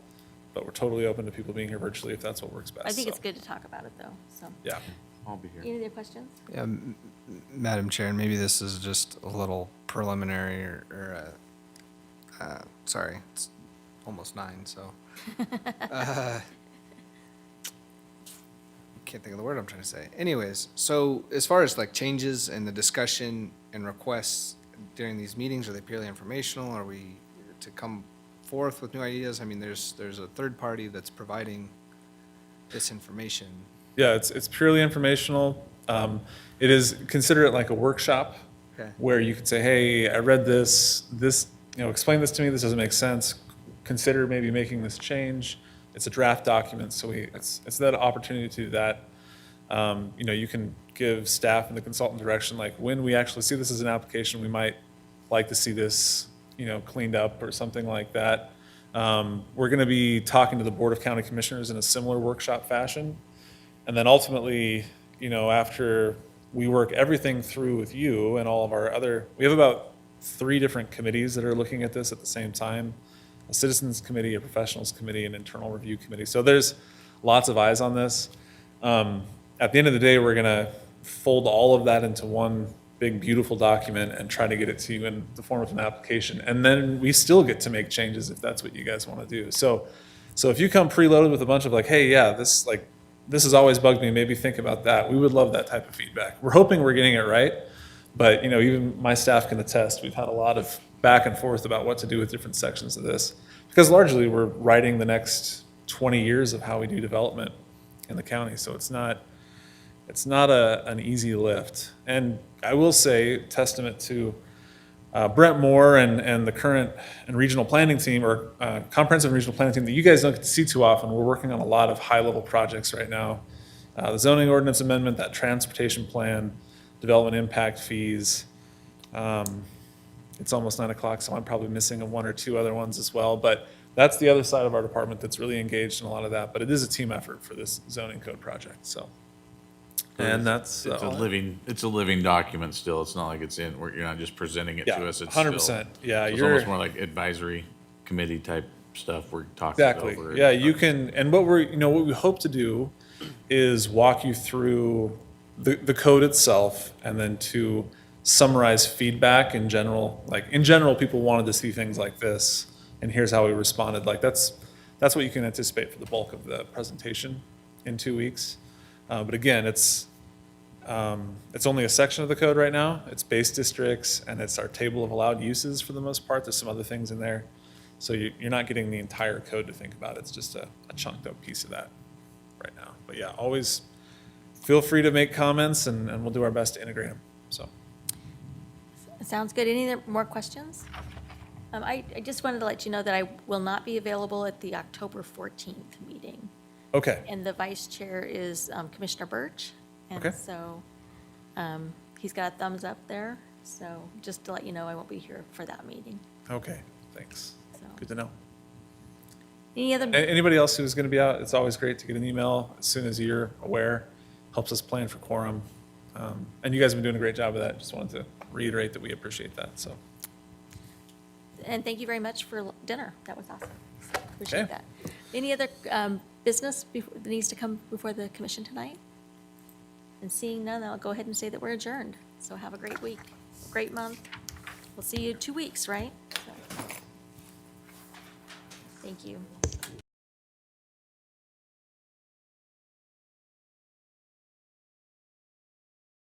But we're totally open to people being here virtually if that's what works best. I think So, it's good to talk about it, though, so. Yeah. I'll be here. Any other questions? Yeah, Madam Chair, and maybe this is just a little preliminary sorry, it's almost 9, so. Can't think of the word I'm trying to say. Anyways, so as far as like changes and the discussion and requests during these meetings, are they purely informational? Are we to come forth with new ideas? I mean, there's a third party that's providing this information. Yeah, it's purely informational. It is, consider it like a workshop. Okay. Where you could say, hey, I read this, explain this to me, this doesn't make sense. Consider maybe making this change. It's a draft document, so it's that opportunity to do that. You can give staff and the consultant direction, like when we actually see this as an application, we might like to see this, cleaned up or something like that. We're gonna be talking to the Board of County Commissioners in a similar workshop fashion. And then ultimately, after we work everything through with you and all of our we have about 3 different committees that are looking at this at the same time. A citizens committee, a professionals committee, an internal review committee. So there's lots of eyes on this. At the end of the day, we're gonna fold all of that into one big, beautiful document and try to get it to you in the form of an application. And then we still get to make changes if that's what you guys wanna do. So if you come preloaded with a bunch of like, hey, yeah, this has always bugged me, maybe think about that. We would love that type of feedback. We're hoping we're getting it right, but even my staff can attest, we've had a lot of back and forth about what to do with different sections of this. Because largely we're writing the next 20 years of how we do development in the county. So it's not an easy lift. And I will say, testament to Brent Moore and the current and regional planning team, or comprehensive regional planning team that you guys don't get to see too often. We're working on a lot of high-level projects right now. The zoning ordinance amendment, that transportation plan, development impact fees. It's almost 9 o'clock, so I'm probably missing 1 or 2 other ones as well. But that's the other side of our department that's really engaged in a lot of that. But it is a team effort for this zoning code project, so. And that's. It's a living document still. It's not like you're not just presenting it Yeah, to us. It's 100%. still- Yeah, so it's almost more like advisory committee type stuff. We're talking Exactly. over. Yeah, you can, and what we hope to do is walk you through the code itself and then to summarize feedback in general. Like in general, people wanted to see things like this, and here's how we responded. Like that's what you can anticipate for the bulk of the presentation in 2 weeks. But again, it's only a section of the code right now. It's base districts and it's our table of allowed uses for the most part. There's some other things in there. So you're not getting the entire code to think about. It's just a chunked up piece of that right now. But yeah, always feel free to make comments and we'll do our best to integrate them, so. Sounds good. Any more questions? I just wanted to let you know that I will not be available at the October 14th meeting. Okay, And the vice chair is Commissioner Birch. Okay. And so He's got a thumbs up there, so just to let you know, I won't be here for that meeting. Okay, thanks. So, Good to know. any other? Anybody else who's going to be out, it's always great to get an email as soon as you're aware. Helps us plan for quorum. And you guys have been doing a great job of that. Just wanted to reiterate that we appreciate that, so. And thank you very much for dinner. That was awesome. So, appreciate Okay. that. Any other business that needs to come before the commission tonight? And seeing none, I'll go ahead and say that we're adjourned. So have a great week, great month. We'll see you in 2 weeks, right? So, thank you.